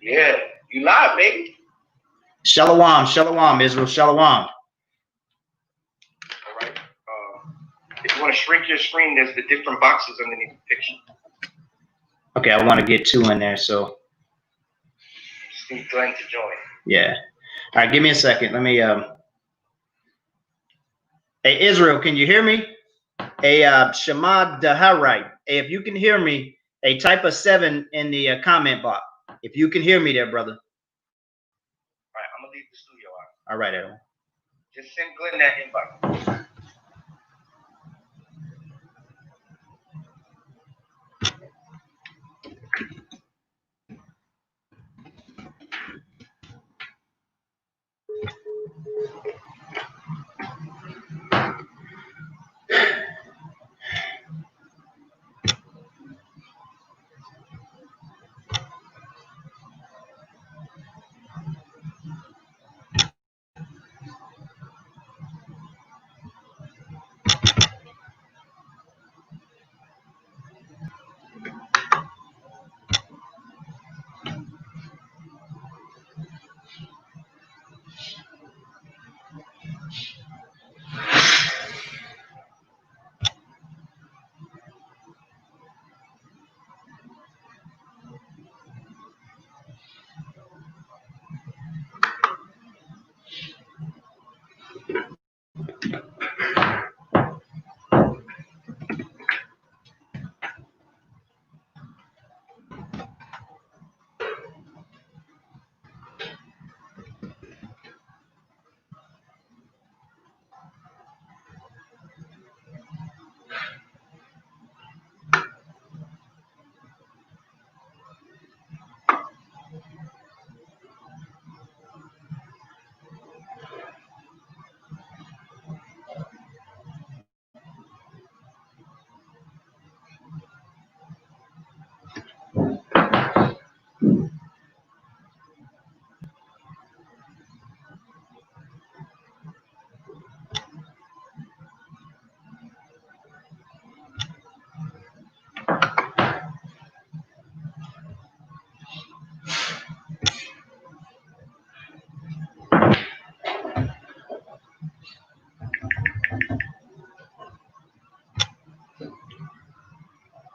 Yeah, you live, baby. Shalom, shalom, Israel, shalom. All right. If you want to shrink your screen, there's the different boxes underneath the picture. Okay, I want to get 2 in there, so. Just need Glenn to join. Yeah. All right, give me a second. Let me. Hey, Israel, can you hear me? Hey, Shema Daharite. Hey, if you can hear me, hey, type a 7 in the comment box. If you can hear me there, brother. All right, I'm going to leave the studio out. All right, Edwin. Just send Glenn that invite.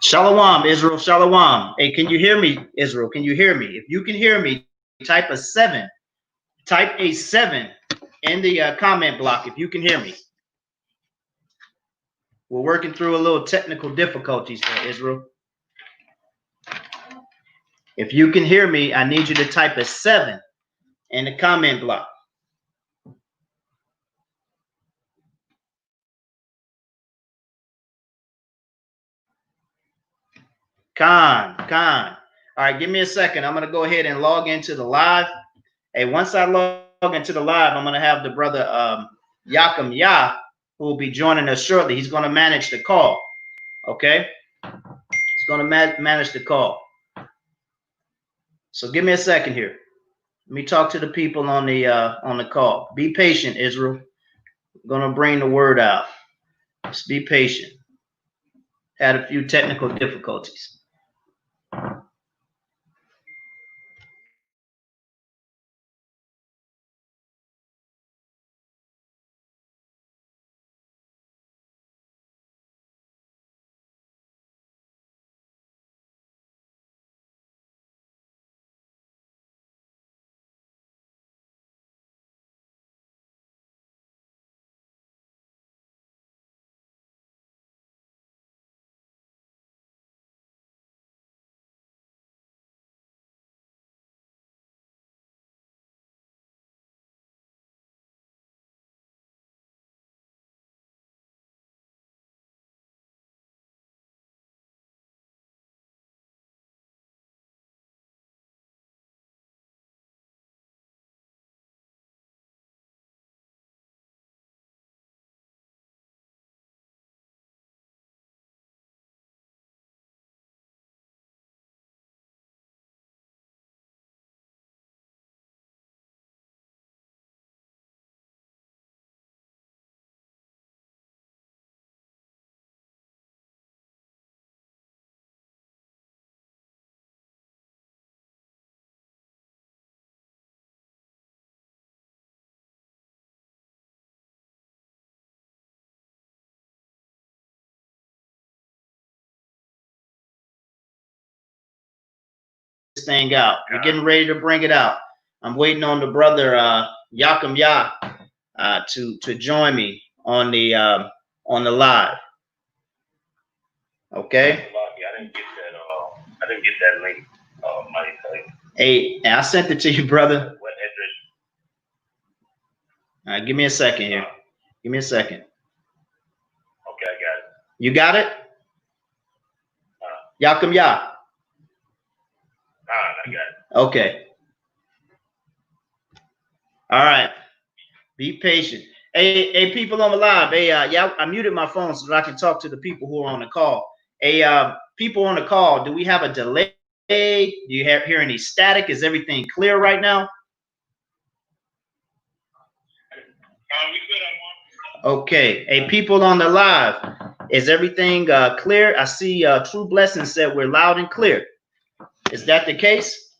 Shalom, Israel, shalom. Hey, can you hear me, Israel? Can you hear me? If you can hear me, type a 7. Type a 7 in the comment block if you can hear me. We're working through a little technical difficulties here, Israel. If you can hear me, I need you to type a 7 in the comment block. Con. All right, give me a second. I'm going to go ahead and log into the live. Hey, once I log into the live, I'm going to have the brother Yakum Yah, who will be joining us shortly. He's going to manage the call. Okay? He's going to manage the call. So give me a second here. Let me talk to the people on the call. Be patient, Israel. I'm going to bring the word out. Just be patient. Had a few technical difficulties. thing out. We're getting ready to bring it out. I'm waiting on the brother Yakum Yah to join me on the live. Okay. I didn't get that link. Hey, I sent it to you, brother. What address? All right, give me a second here. Give me a second. Okay, I got it. You got it? Yakum Yah. I got it. Okay. All right. Be patient. Hey, people on the live. Hey, yeah, I muted my phone so that I can talk to the people who are on the call. Hey, people on the call, do we have a delay? Do you hear any static? Is everything clear right now? Okay. Hey, people on the live, is everything clear? I see True Blessing said we're loud and clear. Is that the case?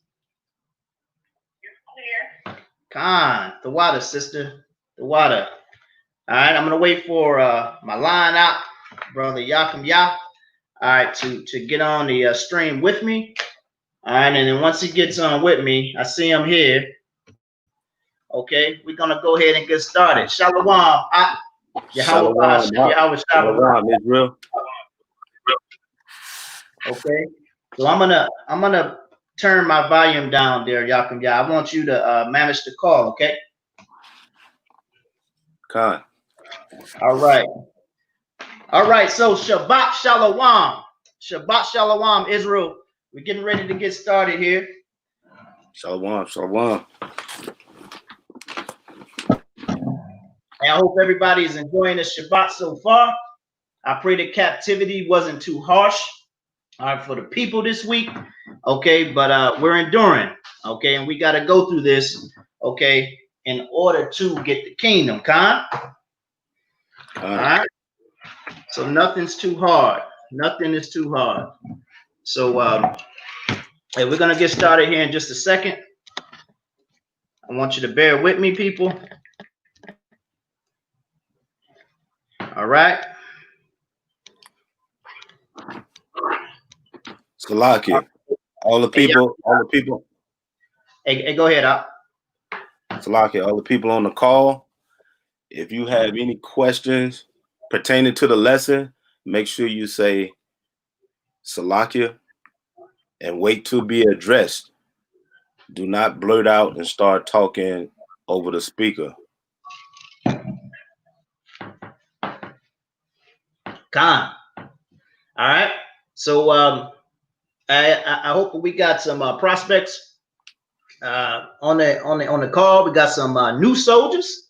Clear. Con, the water, sister. The water. All right, I'm gonna wait for my line out, brother Yakum Yah. All right, to get on the stream with me. All right, and then once he gets on with me, I see him here. Okay, we're gonna go ahead and get started. Shalom. Shalom, Israel. Okay, so I'm gonna turn my volume down there, Yakum Yah. I want you to manage the call, okay? Khan. All right. All right, so Shabbat Shalom. Shabbat Shalom, Israel. We're getting ready to get started here. Shalom, shalom. And I hope everybody is enjoying the Shabbat so far. I pray the captivity wasn't too harsh for the people this week. Okay, but we're enduring. Okay, and we got to go through this. Okay, in order to get the kingdom, Khan. All right. So nothing's too hard. Nothing is too hard. So hey, we're gonna get started here in just a second. I want you to bear with me, people. All right. Salakia. All the people. Hey, go ahead, Op. Salakia, all the people on the call. If you have any questions pertaining to the lesson, make sure you say Salakia and wait to be addressed. Do not blurt out and start talking over the speaker. Khan. All right. So I hope we got some prospects on the call. We got some new soldiers.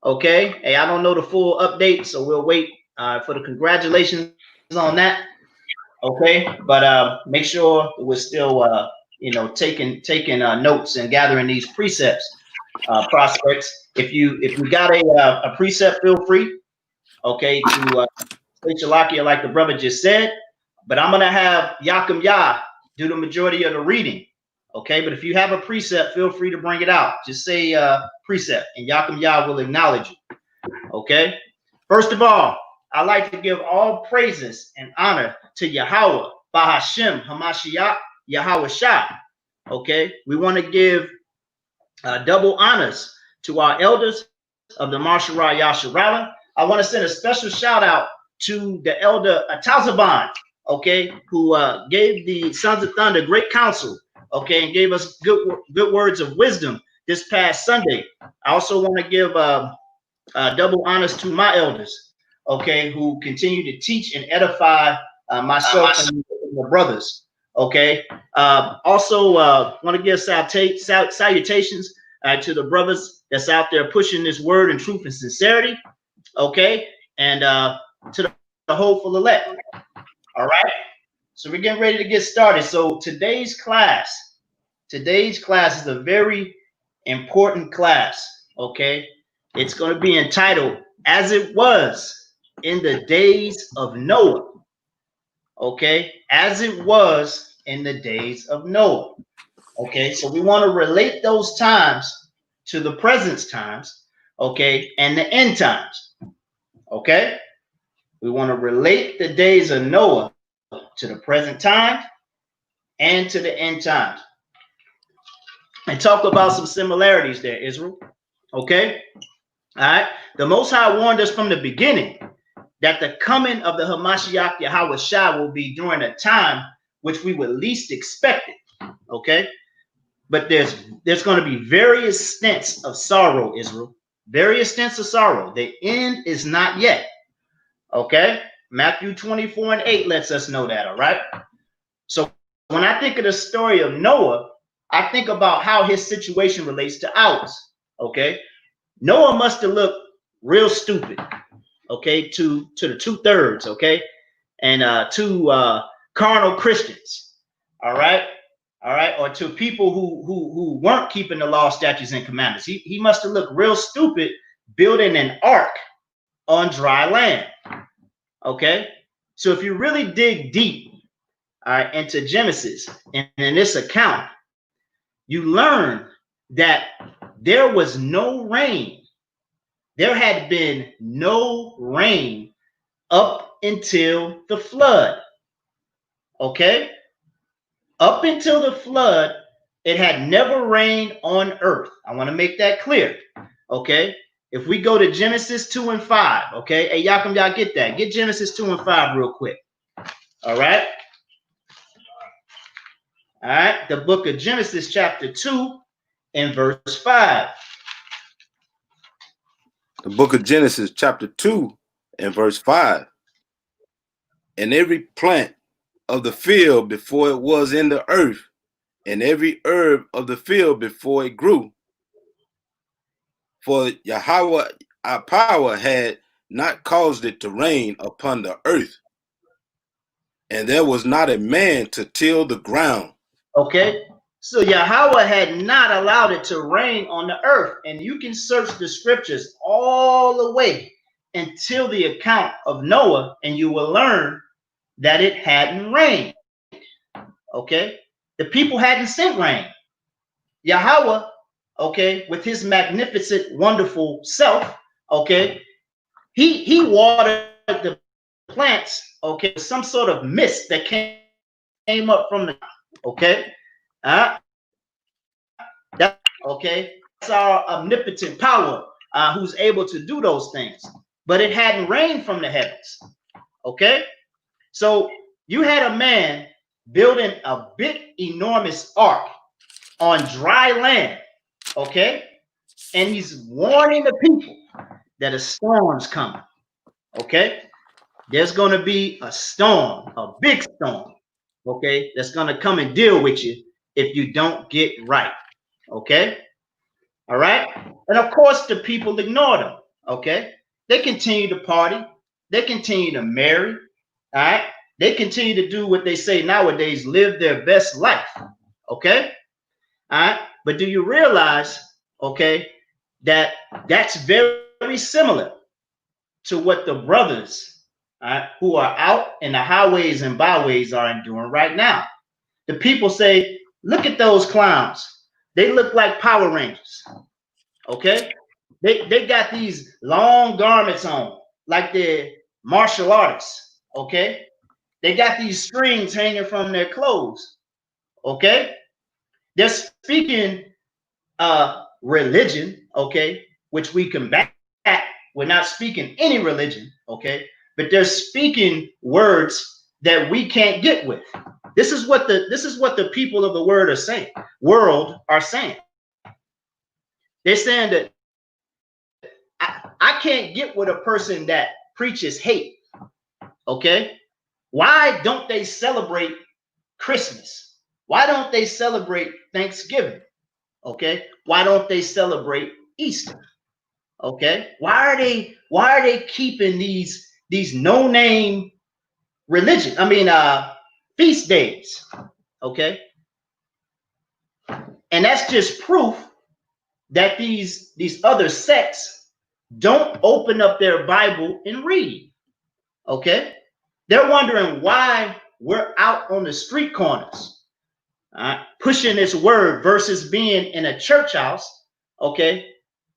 Okay. Hey, I don't know the full update, so we'll wait for the congratulations on that. Okay, but make sure we're still taking notes and gathering these precepts, prospects. If you got a precept, feel free, okay, to say Shalakia like the brother just said. But I'm gonna have Yakum Yah do the majority of the reading. Okay, but if you have a precept, feel free to bring it out. Just say precept, and Yakum Yah will acknowledge you. Okay. First of all, I like to give all praises and honor to Yahweh, Bahashem, Hamashiach, Yahweh Shah. Okay, we want to give double honors to our elders of the Marsharah Yasharala. I want to send a special shout out to the elder Atazaban, okay, who gave the Sons of Thunder great counsel, okay, and gave us good words of wisdom this past Sunday. I also want to give double honors to my elders, okay, who continue to teach and edify myself and the brothers. Okay. Also, want to give salutations to the brothers that's out there pushing this word in truth and sincerity. Okay, and to the hopeful elect. All right. So we're getting ready to get started. So today's class is a very important class. Okay, it's going to be entitled "As It Was in the Days of Noah." Okay, as it was in the days of Noah. Okay, so we want to relate those times to the present times, okay, and the end times. Okay, we want to relate the days of Noah to the present time and to the end times. and talk about some similarities there, Israel. Okay? All right. The Most High warned us from the beginning that the coming of the Hamashiach Yahweh Shai will be during a time which we would least expect it. Okay? But there's going to be various stints of sorrow, Israel. Various stints of sorrow. The end is not yet. Okay? Matthew 24:8 lets us know that, all right? So when I think of the story of Noah, I think about how his situation relates to ours. Okay? Noah must have looked real stupid, okay, to the 2/3, okay, and to carnal Christians, all right, or to people who weren't keeping the law, statutes, and commandments. He must have looked real stupid building an ark on dry land, okay. So if you really dig deep, all right, into Genesis and in this account, you learn that there was no rain. There had been no rain up until the flood. Okay? Up until the flood, it had never rained on earth. I want to make that clear. Okay? If we go to Genesis 2 and 5, okay? Hey, Yakum, y'all get that. Get Genesis 2 and 5 real quick. All right? All right? The book of Genesis, chapter 2 and verse 5. The book of Genesis, chapter 2 and verse 5. And every plant of the field before it was in the earth, and every herb of the field before it grew. For Yahweh our power had not caused it to rain upon the earth, and there was not a man to till the ground. Okay? So Yahweh had not allowed it to rain on the earth. And you can search the scriptures all the way until the account of Noah, and you will learn that it hadn't rained. Okay? The people hadn't sent rain. Yahweh, okay, with his magnificent, wonderful self, okay, he watered the plants, okay, some sort of mist that came up from the, okay, that, okay, that's our omnipotent power, who's able to do those things. But it hadn't rained from the heavens. Okay, so you had a man building a big, enormous ark on dry land. Okay, and he's warning the people that a storm's coming. Okay, there's going to be a storm, a big storm. Okay, that's going to come and deal with you if you don't get right. Okay, all right, and of course the people ignored him. Okay, they continue to party, they continue to marry, all right, they continue to do what they say nowadays, live their best life. Okay, all right, but do you realize, okay, that that's very, very similar to what the brothers, all right, who are out in the highways and byways are enduring right now? The people say, look at those clowns. They look like Power Rangers. Okay? They got these long garments on, like they're martial artists. Okay? They got these strings hanging from their clothes. Okay? They're speaking religion, okay, which we combat. We're not speaking any religion, okay, but they're speaking words that we can't get with. This is what the people of the world are saying. They're saying that I can't get with a person that preaches hate. Okay, why don't they celebrate Christmas? Why don't they celebrate Thanksgiving? Okay, why don't they celebrate Easter? Okay, why are they keeping these no-name religion? Feast days. Okay, and that's just proof that these other sects don't open up their Bible and read. Okay, they're wondering why we're out on the street corners, pushing this word versus being in a church house. Okay,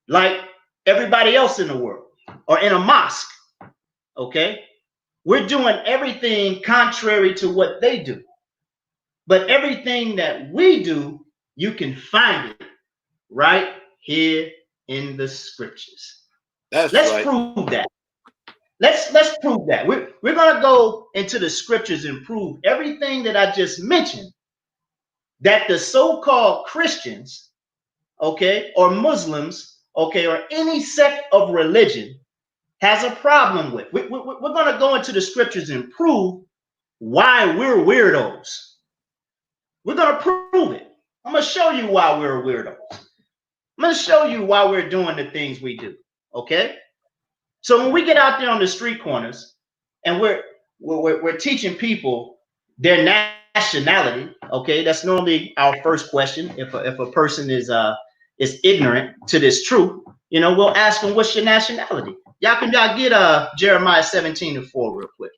like everybody else in the world, or in a mosque. Okay, we're doing everything contrary to what they do, but everything that we do You can find it right here in the scriptures. That's Let's right. prove that. Let's prove that. We're gonna go into the scriptures and prove everything that I just mentioned that the so-called Christians, okay, or Muslims, okay, or any sect of religion has a problem with. We're gonna go into the scriptures and prove why we're weirdos. We're gonna prove it. I'm gonna show you why we're weirdos. I'm gonna show you why we're doing the things we do. Okay. So when we get out there on the street corners and we're teaching people their nationality, okay, that's normally our first question. If a person is ignorant to this truth, you know, we'll ask them, "What's your nationality?" Y'all get Jeremiah 17:4 real quick.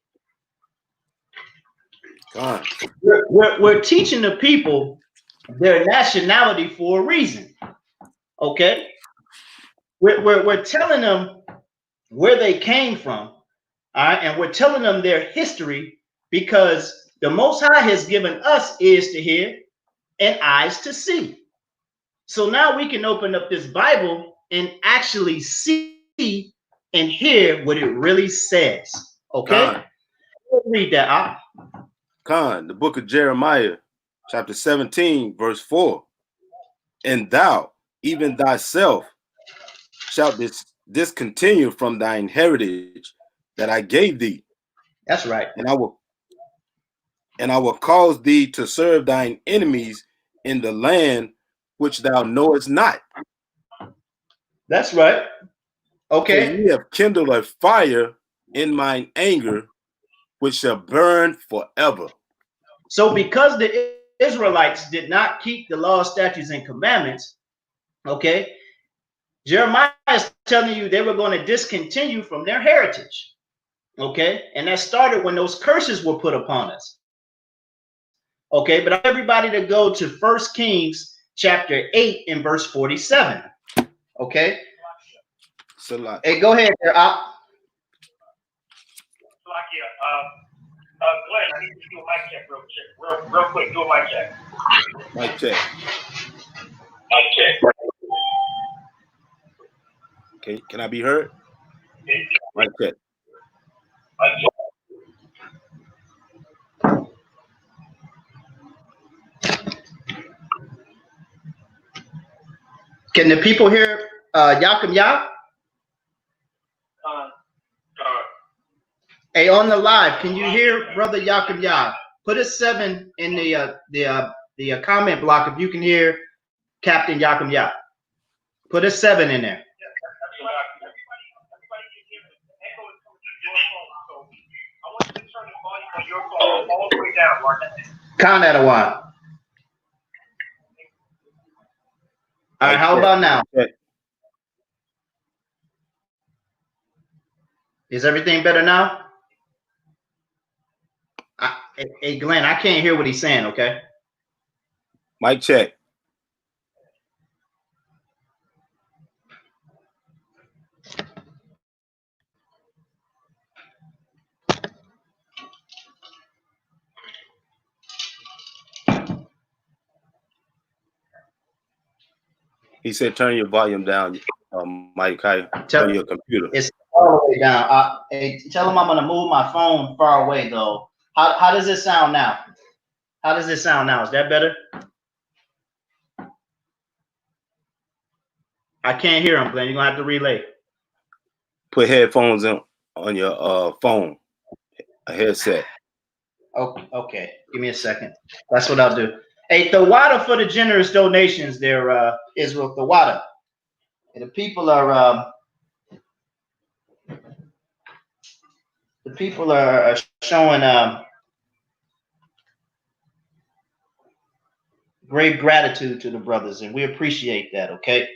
God. We're teaching the people their nationality for a reason. Okay, we're telling them where they came from, all right, and we're telling them their history because the Most High has given us ears to hear and eyes to see. So now we can open up this Bible and actually see and hear what it really says. Okay, read that. Con, the book of Jeremiah, chapter 17, verse 4. And thou, even thyself, shalt discontinue from thine heritage that I gave thee. That's right. And I will cause thee to serve thine enemies in the land which thou knowest not. That's right. Okay. For ye have kindled a fire in mine anger, which shall burn forever. So because the Israelites did not keep the law, statutes, and commandments, okay, Jeremiah is telling you they were going to discontinue from their heritage. Okay, and that started when those curses were put upon us. Okay, but I want everybody to go to 1 Kings chapter 8 and verse 47. Okay. Hey, go ahead there, Glenn, I need you to do a mic check real quick. Do a mic check. Mic check. Mic check. Okay, can I be heard? Mic check. Mic check. Can the people hear Yakum Yah? Hey, on the live, can you hear Brother Yakum Yah? Put a 7 in the comment block if you can hear Captain Yakum Yah. Put a 7 in there. All the way down, Martin. Count that a while. All right, how about now? Is everything better now? Hey, Glenn, I can't hear what he's saying, okay? Mic check. He said, turn your volume down, Mike. Tell your computer. It's all the way down. Hey, tell him I'm going to move my phone far away, though. How does it sound now? How does it sound now? Is that better? I can't hear him, Glenn. You're going to have to relay. Put headphones on your phone, a headset. Okay. Give me a second. That's what I'll do. Hey, the water for the generous donations there, Israel, the water. The people are showing great gratitude to the brothers, and we appreciate that. Okay,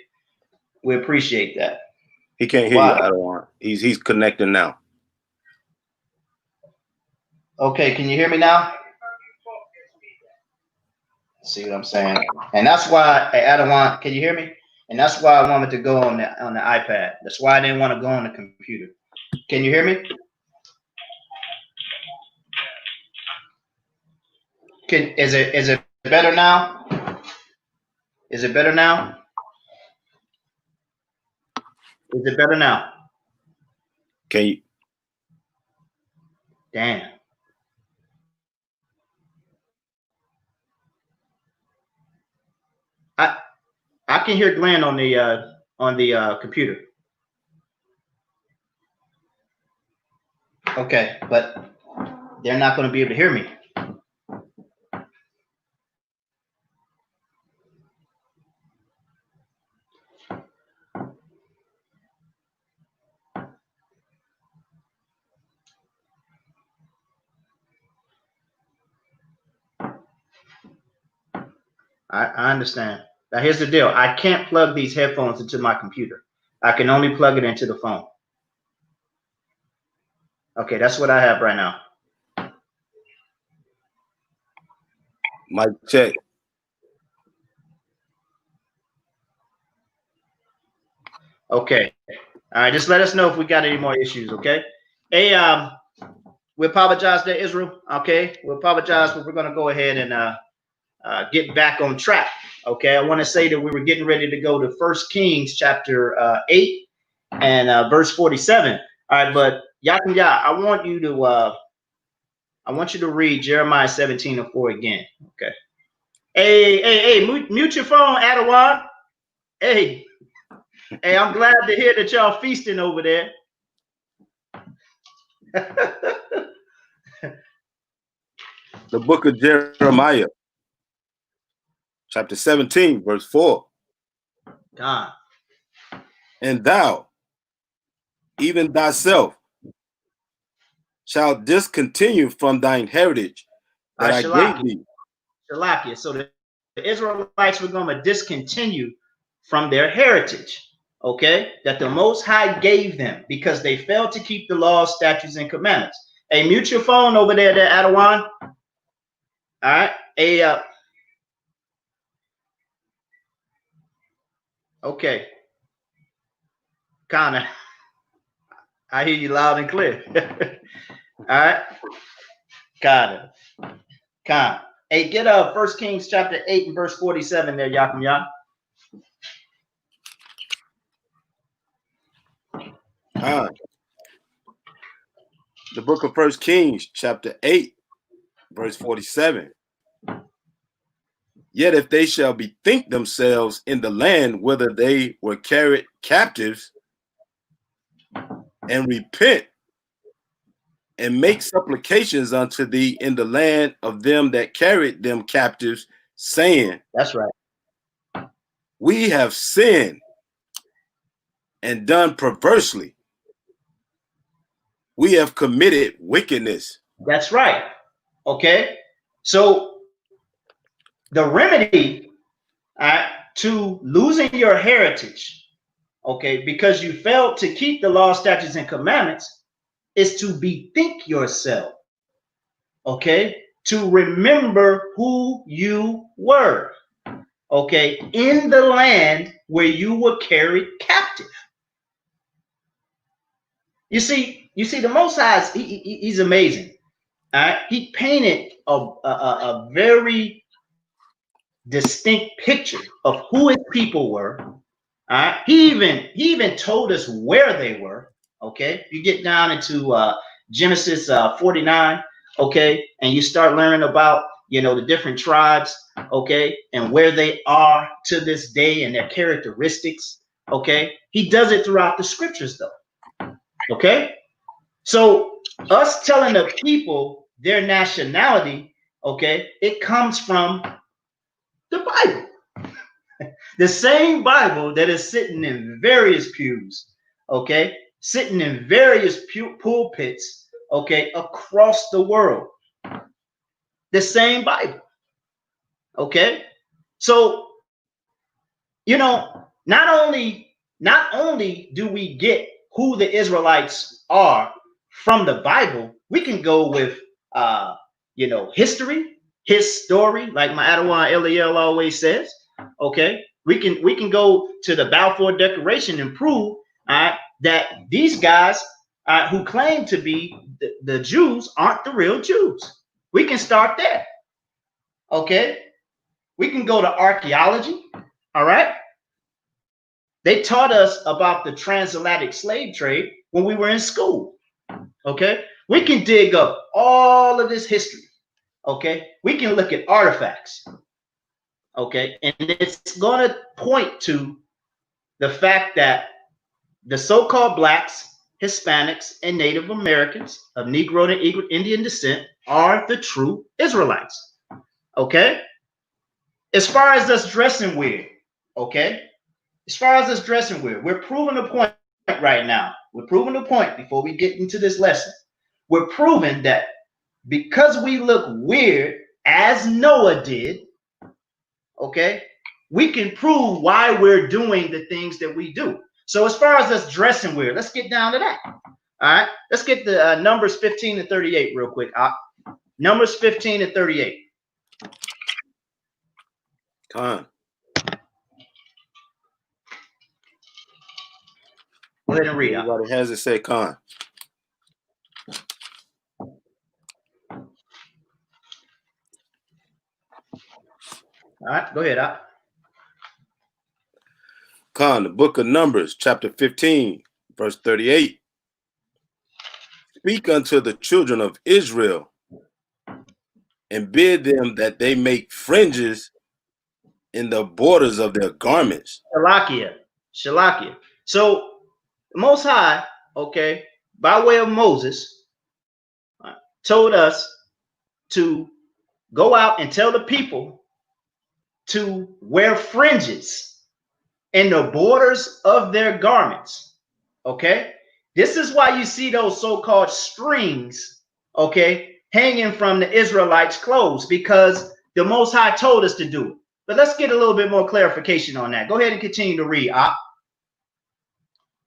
we appreciate that. He can't hear you. I don't want. He's connecting now. Okay, can you hear me now? See what I'm saying? And that's why I don't want. Can you hear me? And that's why I wanted to go on the iPad. That's why I didn't want to go on the computer. Can you hear me? Is it better now? Is it better now? Is it better now? Can you? Damn. I can hear Glenn on the computer. Okay, but they're not going to be able to hear me. I understand. Now here's the deal. I can't plug these headphones into my computer. I can only plug it into the phone. Okay, that's what I have right now. Mic check. Okay. All right, just let us know if we got any more issues, okay? Hey, we apologize to Israel, okay? We apologize, but we're going to go ahead and get back on track, okay? I want to say that we were getting ready to go to 1 Kings chapter 8 and verse 47. All right, but Yakin Yah, I want you to read Jeremiah 17:4 again, okay? Hey, mute your phone, Adawan. Hey, I'm glad to hear that y'all feasting over there. The book of Jeremiah, chapter 17, verse 4. God. And thou, even thyself, shalt discontinue from thine heritage that I gave thee. Shalakia. So the Israelites were going to discontinue from their heritage, okay, that the Most High gave them because they failed to keep the laws, statutes, and commandments. Hey, mute your phone over there, Adawan. All right. Hey, okay. Connor, I hear you loud and clear. All right. Connor. Hey, get 1 Kings chapter 8 and verse 47 there, Yakum Yah. The book of 1 Kings, chapter 8, verse 47. Yet if they shall bethink themselves in the land whither they were carried captives, and repent, and make supplications unto thee in the land of them that carried them captives, saying, that's right, we have sinned and done perversely. We have committed wickedness. That's right. Okay. So the remedy to losing your heritage, okay, because you failed to keep the law, statutes, and commandments, is to bethink yourself, okay, to remember who you were, okay, in the land where you were carried captive. You see, the Most High, he's amazing. All right, he painted a very distinct picture of who his people were. All right, he even told us where they were. Okay, you get down into Genesis 49. Okay, and you start learning about the different tribes. Okay, and where they are to this day and their characteristics. Okay, he does it throughout the scriptures, though. Okay, so us telling the people their nationality, okay, it comes from the Bible. The same Bible that is sitting in various pews, okay, sitting in various pulpits, okay, across the world. The same Bible, okay. So, not only do we get who the Israelites are from the Bible, we can go with history, his story, like my Adawan Eliel always says. Okay, we can go to the Balfour Declaration and prove that these guys who claim to be the Jews aren't the real Jews. We can start there. Okay, we can go to archaeology. All right. They taught us about the transatlantic slave trade when we were in school. Okay. We can dig up all of this history. Okay. We can look at artifacts. Okay. And it's going to point to the fact that the so-called blacks, Hispanics, and Native Americans of Negro and Indian descent are the true Israelites. Okay. As far as us dressing weird, okay. As far as us dressing weird, we're proving a point right now. We're proving a point before we get into this lesson. We're proving that because we look weird as Noah did, okay, we can prove why we're doing the things that we do. So as far as us dressing weird, let's get down to that. All right, let's get the Numbers 15 and 38 real quick. Numbers 15 and 38. Con. Go ahead and read. Everybody has it, say con. All right, go ahead. Con, the book of Numbers, chapter 15, verse 38. Speak unto the children of Israel and bid them that they make fringes in the borders of their garments. Shalakia. So the Most High, okay, by way of Moses, told us to go out and tell the people to wear fringes in the borders of their garments. Okay, this is why you see those so-called strings, okay, hanging from the Israelites' clothes, because the Most High told us to do it. But let's get a little bit more clarification on that. Go ahead and continue to read.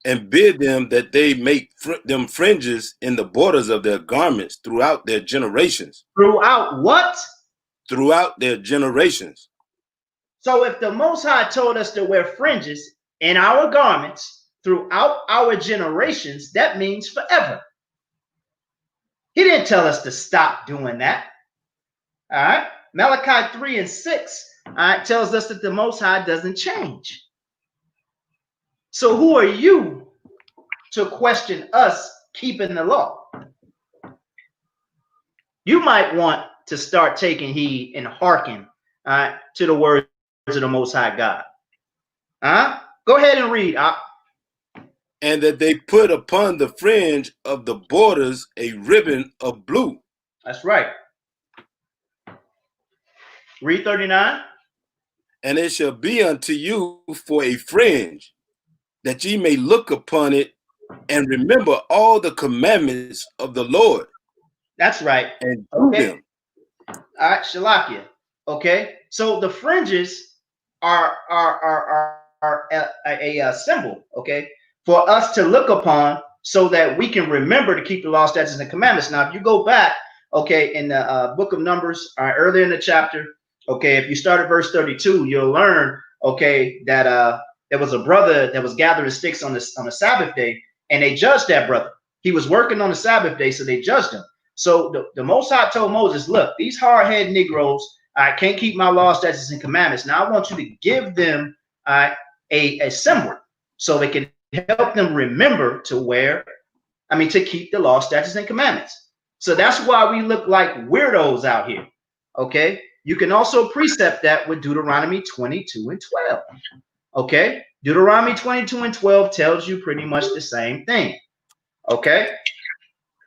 And bid them that they make them fringes in the borders of their garments throughout their generations. Throughout what? Throughout their generations. So if the Most High told us to wear fringes in our garments throughout our generations, that means forever. He didn't tell us to stop doing that. All right. Malachi 3 and 6, all right, tells us that the Most High doesn't change. So who are you to question us keeping the law? You might want to start taking heed and hearken to the words of the Most High God. Go ahead and read. And that they put upon the fringe of the borders a ribbon of blue. That's right. Read 39. And it shall be unto you for a fringe, that ye may look upon it and remember all the commandments of the Lord. That's right. And do them. All right, Shalakia. Okay, so the fringes are a symbol, okay, for us to look upon so that we can remember to keep the law, statutes, and commandments. Now, if you go back, okay, in the book of Numbers, earlier in the chapter, okay, if you start at verse 32, you'll learn, okay, that there was a brother that was gathering sticks on the Sabbath day, and they judged that brother. He was working on the Sabbath day, so they judged him. So the Most High told Moses, look, these hard-headed Negroes, I can't keep my law, statutes, and commandments. Now I want you to give them a symbol so they can help them remember to keep the law, statutes, and commandments. So that's why we look like weirdos out here. Okay. You can also precept that with Deuteronomy 22 and 12. Okay. Deuteronomy 22 and 12 tells you pretty much the same thing. Okay.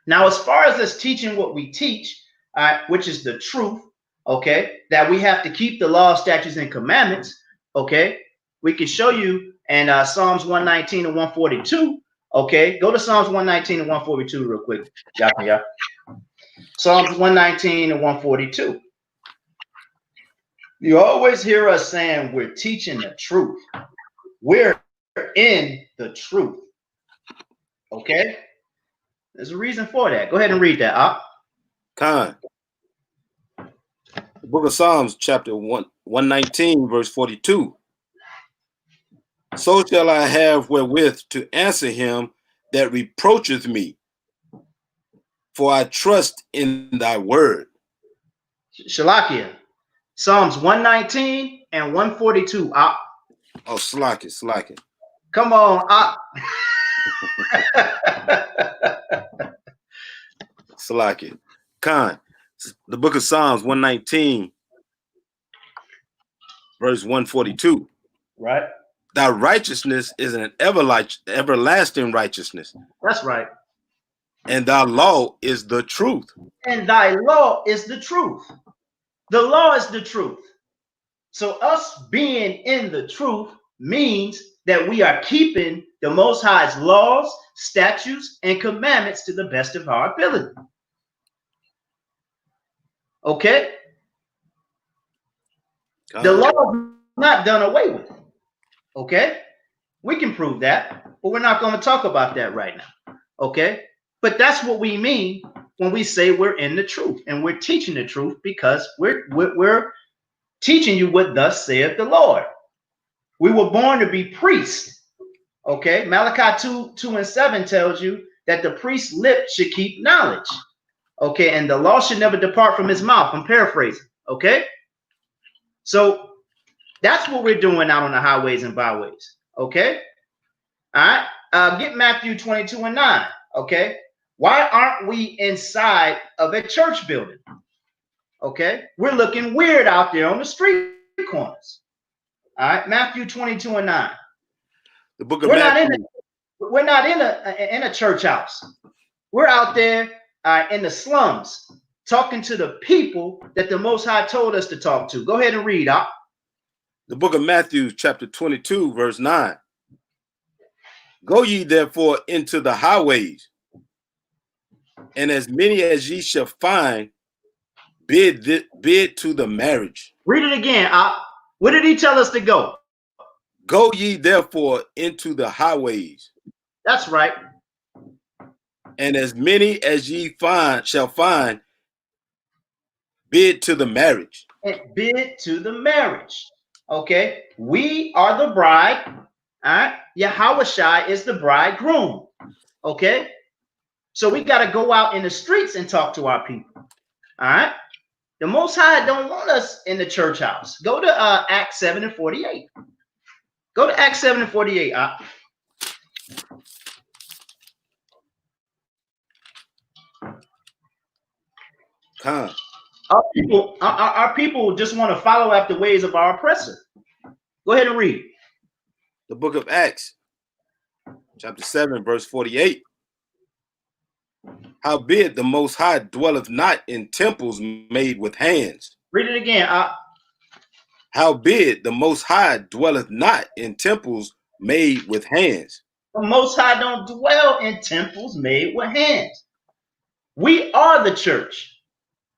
Now, as far as us teaching what we teach, which is the truth, okay, that we have to keep the law, statutes, and commandments, okay, we can show you in Psalms 119 and 142, okay, go to Psalms 119 and 142 real quick. Yeah. Psalms 119 and 142. You always hear us saying we're teaching the truth. We're in the truth, okay? There's a reason for that. Go ahead and read that. Con. The book of Psalms, chapter 119, verse 42. So shall I have wherewith to answer him that reproacheth me, for I trust in thy word. Shalakia. Psalms 119 and 142. Oh, slack it. Come on. Slack it. Khan. The book of Psalms 119, verse 142. Right. Thy righteousness is an everlasting righteousness, That's right. and thy law is the truth. And thy law is the truth. The law is the truth. So us being in the truth means that we are keeping the Most High's laws, statutes, and commandments to the best of our ability. Okay? The law is not done away with. Okay? We can prove that, but we're not going to talk about that right now. Okay? But that's what we mean when we say we're in the truth, and we're teaching the truth because we're teaching you what thus saith the Lord. We were born to be priests. Okay? Malachi 2:2-7 tells you that the priest's lips should keep knowledge. Okay? And the law should never depart from his mouth. I'm paraphrasing. Okay? So that's what we're doing out on the highways and byways. Okay? All right? Get Matthew 22:9. Okay? Why aren't we inside of a church building? Okay? We're looking weird out there on the street corners. All right? Matthew 22:9. The book of Matthew. We're not in a church house. We're out there in the slums talking to the people that the Most High told us to talk to. Go ahead and read out. The book of Matthew, chapter 22, verse 9. Go ye therefore into the highways, and as many as ye shall find, bid to the marriage. Read it again. Where did he tell us to go? Go ye therefore into the highways. That's right. And as many as ye shall find, bid to the marriage. And bid to the marriage. Okay. We are the bride. All right. Yahushua is the bridegroom. Okay. So we got to go out in the streets and talk to our people. All right. The Most High don't want us in the church house. Go to Acts 7:48. Go to Acts 7:48. Our people just want to follow after ways of our oppressor. Go ahead and read. The book of Acts, chapter 7, verse 48. Howbeit the Most High dwelleth not in temples made with hands. Read it again. Howbeit the Most High dwelleth not in temples made with hands. The Most High don't dwell in temples made with hands. We are the church.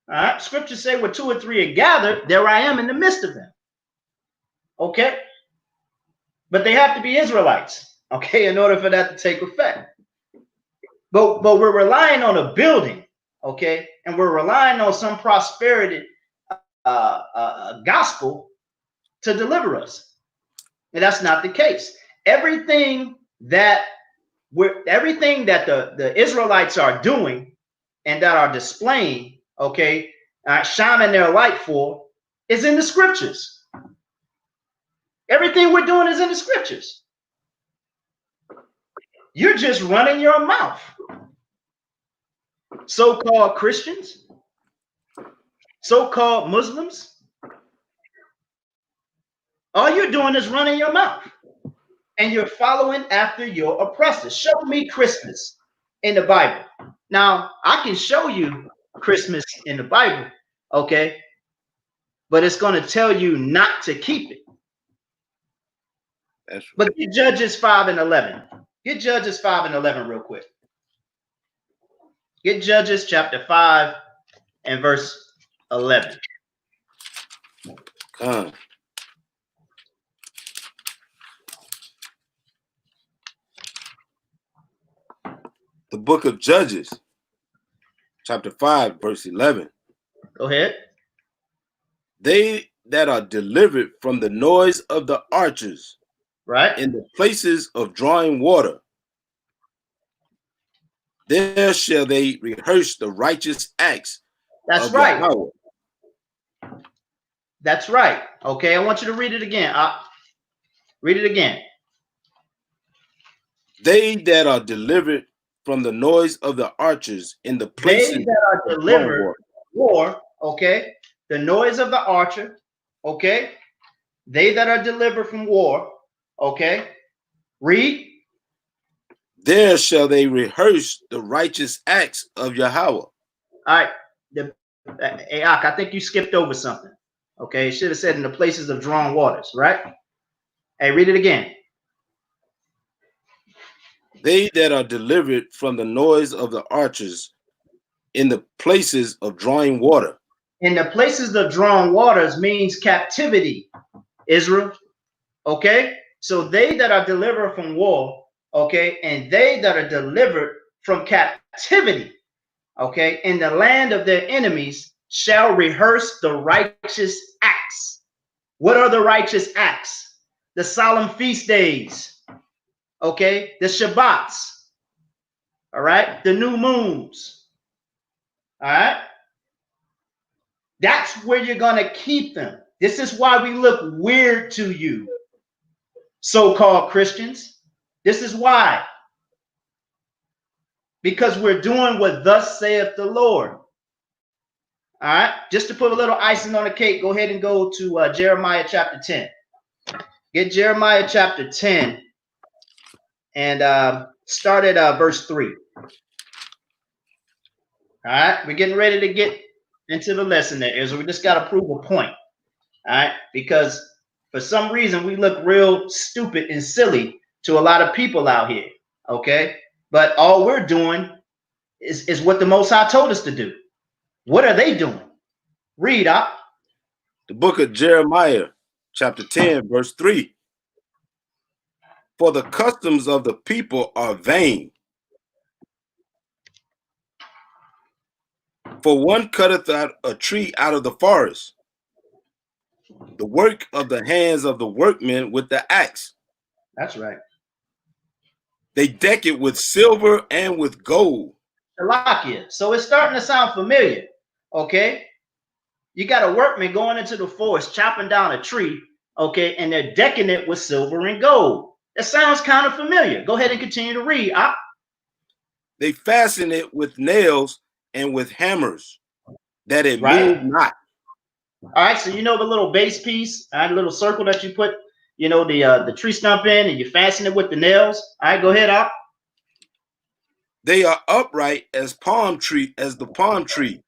All right. Scriptures say where 2 or 3 are gathered, there I am in the midst of them. Okay. But they have to be Israelites. Okay. In order for that to take effect. But we're relying on a building. Okay. And we're relying on some prosperity gospel to deliver us. And that's not the case. Everything that the Israelites are doing and that are displaying, okay, shining their light for, is in the scriptures. Everything we're doing is in the scriptures. You're just running your mouth. So-called Christians, so-called Muslims, all you're doing is running your mouth. And you're following after your oppressors. Show me Christmas in the Bible. Now, I can show you Christmas in the Bible, okay? But it's going to tell you not to keep it. That's right. But get Judges 5:11. Get Judges 5:11 real quick. Get Judges chapter 5 and verse 11. The book of Judges, chapter 5, verse 11. Go ahead. They that are delivered from the noise of the archers, right, in the places of drawing water, there shall they rehearse the righteous acts. That's right. That's right. Okay, I want you to read it again. Read it again. They that are delivered from the noise of the archers in the places They that are of drawing delivered war. war, okay? The noise of the archer, okay? They that are delivered from war, okay? Read. There shall they rehearse the righteous acts of Yahweh. All right. Hey, Ak, I think you skipped over something. Okay, it should have said in the places of drawn waters, right? Hey, read it again. They that are delivered from the noise of the archers in the places of drawing water. In the places of drawn waters means captivity, Israel. Okay, so they that are delivered from war, okay, and they that are delivered from captivity, okay, in the land of their enemies shall rehearse the righteous acts. What are the righteous acts? The solemn feast days, okay, the Shabbats, all right, the new moons, all right. That's where you're going to keep them. This is why we look weird to you, so-called Christians. This is why. Because we're doing what thus saith the Lord. All right. Just to put a little icing on the cake, go ahead and go to Jeremiah chapter 10. Get Jeremiah chapter 10 and start at verse 3. All right. We're getting ready to get into the lesson there, Israel. We just got to prove a point. All right. Because for some reason, we look real stupid and silly to a lot of people out here. Okay. But all we're doing is what the Most High told us to do. What are they doing? Read up. The book of Jeremiah, chapter 10, verse 3. For the customs of the people are vain. For one cutteth out a tree out of the forest, the work of the hands of the workmen with the axe. That's right. They deck it with silver and with gold. Shalakia. So it's starting to sound familiar. Okay. You got a workman going into the forest, chopping down a tree, okay, and they're decking it with silver and gold. That sounds kind of familiar. Go ahead and continue to read. They fasten it with nails and with hammers, that it Right. move not. All right, so you know the little base piece, all right, the little circle that you put, you know, the tree stump in, and you fasten it with the nails. All right, go ahead, Op. They are upright as the palm tree.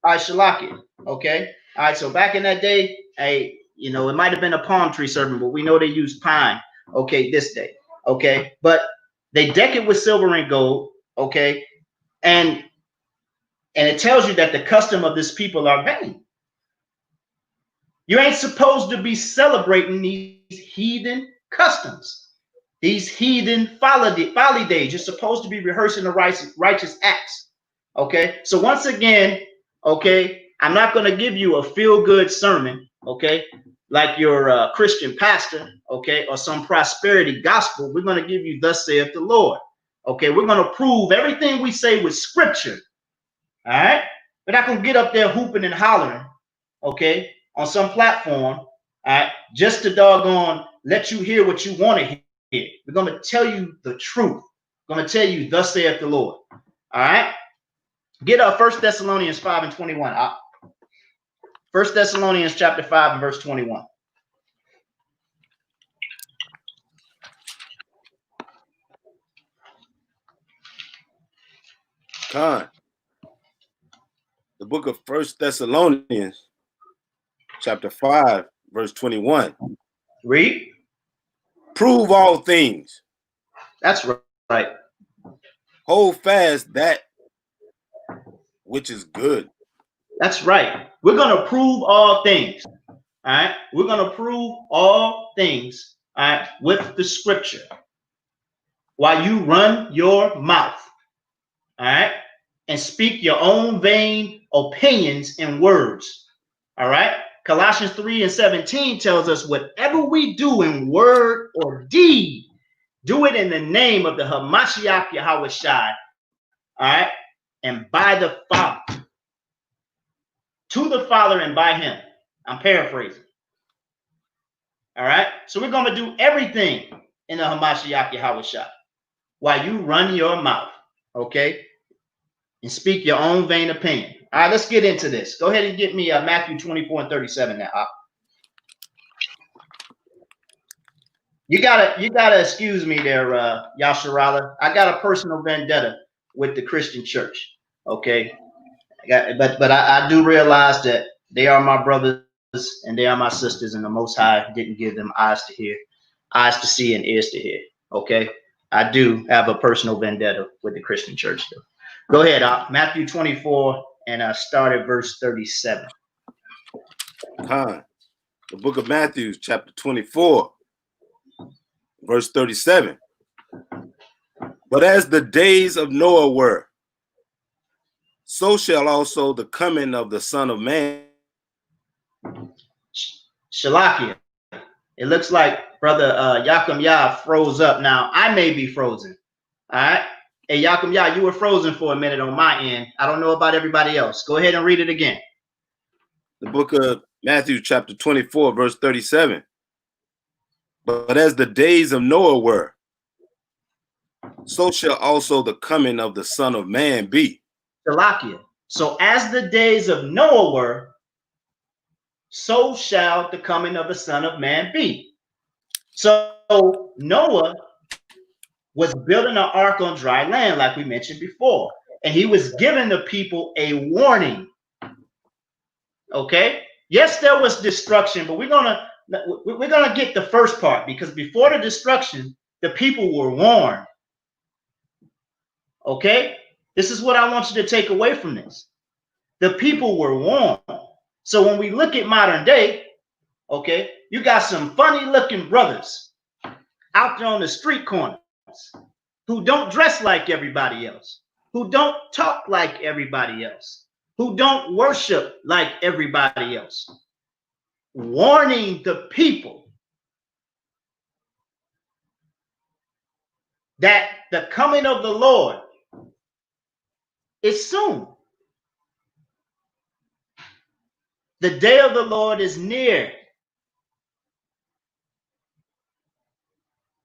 All right, Shalaki. Okay. All right, so back in that day, you know, it might have been a palm tree serpent, but we know they use pine, okay, this day. Okay, but they deck it with silver and gold, okay, and it tells you that the custom of this people are vain. You ain't supposed to be celebrating these heathen customs, these heathen folly days. You're supposed to be rehearsing the righteous acts. Okay, so once again, okay, I'm not going to give you a feel-good sermon, okay, like your Christian pastor, okay, or some prosperity gospel. We're going to give you thus saith the Lord. Okay, we're going to prove everything we say with scripture. All right, we're not going to get up there hooping and hollering, okay, on some platform, all right, just to doggone let you hear what you want to hear. We're going to tell you the truth. We're going to tell you thus saith the Lord. All right, get 1 Thessalonians 5 and 21. 1 Thessalonians chapter 5 and verse 21. Con. The book of 1 Thessalonians, chapter 5, verse 21. Read. Prove all things. That's right. Hold fast that which is good. That's right. We're going to prove all things. All right. We're going to prove all things, all right, with the scripture while you run your mouth, all right, and speak your own vain opinions and words. All right. Colossians 3 and 17 tells us whatever we do in word or deed, do it in the name of the Hamashiach Yahweh Shai. All right. And by the Father. To the Father and by him. I'm paraphrasing. All right. So we're going to do everything in the Hamashiach Yahushua while you run your mouth. Okay. And speak your own vain opinion. All right. Let's get into this. Go ahead and get me Matthew 24 and 37 now. You gotta excuse me there, Yasharala. I got a personal vendetta with the Christian church. Okay. But I do realize that they are my brothers and they are my sisters, and the Most High didn't give them eyes to hear, eyes to see, and ears to hear. Okay, I do have a personal vendetta with the Christian church, though. Go ahead, Matthew 24, and start at verse 37. The book of Matthew, chapter 24, verse 37. But as the days of Noah were, so shall also the coming of the Son of Man. Shalakia. It looks like Brother Yakum Yah froze up. Now, I may be frozen. All right. Hey, Yakum Yah, you were frozen for a minute on my end. I don't know about everybody else. Go ahead and read it again. The book of Matthew, chapter 24, verse 37. But as the days of Noah were, so shall also the coming of the Son of Man be. Shalakia. So as the days of Noah were, so shall the coming of the Son of Man be. So Noah was building an ark on dry land, like we mentioned before, and he was giving the people a warning. Okay. Yes, there was destruction, but we're gonna get the first part, because before the destruction, the people were warned. Okay. This is what I want you to take away from this. The people were warned. So when we look at modern day, okay, you got some funny looking brothers out there on the street corners who don't dress like everybody else, who don't talk like everybody else, who don't worship like everybody else, warning the people that the coming of the Lord is soon. The day of the Lord is near.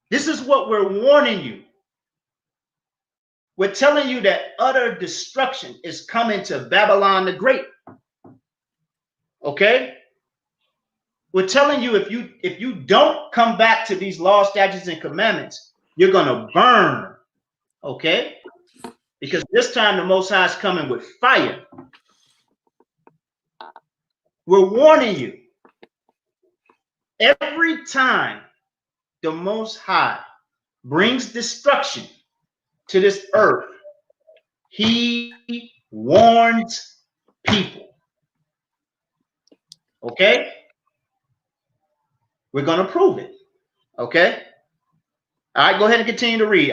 This is what we're warning you. We're telling you that utter destruction is coming to Babylon the Great. Okay? We're telling you, if you don't come back to these laws, statutes, and commandments, you're gonna burn. Okay? Because this time the Most High is coming with fire. We're warning you. Every time the Most High brings destruction to this earth, he warns people. Okay? We're going to prove it. Okay? All right, go ahead and continue to read.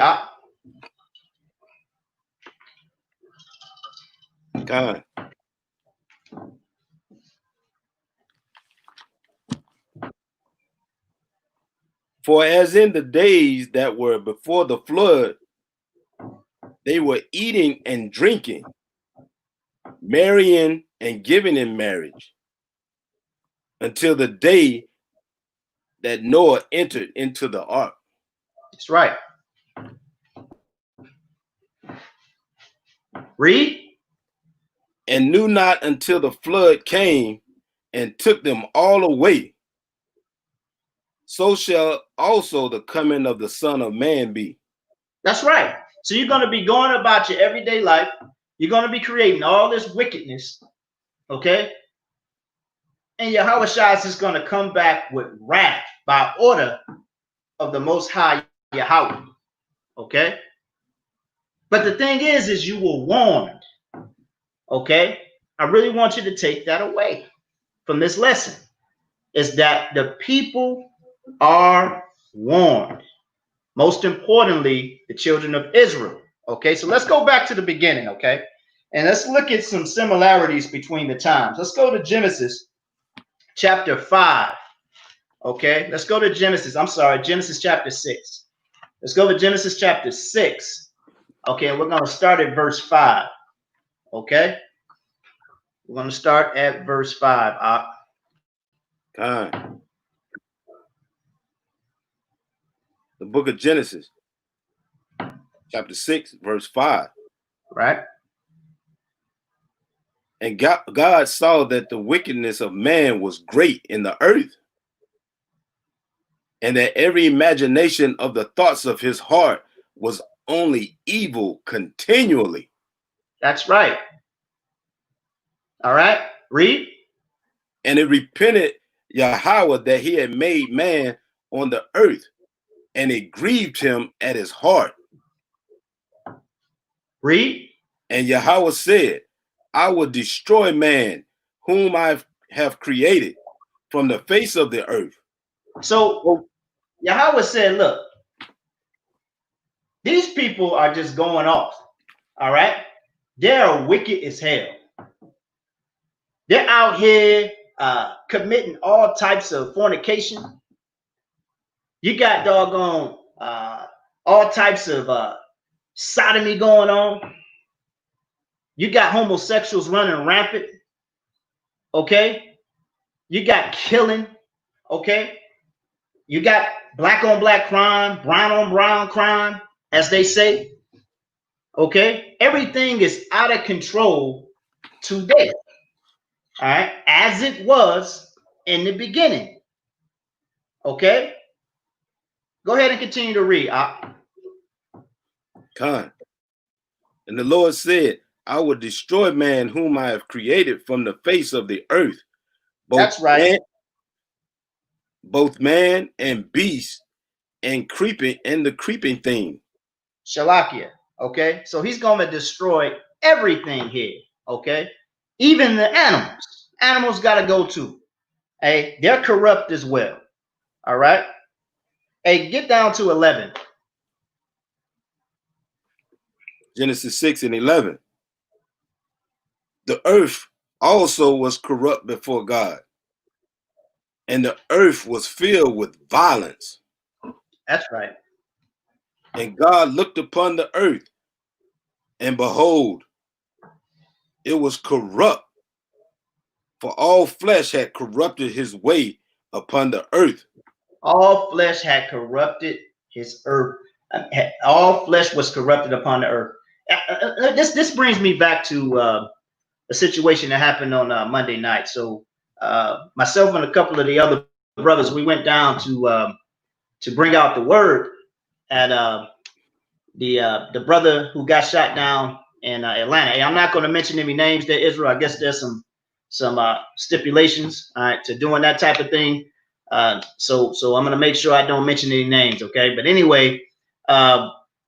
God. For as in the days that were before the flood, they were eating and drinking, marrying and giving in marriage, until the day that Noah entered into the ark. That's right. Read. And knew not until the flood came and took them all away. So shall also the coming of the Son of Man be. That's right. So you're going to be going about your everyday life. You're going to be creating all this wickedness. Okay? And Yahushua is going to come back with wrath by order of the Most High Yahweh. Okay? But the thing is you were warned. Okay? I really want you to take that away from this lesson. Is that the people are warned. Most importantly, the children of Israel. Okay? So let's go back to the beginning. Okay? And let's look at some similarities between the times. Let's go to Genesis chapter 5. Okay? Let's go to Genesis chapter 6. Let's go to Genesis chapter 6. Okay, and we're going to start at verse 5. Okay? We're going to start at verse 5. God. The book of Genesis, chapter 6, verse 5. Right. And God saw that the wickedness of man was great in the earth, and that every imagination of the thoughts of his heart was only evil continually. That's right. All right. Read. And it repented Yahweh that he had made man on the earth, and it grieved him at his heart. Read. And Yahweh said, I will destroy man whom I have created from the face of the earth. So Yahweh said, look, these people are just going off. All right. They're wicked as hell. They're out here committing all types of fornication. You got doggone all types of sodomy going on. You got homosexuals running rampant. Okay. You got killing. Okay. You got black on black crime, brown on brown crime, as they say. Okay. Everything is out of control today. All right. As it was in the beginning. Okay. Go ahead and continue to read. Con. And the Lord said, I will destroy man whom I have created from the face of the earth. That's right. Both man and beast and creeping and the creeping thing. Shalakia. Okay. So he's going to destroy everything here. Okay. Even the animals. Animals got to go too. Hey, they're corrupt as well. All right. Hey, get down to 11. Genesis 6 and 11. The earth also was corrupt before God, and the earth was filled with violence. That's right. And God looked upon the earth, and behold, it was corrupt, for all flesh had corrupted his way upon the earth. All flesh had corrupted his earth. All flesh was corrupted upon the earth. This brings me back to a situation that happened on Monday night. So myself and a couple of the other brothers, we went down to bring out the word at the brother who got shot down in Atlanta. Hey, I'm not going to mention any names there, Israel. I guess there's some stipulations, all right, to doing that type of thing. So I'm going to make sure I don't mention any names, okay? But anyway,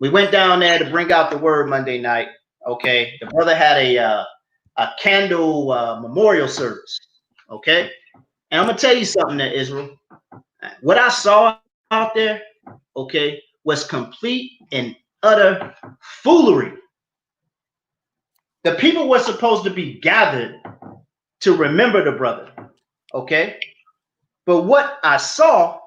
we went down there to bring out the word Monday night, okay? The brother had a candle memorial service, okay? And I'm going to tell you something there, Israel. What I saw out there, okay, was complete and utter foolery. The people were supposed to be gathered to remember the brother, okay? But what I saw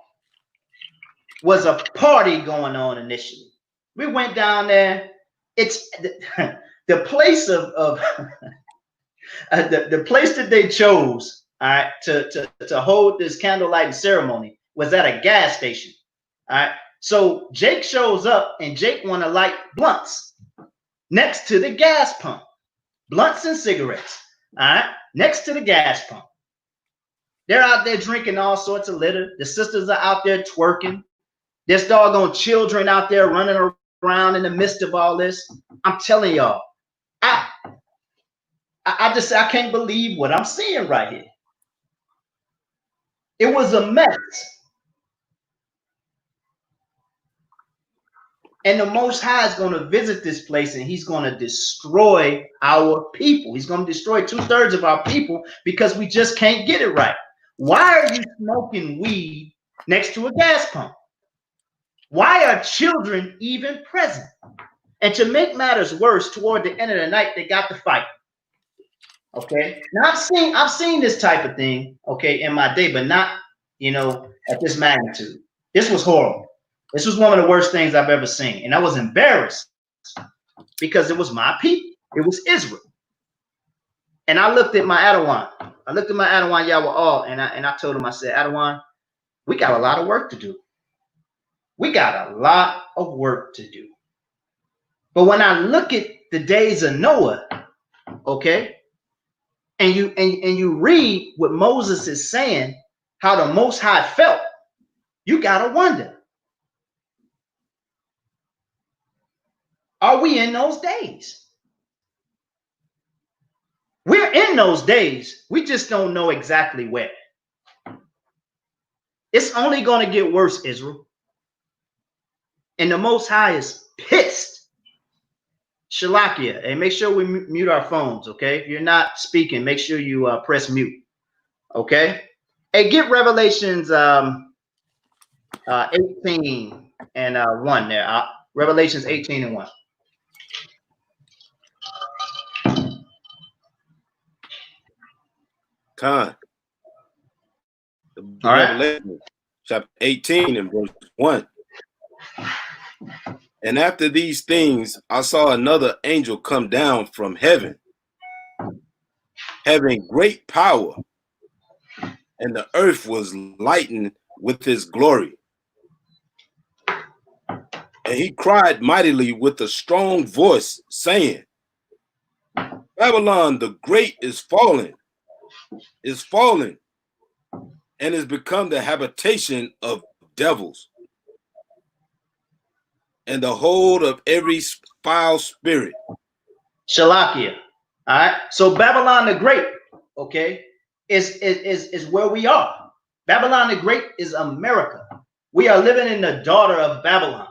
was a party going on initially. We went down there. It's the place of the place that they chose, all right, to hold this candlelight ceremony was at a gas station. All right. So Jake shows up and Jake want to light blunts next to the gas pump. Blunts and cigarettes. All right. Next to the gas pump. They're out there drinking all sorts of liquor. The sisters are out there twerking. There's doggone children out there running around in the midst of all this. I'm telling y'all, I can't believe what I'm seeing right here. It was a mess. And the Most High is going to visit this place and he's going to destroy our people. He's going to destroy 2/3 of our people because we just can't get it right. Why are you smoking weed next to a gas pump? Why are children even present? And to make matters worse, toward the end of the night, they got to fight. Okay. Now I've seen this type of thing, okay, in my day, but not, at this magnitude. This was horrible. This was one of the worst things I've ever seen. And I was embarrassed because it was my people. It was Israel. And I looked at my Adawan. I looked at my Adawan Yahweh all, and I told him, I said, Adawan, we got a lot of work to do. We got a lot of work to do. But when I look at the days of Noah, okay, and you read what Moses is saying, how the Most High felt, you gotta wonder, are we in those days? We're in those days. We just don't know exactly where. It's only going to get worse, Israel. And the Most High is pissed. Shalakia. Hey, make sure we mute our phones, okay? If you're not speaking, make sure you press mute, okay? Hey, get Revelations 18 and 1 there. Revelations 18 and 1. Con. All right. Revelation chapter 18 and verse 1. And after these things, I saw another angel come down from heaven, having great power, and the earth was lightened with his glory. And he cried mightily with a strong voice, saying, Babylon the great is fallen, and is become the habitation of devils, and the hold of every foul spirit. Shalakia. All right. So Babylon the Great, okay, is where we are. Babylon the Great is America. We are living in the daughter of Babylon.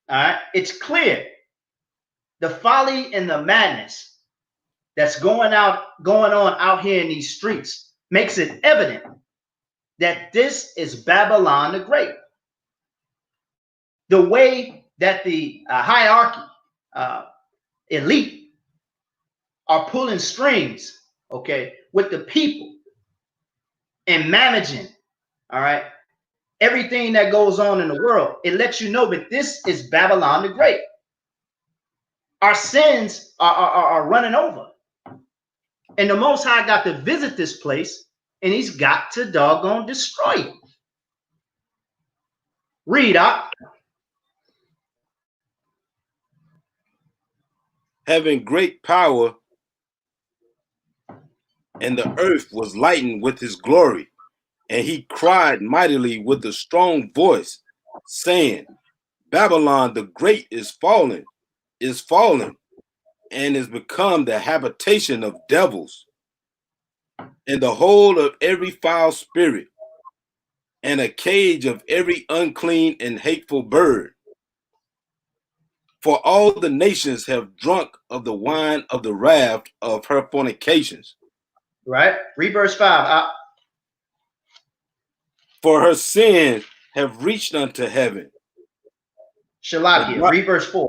All right. It's clear the folly and the madness that's going on out here in these streets makes it evident that this is Babylon the Great. The way that the hierarchy, elite, are pulling strings, okay, with the people and managing, all right, everything that goes on in the world. It lets you know that this is Babylon the Great. Our sins are running over. And the Most High got to visit this place, and he's got to doggone destroy it. Read up. Having great power, and the earth was lightened with his glory. And he cried mightily with a strong voice, saying, Babylon the great is fallen, and is become the habitation of devils, and the hold of every foul spirit, and a cage of every unclean and hateful bird. For all the nations have drunk of the wine of the wrath of her fornications. Right? Read verse 5. For her sins have reached unto heaven. Shalakia, read verse 4.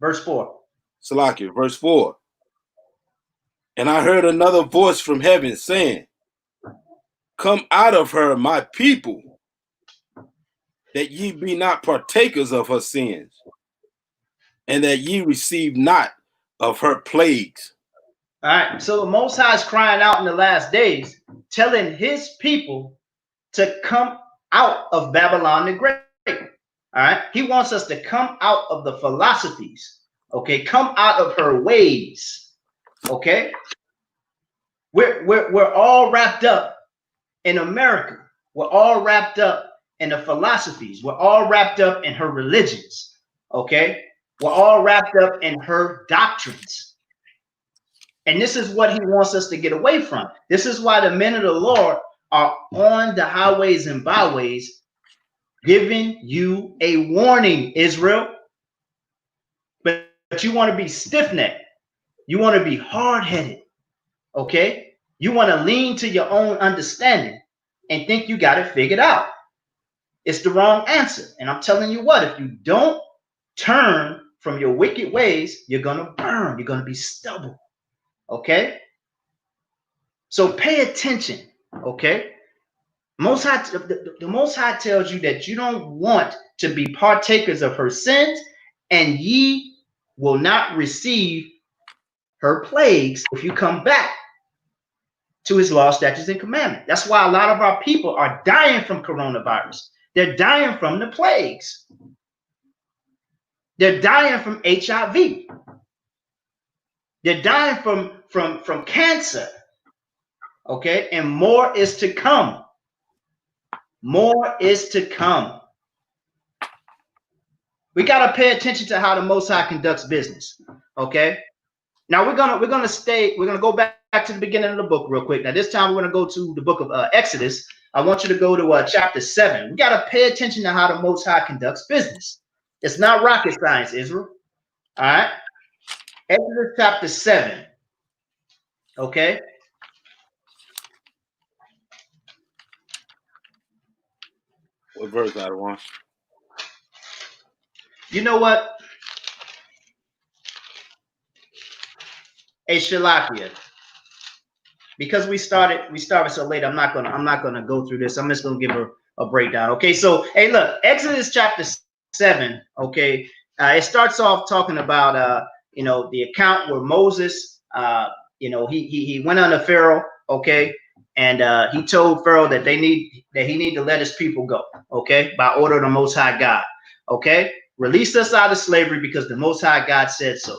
Verse 4. Salakia, verse 4. And I heard another voice from heaven saying, Come out of her, my people, that ye be not partakers of her sins, and that ye receive not of her plagues. All right. So the Most High is crying out in the last days, telling his people to come out of Babylon the Great. All right. He wants us to come out of the philosophies. Okay. Come out of her ways. Okay. We're all wrapped up in America. We're all wrapped up in the philosophies. We're all wrapped up in her religions. Okay. We're all wrapped up in her doctrines. And this is what he wants us to get away from. This is why the men of the Lord are on the highways and byways giving you a warning, Israel. But you want to be stiff-necked. You want to be hard-headed. Okay? You want to lean to your own understanding and think you got it figured out. It's the wrong answer. And I'm telling you what, if you don't turn from your wicked ways, you're going to burn. You're going to be stubble. Okay? So pay attention. Okay? The Most High tells you that you don't want to be partakers of her sins, and ye will not receive her plagues if you come back to his law, statutes, and commandments. That's why a lot of our people are dying from coronavirus. They're dying from the plagues. They're dying from HIV. They're dying from cancer. Okay, and more is to come. More is to come. We got to pay attention to how the Most High conducts business. Okay. Now we're gonna go back to the beginning of the book real quick. Now this time we're gonna go to the book of Exodus. I want you to go to chapter 7. We got to pay attention to how the Most High conducts business. It's not rocket science, Israel. All right. Exodus chapter 7. Okay. What verse I want? You know what? A Shalakia. Because we started so late, I'm not gonna go through this. I'm just gonna give a breakdown. Okay, so hey, look, Exodus chapter 7. Okay, it starts off talking about the account where Moses he went under Pharaoh. Okay, and he told Pharaoh that he need to let his people go. Okay, by order of the Most High God. Okay, release us out of slavery because the Most High God said so.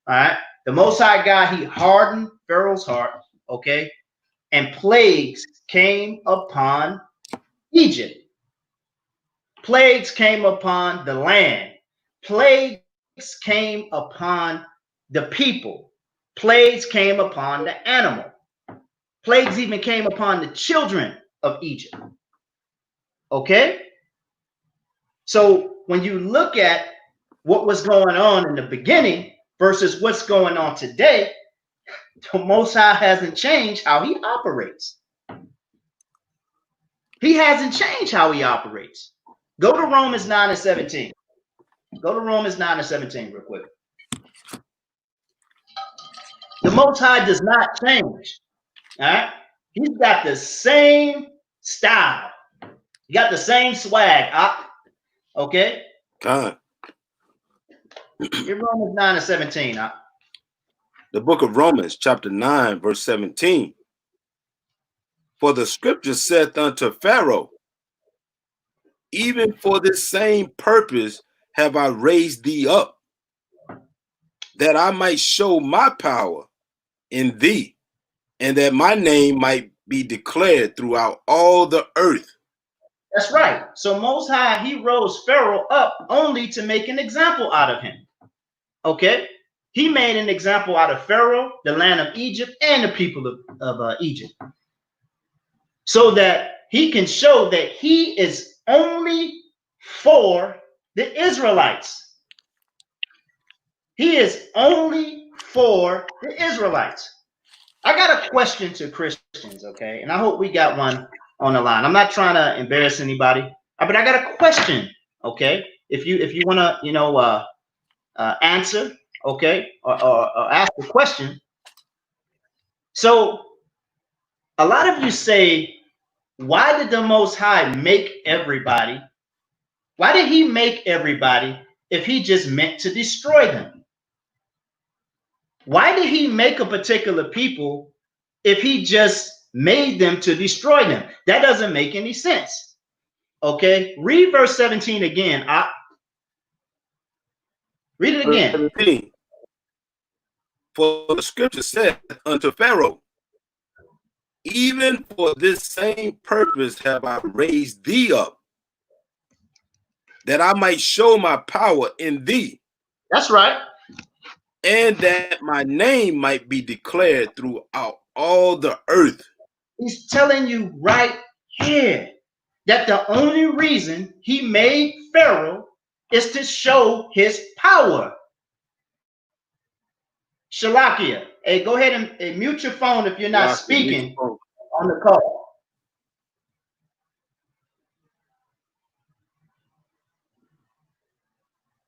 All right, the Most High God, he hardened Pharaoh's heart. Okay, and plagues came upon Egypt. Plagues came upon the land. Plagues came upon the people. Plagues came upon the animal. Plagues even came upon the children of Egypt. Okay? So when you look at what was going on in the beginning versus what's going on today, the Most High hasn't changed how he operates. He hasn't changed how he operates. Go to Romans 9 and 17. Go to Romans 9 and 17 real quick. The Most High does not change. All right? He's got the same style. He got the same swag. Okay? God. In Romans 9 and 17. The book of Romans, chapter 9, verse 17. For the scripture saith unto Pharaoh, even for this same purpose have I raised thee up, that I might show my power in thee, and that my name might be declared throughout all the earth. That's right. So Most High, he rose Pharaoh up only to make an example out of him. Okay? He made an example out of Pharaoh, the land of Egypt, and the people of Egypt. So that he can show that he is only for the Israelites. He is only for the Israelites. I got a question to Christians, okay? And I hope we got one on the line. I'm not trying to embarrass anybody, but I got a question, okay? If you want to, answer, okay, or ask a question. So a lot of you say, why did the Most High make everybody? Why did he make everybody if he just meant to destroy them? Why did he make a particular people if he just made them to destroy them? That doesn't make any sense. Okay, read verse 17 again. Read it again. 17. For the scripture said unto Pharaoh, even for this same purpose have I raised thee up, that I might show my power in thee. That's right. And that my name might be declared throughout all the earth. He's telling you right here that the only reason he made Pharaoh is to show his power. Shalakia, hey, go ahead and mute your phone if you're not speaking on the call.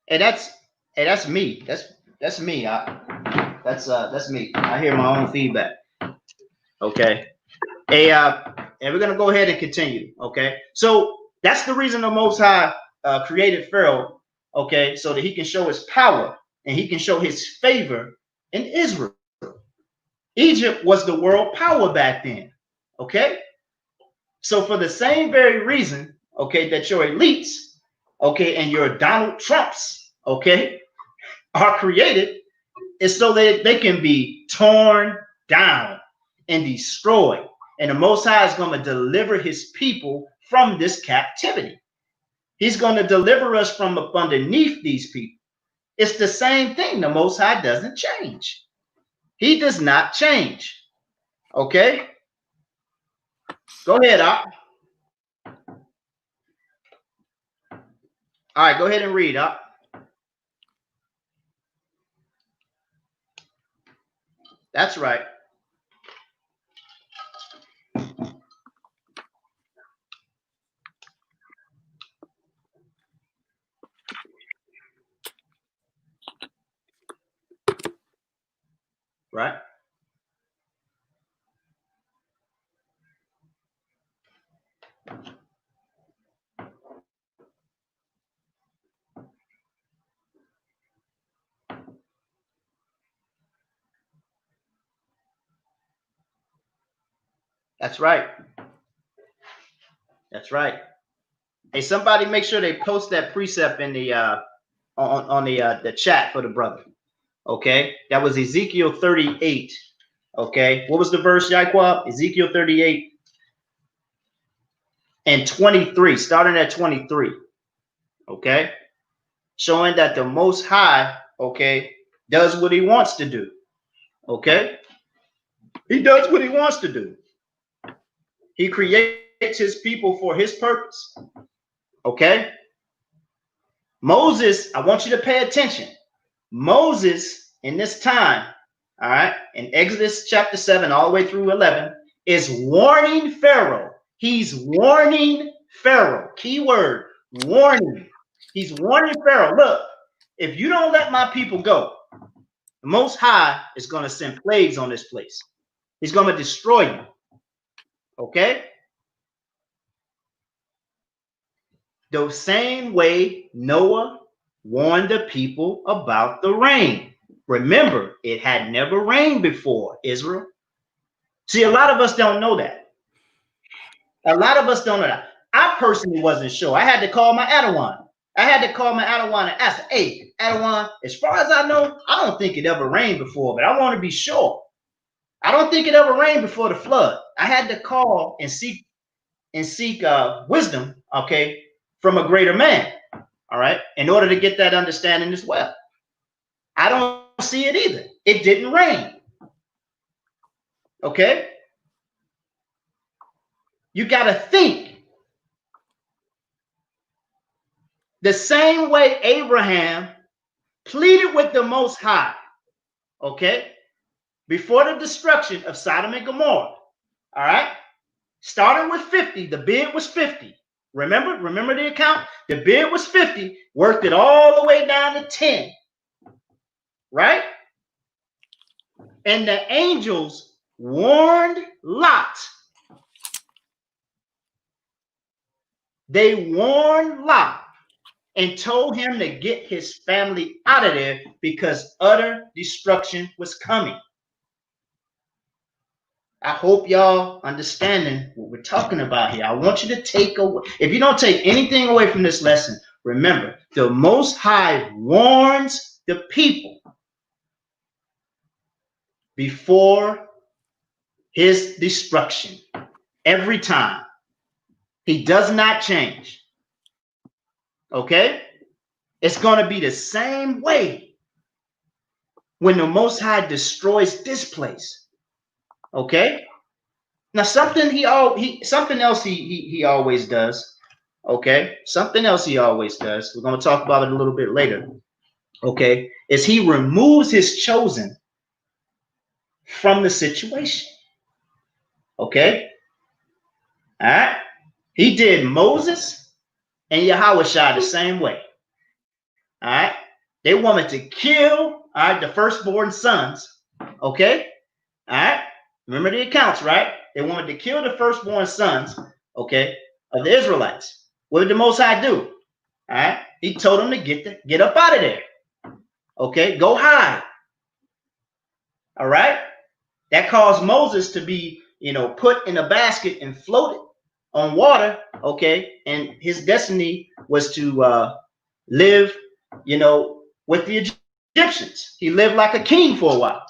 Hey, that's me. That's me. That's me. I hear my own feedback. Okay. Hey, and we're gonna go ahead and continue. Okay. So that's the reason the Most High created Pharaoh. Okay, so that he can show his power and he can show his favor in Israel. Egypt was the world power back then. Okay. So for the same very reason, okay, that your elites, okay, and your Donald Trumps, okay, are created is so that they can be torn down and destroyed. And the Most High is going to deliver his people from this captivity. He's going to deliver us from up underneath these people. It's the same thing. The Most High doesn't change. He does not change. Okay? Go ahead, Op. All right, go ahead and read, Op. That's right. Right? That's right. That's right. Hey, somebody make sure they post that precept in the on the chat for the brother. Okay, that was Ezekiel 38. Okay, what was the verse, Jaquab? Ezekiel 38 and 23, starting at 23. Okay, showing that the Most High, okay, does what he wants to do. Okay, he does what he wants to do. He creates his people for his purpose. Okay, Moses, I want you to pay attention. Moses in this time, all right, in Exodus chapter 7 all the way through 11, is warning Pharaoh. He's warning Pharaoh. Key word, warning. He's warning Pharaoh, look, if you don't let my people go, the Most High is going to send plagues on this place. He's going to destroy you. Okay? The same way Noah warned the people about the rain. Remember, it had never rained before, Israel. See, a lot of us don't know that. A lot of us don't know that. I personally wasn't sure. I had to call my Adawan. I had to call my Adawan and ask, hey, Adawan, as far as I know, I don't think it ever rained before, but I want to be sure. I don't think it ever rained before the flood. I had to call and seek wisdom, okay, from a greater man, all right, in order to get that understanding as well. I don't see it either. It didn't rain. Okay? You got to think. The same way Abraham pleaded with the Most High, okay, before the destruction of Sodom and Gomorrah, all right? Starting with 50, the bid was 50. Remember the account? The bid was 50, worked it all the way down to 10, right? And the angels warned Lot. They warned Lot and told him to get his family out of there because utter destruction was coming. I hope y'all understanding what we're talking about here. I want you to take away, if you don't take anything away from this lesson, remember, the Most High warns the people before his destruction every time. He does not change. Okay? It's going to be the same way when the Most High destroys this place. Okay? Now something else he always does. Okay? Something else he always does. We're going to talk about it a little bit later. Okay? Is he removes his chosen from the situation. Okay? All right? He did Moses and Yahushua the same way. All right? They wanted to kill, all right, the firstborn sons. Okay? All right? Remember the accounts, right? They wanted to kill the firstborn sons, okay, of the Israelites. What did the Most High do? All right? He told them to get up out of there. Okay? Go hide. All right? That caused Moses to be, put in a basket and floated, on water, okay, and his destiny was to live, with the Egyptians. He lived like a king for a while,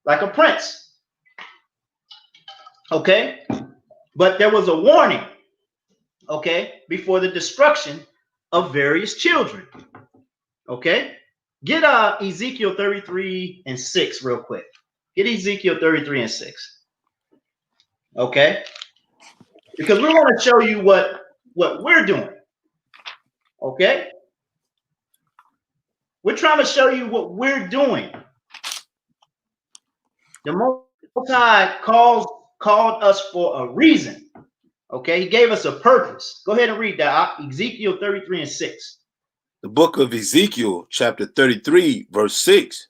like a prince, okay? But there was a warning, okay, before the destruction of various children, okay? Get Ezekiel 33:6 real quick. Get Ezekiel 33:6, okay? Because we want to show you what we're doing, okay? We're trying to show you what we're doing. The Most High called us for a reason, okay? He gave us a purpose. Go ahead and read that, Ezekiel 33:6. The book of Ezekiel, chapter 33, verse 6.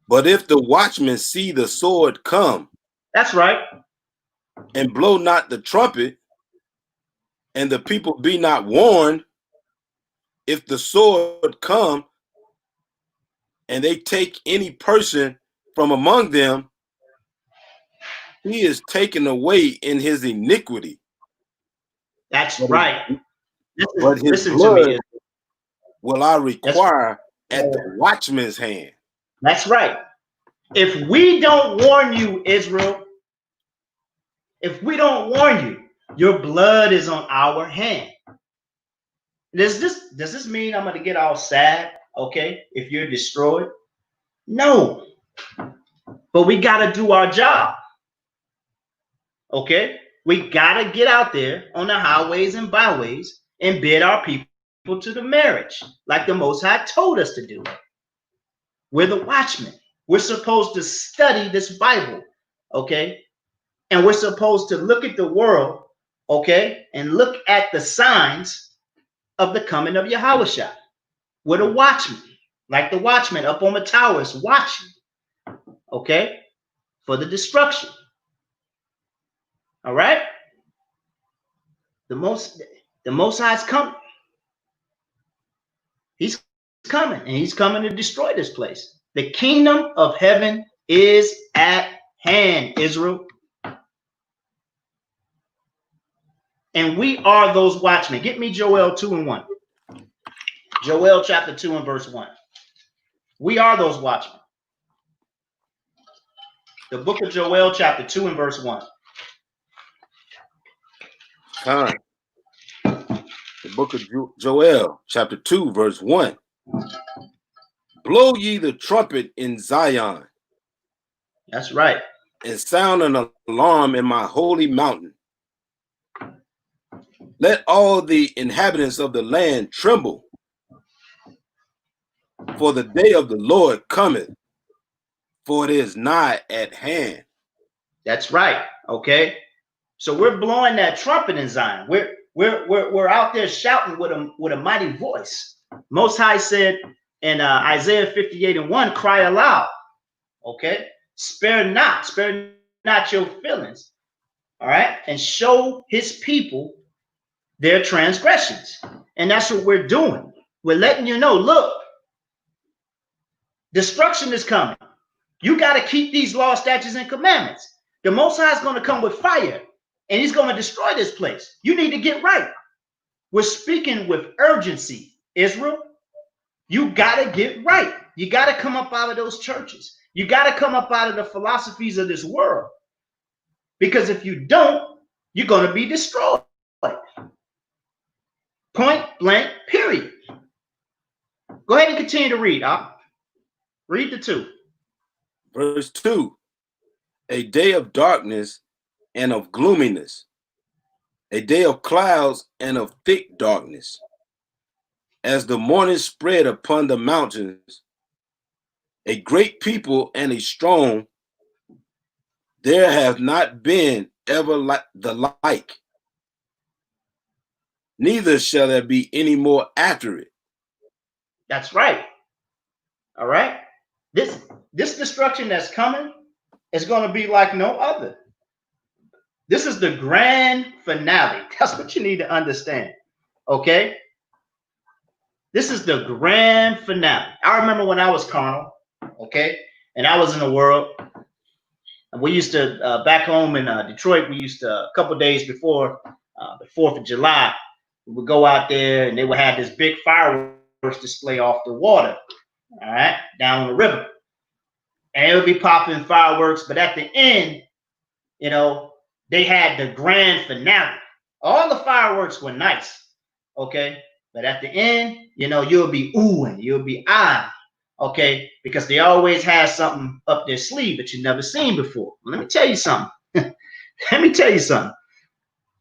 But if the watchmen see the sword come, That's right. and blow not the trumpet, and the people be not warned, if the sword come, and they take any person from among them, he is taken away in his iniquity. That's right. But his Listen blood to me. will I require at the watchman's hand. That's right. If we don't warn you, Israel, if we don't warn you, your blood is on our hand. Does this mean I'm going to get all sad, okay, if you're destroyed? No. But we got to do our job, okay? We got to get out there on the highways and byways and bid our people to the marriage, like the Most High told us to do. We're the watchmen. We're supposed to study this Bible, okay? And we're supposed to look at the world, okay, and look at the signs of the coming of Yahushua. We're the watchmen, like the watchmen up on the towers watching, okay, for the destruction. All right? The Most High's coming. He's coming, and he's coming to destroy this place. The kingdom of heaven is at hand, Israel. And we are those watchmen. Get me Joel 2:1. Joel chapter 2 and verse 1. We are those watchmen. The book of Joel chapter 2 and verse 1. Time. The book of Joel chapter 2 verse 1. Blow ye the trumpet in Zion. That's right. And sound an alarm in my holy mountain. Let all the inhabitants of the land tremble, for the day of the Lord cometh, for it is nigh at hand. That's right. Okay. So we're blowing that trumpet in Zion. We're out there shouting with a mighty voice. Most High said in Isaiah 58:1, cry aloud. Okay. Spare not your feelings. All right. And show his people their transgressions. And that's what we're doing. We're letting you know, look, destruction is coming. You got to keep these laws, statutes, and commandments. The Most High is going to come with fire, and he's going to destroy this place. You need to get right. We're speaking with urgency, Israel. You got to get right. You got to come up out of those churches. You got to come up out of the philosophies of this world. Because if you don't, you're going to be destroyed. Point blank, period. Go ahead and continue to read. Read the 2. Verse 2. A day of darkness and of gloominess, a day of clouds and of thick darkness. As the morning spread upon the mountains, a great people and a strong, there hath not been ever the like, neither shall there be any more after it. That's right. All right. This destruction that's coming is going to be like no other. This is the grand finale. That's what you need to understand. Okay. This is the grand finale. I remember when I was carnal, okay, and I was in the world, We used to, back home in Detroit, we used to, a couple days before the 4th of July, we would go out there and they would have this big fireworks display off the water, all right, down the river. And it would be popping fireworks, but at the end, you know, they had the grand finale. All the fireworks were nice, okay? But at the end, you know, you'll be oohing, you'll be eyeing, okay? Because they always have something up their sleeve that you've never seen before. Let me tell you something. Let me tell you something.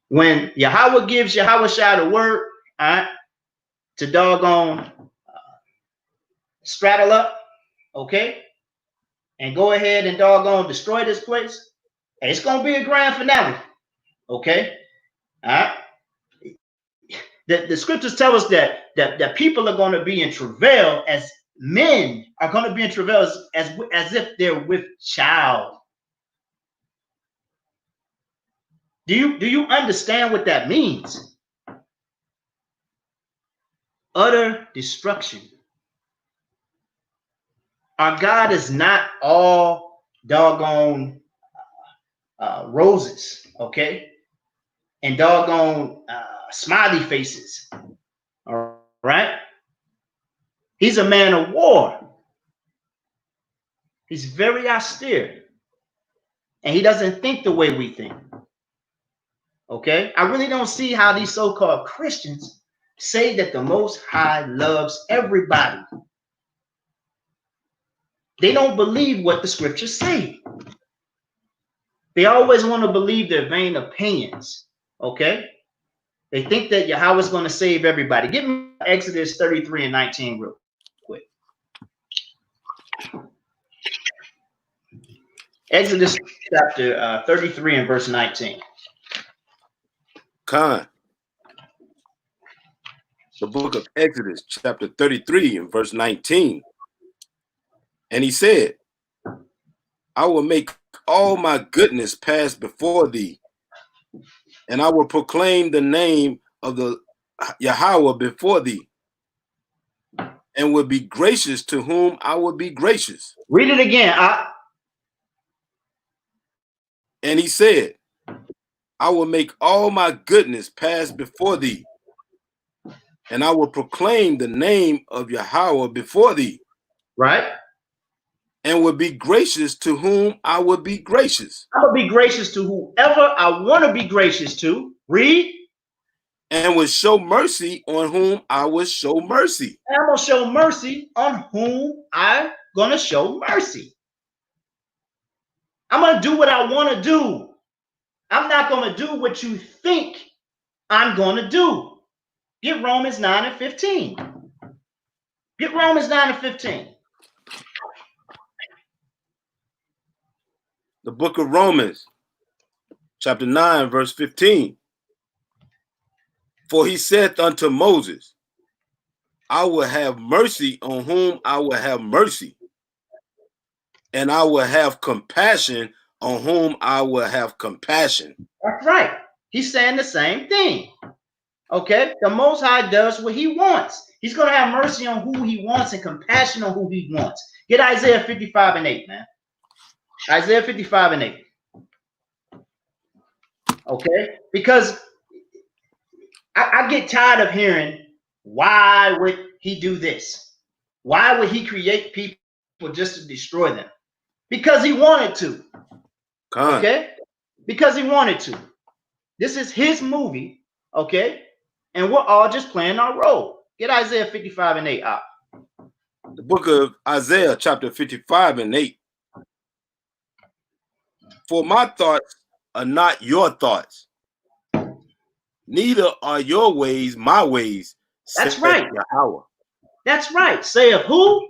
When Yahweh gives Yahweh the word, all right, to doggone straddle up, okay, and go ahead and doggone destroy this place, it's going to be a grand finale, okay? All right. The scriptures tell us that people are going to be in travail, as men are going to be in travail as if they're with child. Do you understand what that means? Utter destruction. Our God is not all doggone roses, okay? And doggone smiley faces. All right. He's a man of war. He's very austere. And he doesn't think the way we think. Okay. I really don't see how these so-called Christians say that the Most High loves everybody. They don't believe what the scriptures say. They always want to believe their vain opinions. Okay. They think that Yahweh is going to save everybody. Give me Exodus 33 and 19 real quick. Exodus chapter 33 and verse 19. Khan. The book of Exodus, chapter 33 and verse 19. And he said, I will make all my goodness pass before thee, and I will proclaim the name of the Yahweh before thee, and will be gracious to whom I will be gracious. Read it again. And he said, I will make all my goodness pass before thee, and I will proclaim the name of Yahweh before thee. Right. And will be gracious to whom I will be gracious. I will be gracious to whoever I want to be gracious to. Read. And will show mercy on whom I will show mercy. And I'm going to show mercy on whom I'm going to show mercy. I'm going to do what I want to do. I'm not going to do what you think I'm going to do. Get Romans 9 and 15. Get Romans 9 and 15. The book of Romans, chapter 9, verse 15. For he saith unto Moses, I will have mercy on whom I will have mercy, and I will have compassion on whom I will have compassion. That's right. He's saying the same thing. Okay? The Most High does what he wants. He's going to have mercy on who he wants and compassion on who he wants. Get Isaiah 55 and 8, man. Isaiah 55 and 8. Okay? Because I get tired of hearing, why would he do this? Why would he create people just to destroy them? Because he wanted to. Okay? Because he wanted to. This is his movie, okay? And we're all just playing our role. Get Isaiah 55 and 8 out. The book of Isaiah, chapter 55 and 8. For my thoughts are not your thoughts, neither are your ways my ways. That's right. Yahweh. That's right. Saith who?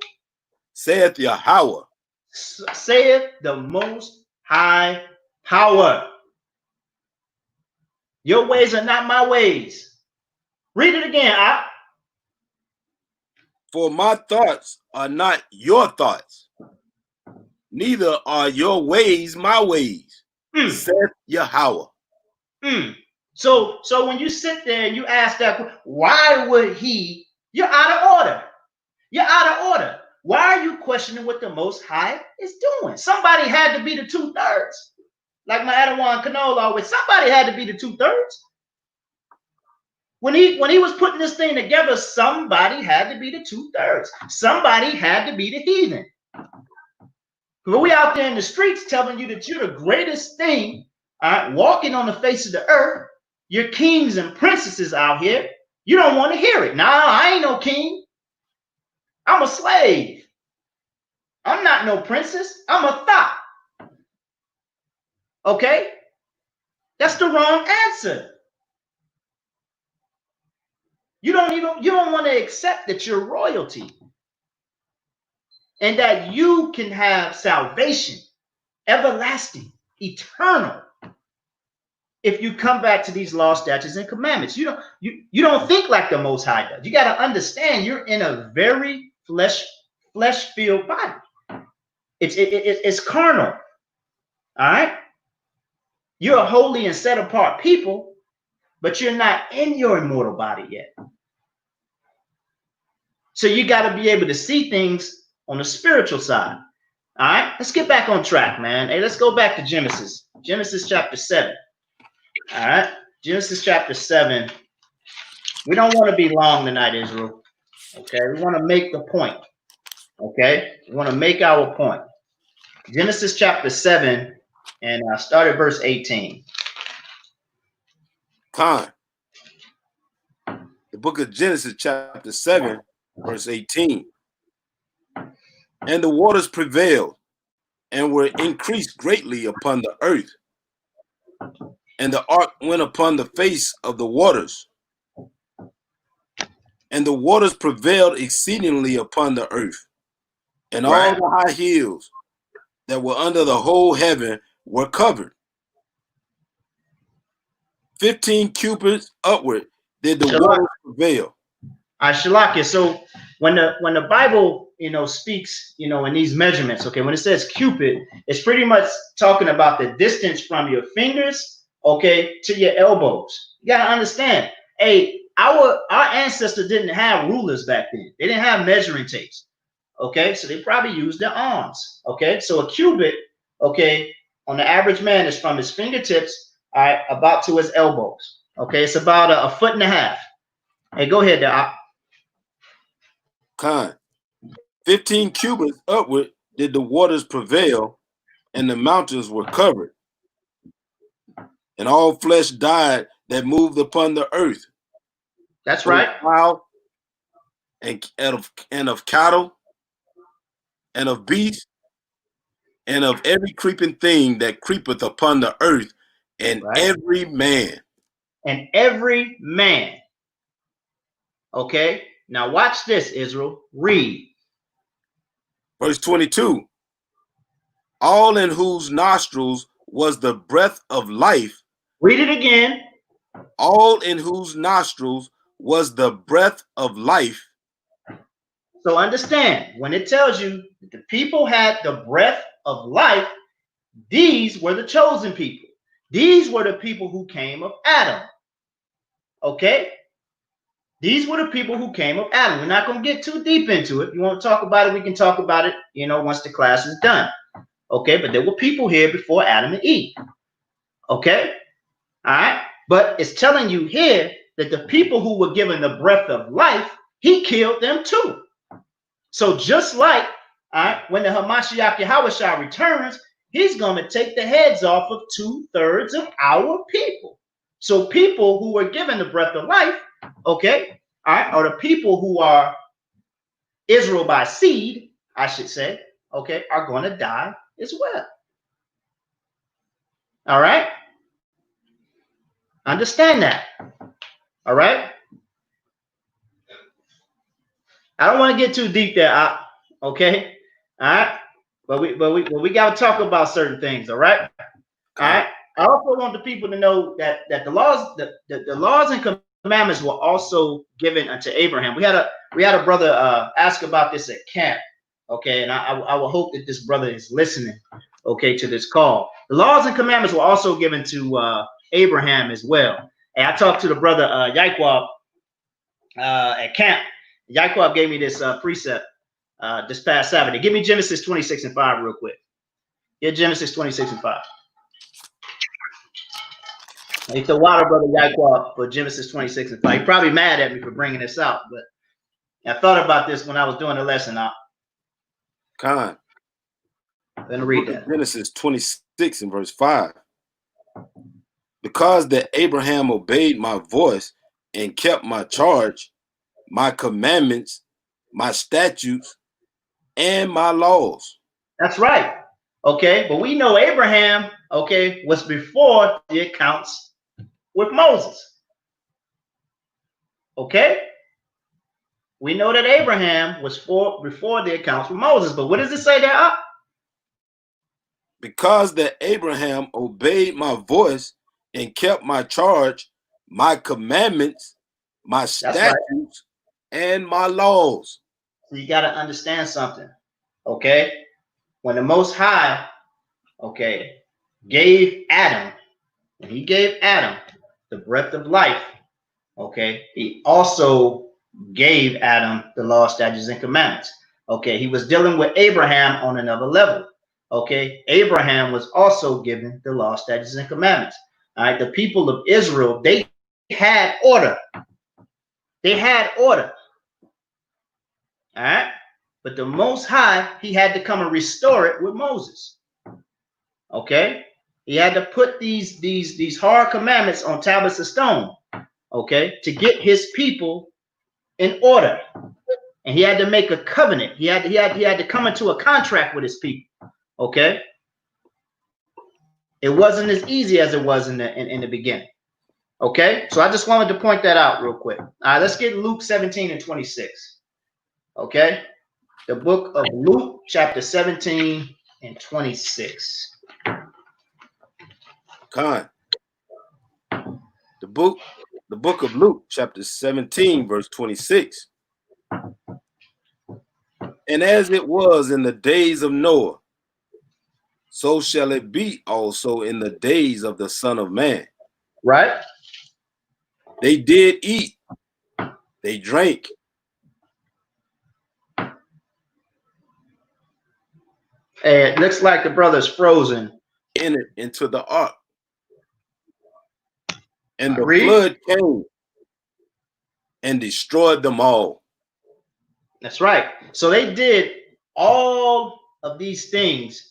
Saith Yahweh. Saith the Most High Power. Your ways are not my ways. Read it again. For my thoughts are not your thoughts, neither are your ways my ways, saith Yahweh. So when you sit there and you ask that, why would he? You're out of order. You're out of order. Why are you questioning what the Most High is doing? Somebody had to be the 2/3. Like my Adawan Canol always, somebody had to be the 2/3. When he was putting this thing together, somebody had to be the 2/3. Somebody had to be the heathen. But we out there in the streets telling you that you're the greatest thing, walking on the face of the earth. You're kings and princesses out here. You don't want to hear it. Nah, I ain't no king. I'm a slave. I'm not no princess. I'm a thought. Okay? That's the wrong answer. You don't want to accept that you're royalty and that you can have salvation, everlasting, eternal, if you come back to these laws, statutes, and commandments. You don't think like the Most High does. You got to understand you're in a very flesh-filled body. It's carnal. All right? You're a holy and set apart people, but you're not in your immortal body yet. So you got to be able to see things on the spiritual side. All right, let's get back on track, man. Hey, let's go back to Genesis. Genesis chapter 7. All right, Genesis chapter 7. We don't want to be long tonight, Israel. Okay, we want to make the point. Okay, we want to make our point. Genesis chapter 7, and start at verse 18. The book of Genesis chapter 7, verse 18. And the waters prevailed and were increased greatly upon the earth. And the ark went upon the face of the waters. And the waters prevailed exceedingly upon the earth. And all the high hills that were under the whole heaven were covered. 15 cubits upward did the waters prevail. Shalakia. So when the Bible, speaks, in these measurements, okay, when it says cubit, it's pretty much talking about the distance from your fingers, okay, to your elbows. You gotta understand, our ancestors didn't have rulers back then. They didn't have measuring tapes, okay, so they probably used their arms, okay. So a cubit, okay, on the average man is from his fingertips, all right, about to his elbows, okay. It's about a foot and a half. Hey, go ahead there. 15 cubits upward did the waters prevail, and the mountains were covered, and all flesh died that moved upon the earth. That's right. Wild and of cattle, and of beasts, and of every creeping thing that creepeth upon the earth, and every man. And every man. Okay. Now watch this, Israel. Read. Verse 22. All in whose nostrils was the breath of life. Read it again. All in whose nostrils was the breath of life. So understand, when it tells you that the people had the breath of life, these were the chosen people. These were the people who came of Adam. Okay? These were the people who came of Adam. We're not going to get too deep into it. If you want to talk about it, we can talk about it, once the class is done. Okay? But there were people here before Adam and Eve. Okay? All right? But it's telling you here that the people who were given the breath of life, he killed them too. So just like, all right, when the Hamashiach Yahushua returns, he's going to take the heads off of 2/3 of our people. So people who were given the breath of life, okay, all right, or the people who are Israel by seed, I should say, okay, are going to die as well. All right? Understand that. All right? I don't want to get too deep there, okay? All right? But we got to talk about certain things, all right? All right? I also want the people to know that the laws and commandments were also given unto Abraham. We had a brother ask about this at camp, okay? And I will hope that this brother is listening, okay, to this call. The laws and commandments were also given to Abraham as well. And I talked to the brother Yaikwab at camp. Yaikwab gave me this precept this past Saturday. Give me Genesis 26 and 5 real quick. Get Genesis 26 and 5. It's the water brother Yaquab for Genesis 26 and 5. He's probably mad at me for bringing this out, but I thought about this when I was doing the lesson. Con. I'm going to read that. Genesis 26 and verse 5. Because that Abraham obeyed my voice and kept my charge, my commandments, my statutes, and my laws. That's right. Okay, but we know Abraham, okay, was before the accounts with Moses. Okay? We know that Abraham was before the accounts with Moses, but what does it say there? Because that Abraham obeyed my voice and kept my charge, my commandments, my statutes, and my laws. So you got to understand something, okay? When the Most High, okay, gave Adam, when he gave Adam the breath of life, okay, he also gave Adam the law, statutes, and commandments. Okay, he was dealing with Abraham on another level. Okay, Abraham was also given the law, statutes, and commandments. All right, the people of Israel, they had order. They had order. All right, but the Most High, he had to come and restore it with Moses. Okay, he had to put these hard commandments on tablets of stone. Okay, to get his people in order, and he had to make a covenant. He had to come into a contract with his people. Okay, it wasn't as easy as it was in the beginning. Okay, so I just wanted to point that out real quick. All right, let's get Luke 17 and 26. Okay, the book of Luke, chapter 17 and 26. Con. The book of Luke, chapter 17, verse 26. And as it was in the days of Noah, so shall it be also in the days of the Son of Man. Right? They did eat, they drank. It looks like the brother's frozen. Entered into the ark. And the Read. flood came and destroyed them all. That's right. So they did all of these things.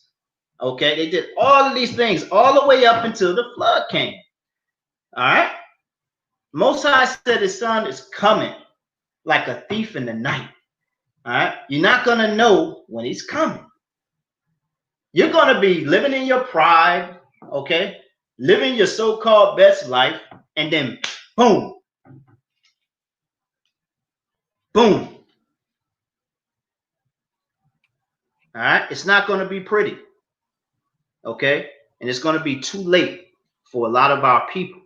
Okay, they did all of these things all the way up until the flood came. All right. Most High said his son is coming like a thief in the night. All right. You're not going to know when he's coming. You're going to be living in your pride. Okay. Living your so-called best life. And then boom. Boom. All right. It's not going to be pretty. Okay. And it's going to be too late for a lot of our people.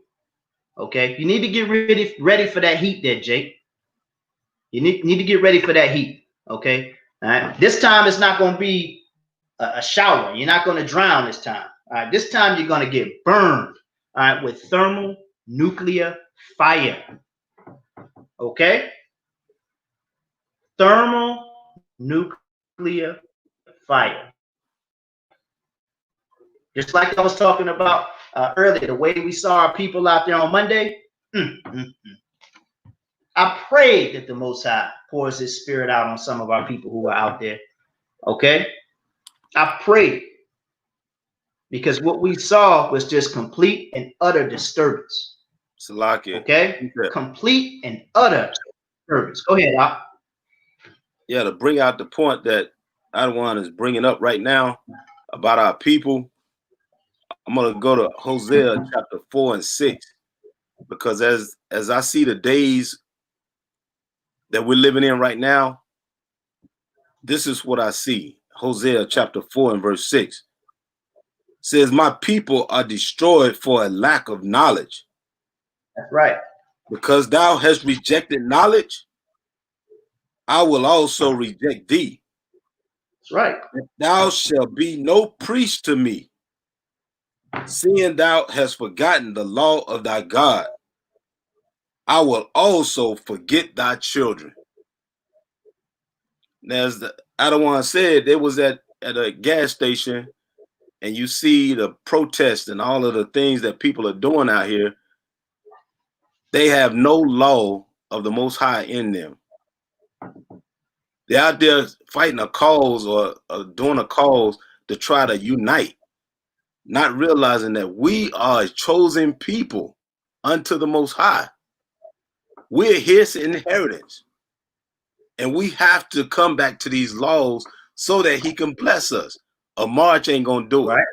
Okay. You need to get ready for that heat there, Jake. You need to get ready for that heat. Okay. All right. This time it's not going to be a shower. You're not going to drown this time. All right. This time you're going to get burned. All right. With thermal nuclear fire. Okay. Thermal nuclear fire. Just like I was talking about earlier, the way we saw our people out there on Monday. I pray that the Most High pours his spirit out on some of our people who are out there. Okay? I pray. Because what we saw was just complete and utter disturbance. Salakia. Okay? Complete and utter disturbance. Go ahead, Doc. Yeah, to bring out the point that Adawan is bringing up right now about our people, I'm going to go to Hosea chapter 4 and 6, because as I see the days that we're living in right now, this is what I see. Hosea chapter 4 and verse 6 says, my people are destroyed for a lack of knowledge. That's right. Because thou hast rejected knowledge, I will also reject thee. That's right. Thou shalt be no priest to me, seeing thou hast forgotten the law of thy God. I will also forget thy children. As the Adawan said, they was at a gas station, and you see the protests and all of the things that people are doing out here. They have no law of the Most High in them. They're out there fighting a cause or doing a cause to try to unite, not realizing that we are a chosen people unto the Most High. We're his inheritance. And we have to come back to these laws so that he can bless us. A march ain't going to do it. Right.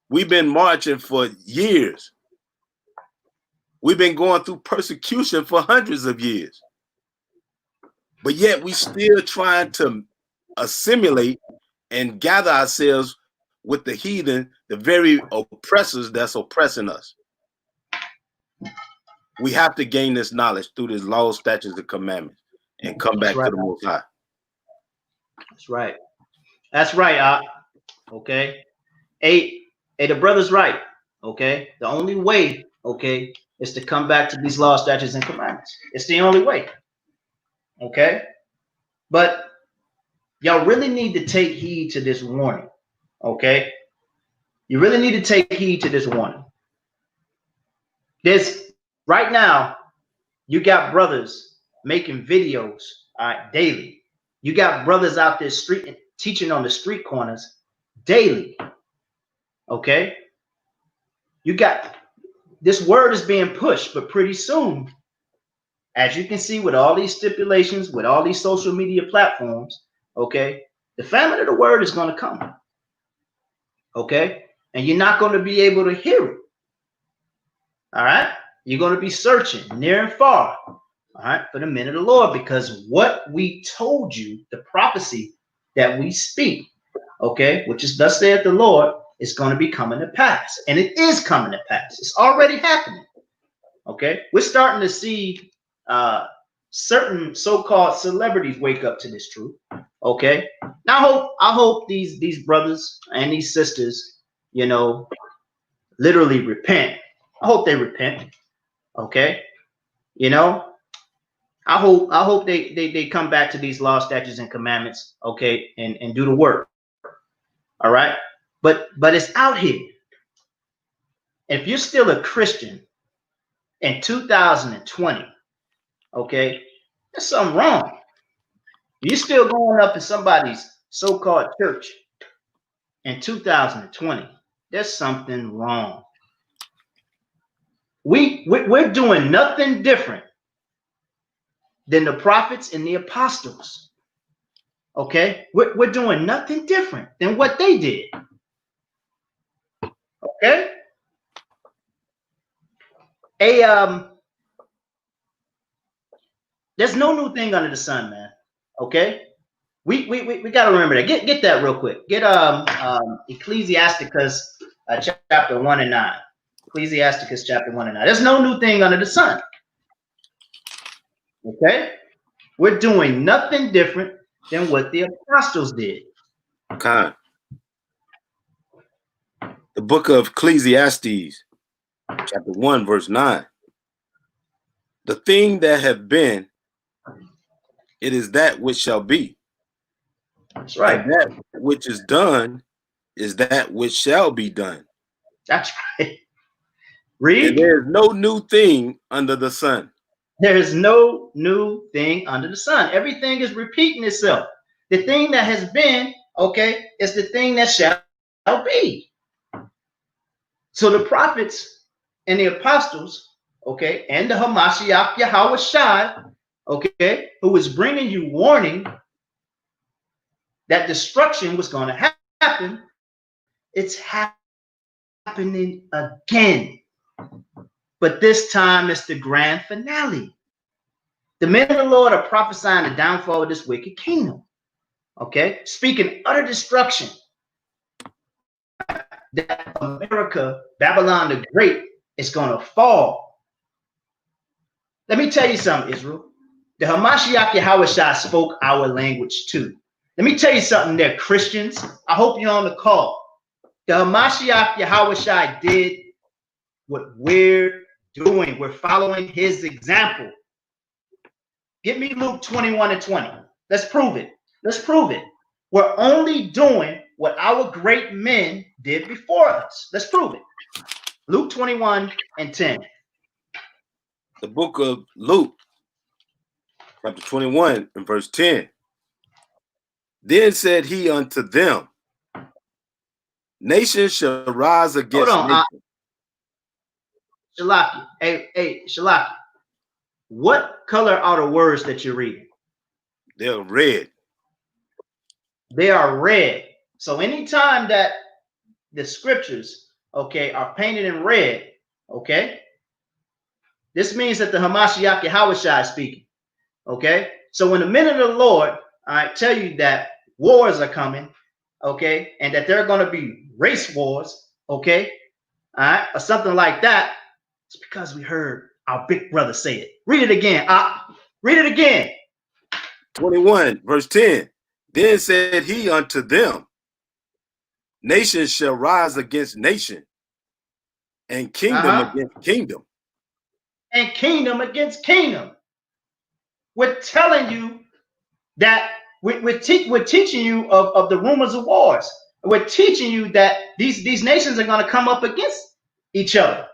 We've been marching for years. We've been going through persecution for hundreds of years. But yet we still trying to assimilate and gather ourselves with the heathen, the very oppressors that's oppressing us. We have to gain this knowledge through this law, statutes, and commandments and come back to the Most High. That's right. That's right. Okay. Hey, the brother's right. Okay. The only way, okay, is to come back to these laws, statutes, and commandments. It's the only way. Okay. But y'all really need to take heed to this warning. Okay. You really need to take heed to this warning. There's right now, you got brothers making videos daily. You got brothers out there teaching on the street corners daily. Okay. You got this word is being pushed, but pretty soon, as you can see with all these stipulations, with all these social media platforms, okay, the famine of the word is going to come. Okay. And you're not going to be able to hear it. All right. You're going to be searching near and far. All right. For the men of the Lord, because what we told you, the prophecy that we speak, okay, which is thus saith the Lord, is going to be coming to pass. And it is coming to pass. It's already happening. Okay. We're starting to see certain so-called celebrities wake up to this truth. Okay. Now I hope these brothers and these sisters, you know, literally repent. I hope they repent. Okay. You know, I hope they come back to these laws, statutes, and commandments, okay, and do the work. All right. But it's out here. If you're still a Christian in 2020, okay, there's something wrong. You're still going up in somebody's so-called church in 2020. There's something wrong. We're doing nothing different than the prophets and the apostles. Okay, we're doing nothing different than what they did. Okay, there's no new thing under the sun, man. Okay, we got to remember that. Get that real quick. Get Ecclesiasticus chapter 1 and 9. Ecclesiasticus chapter 1 and 9. There's no new thing under the sun. Okay, we're doing nothing different than what the apostles did. Okay. The book of Ecclesiastes, chapter 1, verse 9. The thing that have been, it is that which shall be. That's right. And that which is done is that which shall be done. That's right. Read. And there is no new thing under the sun. There is no new thing under the sun. Everything is repeating itself. The thing that has been, okay, is the thing that shall be. So the prophets and the apostles, okay, and the Hamashiach Yahweh Shai, okay, who was bringing you warning that destruction was going to happen, it's happening again. But this time it's the grand finale. The men of the Lord are prophesying the downfall of this wicked kingdom. Okay, speaking utter destruction. That America, Babylon the Great, is going to fall. Let me tell you something, Israel. The Hamashiach Yahweh Shai spoke our language too. Let me tell you something there, Christians. I hope you're on the call. The Hamashiach Yahweh Shai did what we're doing. We're following his example. Give me Luke 21 and 20. Let's prove it. Let's prove it. We're only doing what our great men did before us. Let's prove it. Luke 21:10. The book of Luke, chapter 21 and verse 10. Then said he unto them, nation shall rise against Hold on, nation. Shalaki. Hey, Shalaki. What color are the words that you're reading? They're red. They are red. So anytime that the scriptures, okay, are painted in red, okay, this means that the Hamashiach Yahushua is speaking, okay? So when the men of the Lord, I tell you that wars are coming, okay, and that there are going to be race wars, okay, all right, or something like that, it's because we heard our big brother say it. Read it again. Read it again. 21 verse 10. Then said he unto them, nation shall rise against nation, and kingdom against kingdom. And kingdom against kingdom. We're telling you that we're teaching you of the rumors of wars. We're teaching you that these nations are going to come up against each other.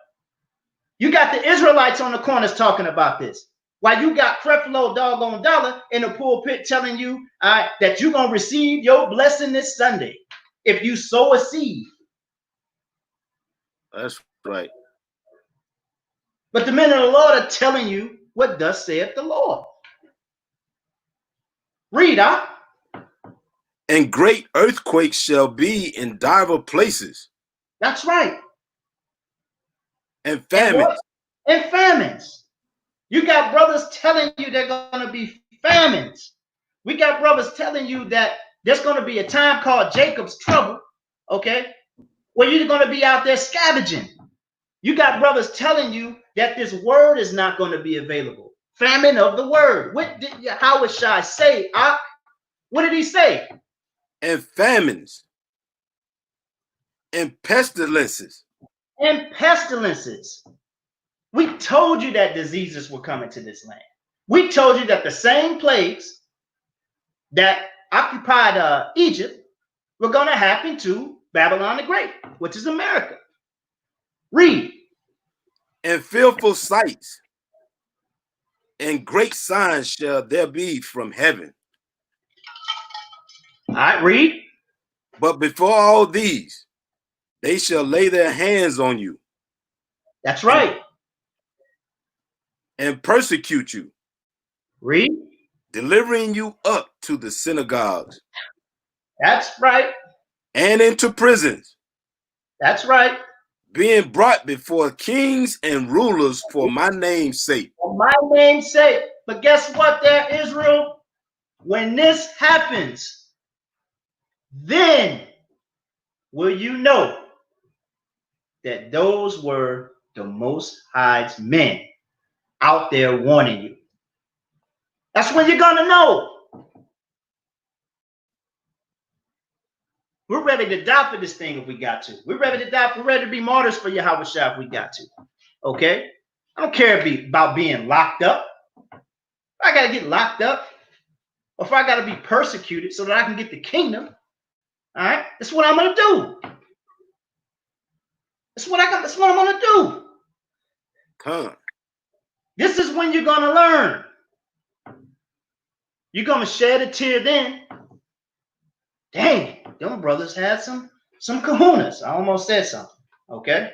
You got the Israelites on the corners talking about this, while you got Creflo doggone Dollar in the pulpit telling you that you're going to receive your blessing this Sunday if you sow a seed. That's right. But the men of the Lord are telling you what thus saith the Lord. Read, And great earthquakes shall be in divers places. That's right. And famines. And famines. You got brothers telling you they're going to be famines. We got brothers telling you that there's going to be a time called Jacob's trouble, okay, where you're going to be out there scavenging. You got brothers telling you that this word is not going to be available. Famine of the word. What did Yahushua say? What did he say? And famines. And pestilences. And pestilences. We told you that diseases were coming to this land. We told you that the same plagues that occupied Egypt were going to happen to Babylon the Great, which is America. Read. And fearful sights and great signs shall there be from heaven. All right, read. But before all these, they shall lay their hands on you. That's right. And persecute you. Read. Delivering you up to the synagogues. That's right. And into prisons. That's right. Being brought before kings and rulers for my name's sake. For my name's sake. But guess what there, Israel? When this happens, then will you know that those were the Most High's men out there warning you. That's when you're going to know. We're ready to die for this thing if we got to. We're ready to die. We're ready to be martyrs for Yahushua if we got to. Okay? I don't care about being locked up. If I got to get locked up, or if I got to be persecuted so that I can get the kingdom, all right? That's what I'm going to do. That's what I'm going to do. Come. This is when you're going to learn. You're going to shed a tear then. Dang, them brothers had some kahunas. I almost said something. Okay?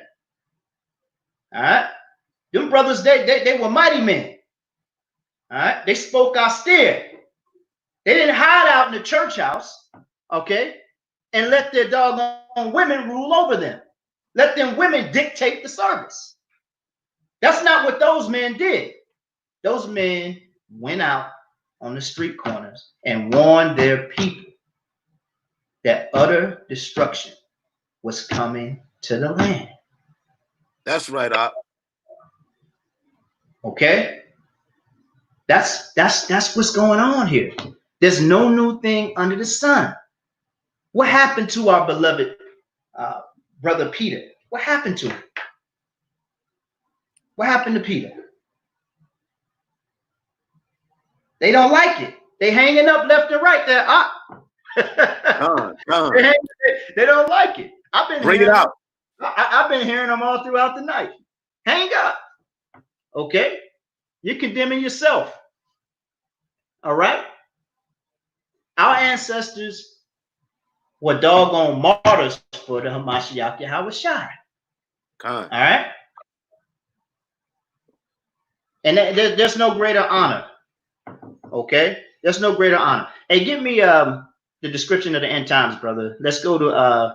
All right? Them brothers, they were mighty men. All right? They spoke austere. They didn't hide out in the church house, okay, and let their doggone women rule over them. Let them women dictate the service. That's not what those men did. Those men went out on the street corners and warned their people that utter destruction was coming to the land. That's right, Op. Okay? That's what's going on here. There's no new thing under the sun. What happened to our beloved brother Peter? What happened to him? What happened to Peter? They don't like it. They hanging up left and right there. They don't like it. I've been Bring it hearing out. I've been hearing them all throughout the night. Hang up. Okay? You're condemning yourself. All right? Our ancestors were doggone martyrs for the Hamashiach Yahushua. All right? And there's no greater honor. Okay? There's no greater honor. Hey, give me the description of the end times, brother. Let's go to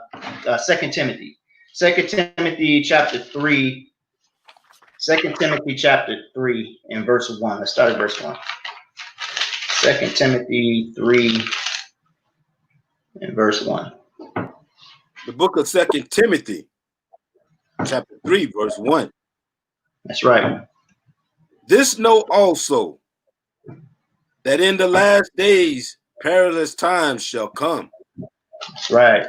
2 Timothy. 2 Timothy chapter 3. 2 Timothy chapter 3 and verse 1. Let's start at verse 1. 2 Timothy 3 and verse 1. The book of 2 Timothy, chapter 3, verse 1. That's right. This know also, that in the last days perilous times shall come. That's right.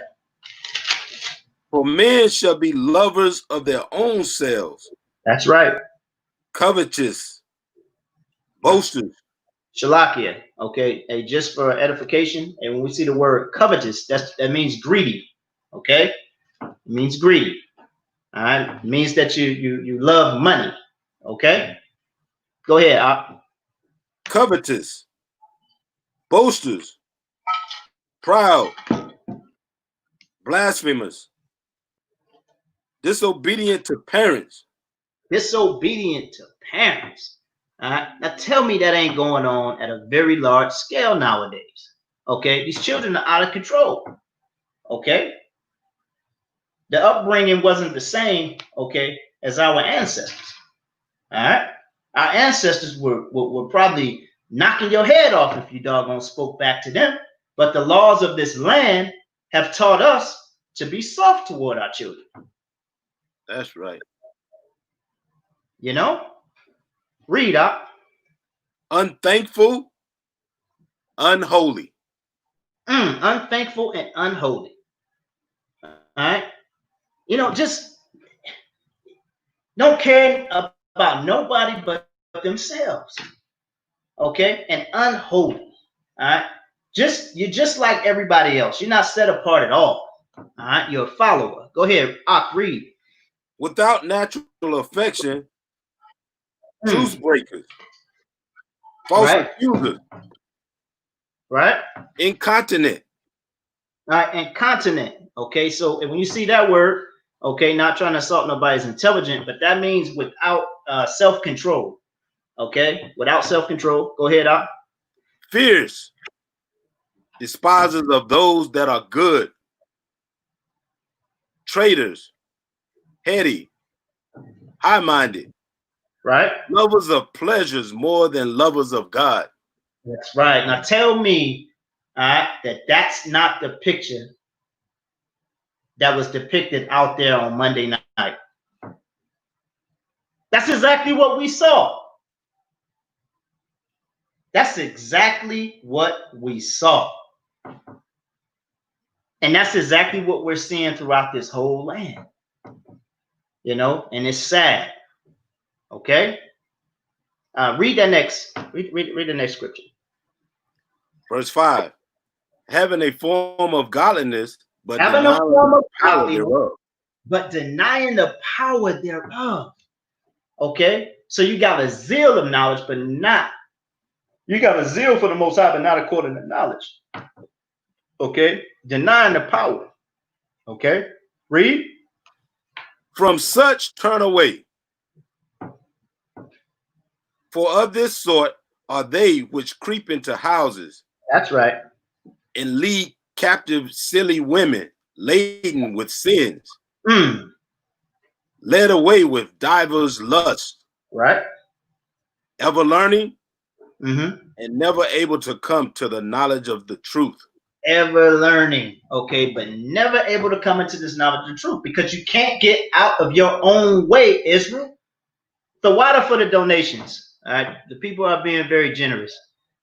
For men shall be lovers of their own selves. That's right. Covetous, boasters. Shalakia. Okay. Hey, just for edification, and when we see the word covetous, that means greedy. Okay. It means greedy. All right. It means that you love money. Okay. Go ahead. Covetous, boasters, proud, blasphemers, disobedient to parents. Disobedient to parents. All right. Now tell me that ain't going on at a very large scale nowadays. Okay. These children are out of control. Okay. The upbringing wasn't the same, okay, as our ancestors. All right. Our ancestors were probably knocking your head off if you doggone spoke back to them. But the laws of this land have taught us to be soft toward our children. That's right. You know? Read up. Unthankful, unholy. Unthankful and unholy. All right. You know, just don't care about nobody but themselves. Okay? And unholy. All right. You're just like everybody else. You're not set apart at all. All right. You're a follower. Go ahead. Read. Without natural affection, truce breakers, false accusers, right? Incontinent. All right. Incontinent. Okay. So when you see that word, okay, not trying to assault nobody's intelligent, but that means without self-control. Okay. Without self-control. Go ahead. Fierce, despisers of those that are good, traitors, heady, high-minded, right? Lovers of pleasures more than lovers of God. That's right. Now tell me that's not the picture that was depicted out there on Monday night. That's exactly what we saw. That's exactly what we saw. And that's exactly what we're seeing throughout this whole land. You know, and it's sad. Okay? Read the next scripture. Verse 5. Having a form of godliness, but having a form of power thereof. But denying the power thereof. Okay? So you got a zeal of knowledge, but not. You got a zeal for the Most High, but not according to knowledge. Okay? Denying the power. Okay? Read. From such turn away. For of this sort are they which creep into houses. That's right. And lead captive silly women laden with sins. Led away with divers lusts. Right. Ever learning. And never able to come to the knowledge of the truth. Ever learning, okay, but never able to come into this knowledge of the truth because you can't get out of your own way, Israel. The water for the donations. All right, the people are being very generous.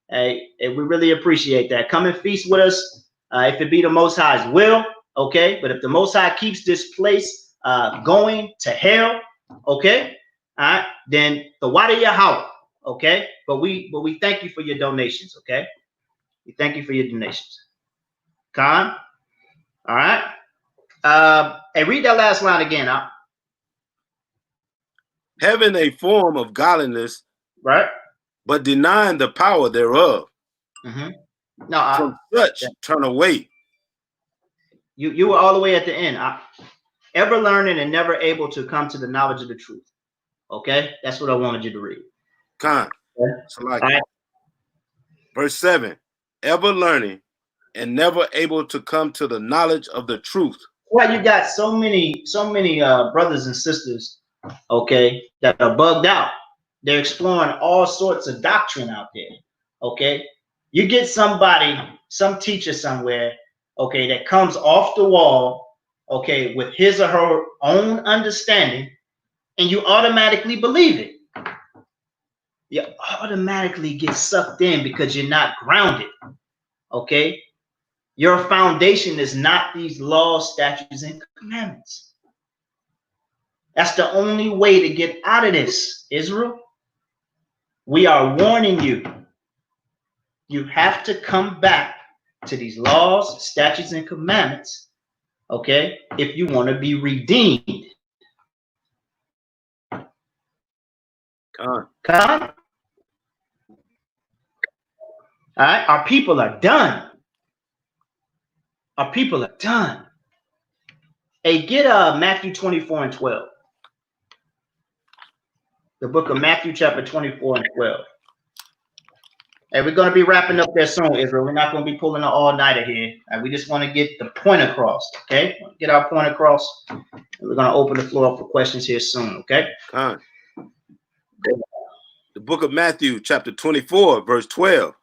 Hey, we really appreciate that. Come and feast with us. If it be the Most High's will, okay. But if the Most High keeps this place going to hell, okay, all right, then the water Yahweh, okay. But we thank you for your donations, okay. We thank you for your donations. Con, all right. Hey, read that last line again. Having a form of godliness, Right. but denying the power thereof. Mm-hmm. From such turn away. You were all the way at the end. Ever learning and never able to come to the knowledge of the truth. Okay, that's what I wanted you to read. Con. Okay. Right. Verse 7. Ever learning and never able to come to the knowledge of the truth. Well, you got so many brothers and sisters, okay, that are bugged out. They're exploring all sorts of doctrine out there. Okay, you get somebody, some teacher somewhere, okay, that comes off the wall, okay, with his or her own understanding, and you automatically believe it. You automatically get sucked in because you're not grounded. Okay, your foundation is not these laws, statutes, and commandments. That's the only way to get out of this, Israel. We are warning you. You have to come back to these laws, statutes, and commandments, okay, if you want to be redeemed. Come. All right, our people are done. Our people are done. Hey, get Matthew 24 and 12. The book of Matthew, chapter 24 and 12. Hey, we're going to be wrapping up there soon, Israel. We're not going to be pulling an all-nighter here. We just want to get the point across, okay? Get our point across. And we're going to open the floor up for questions here soon, okay? The book of Matthew, chapter 24, verse 12.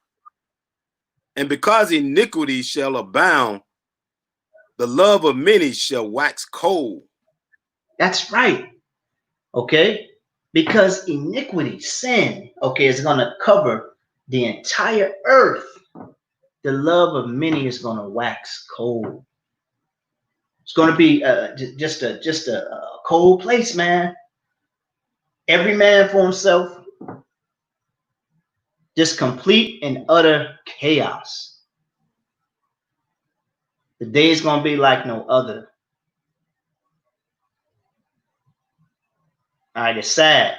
And because iniquity shall abound, the love of many shall wax cold. That's right. Okay? Because iniquity, sin, okay, is going to cover the entire earth. The love of many is going to wax cold. It's going to be just a cold place, man. Every man for himself. Just complete and utter chaos. The day is going to be like no other. All right, it's sad.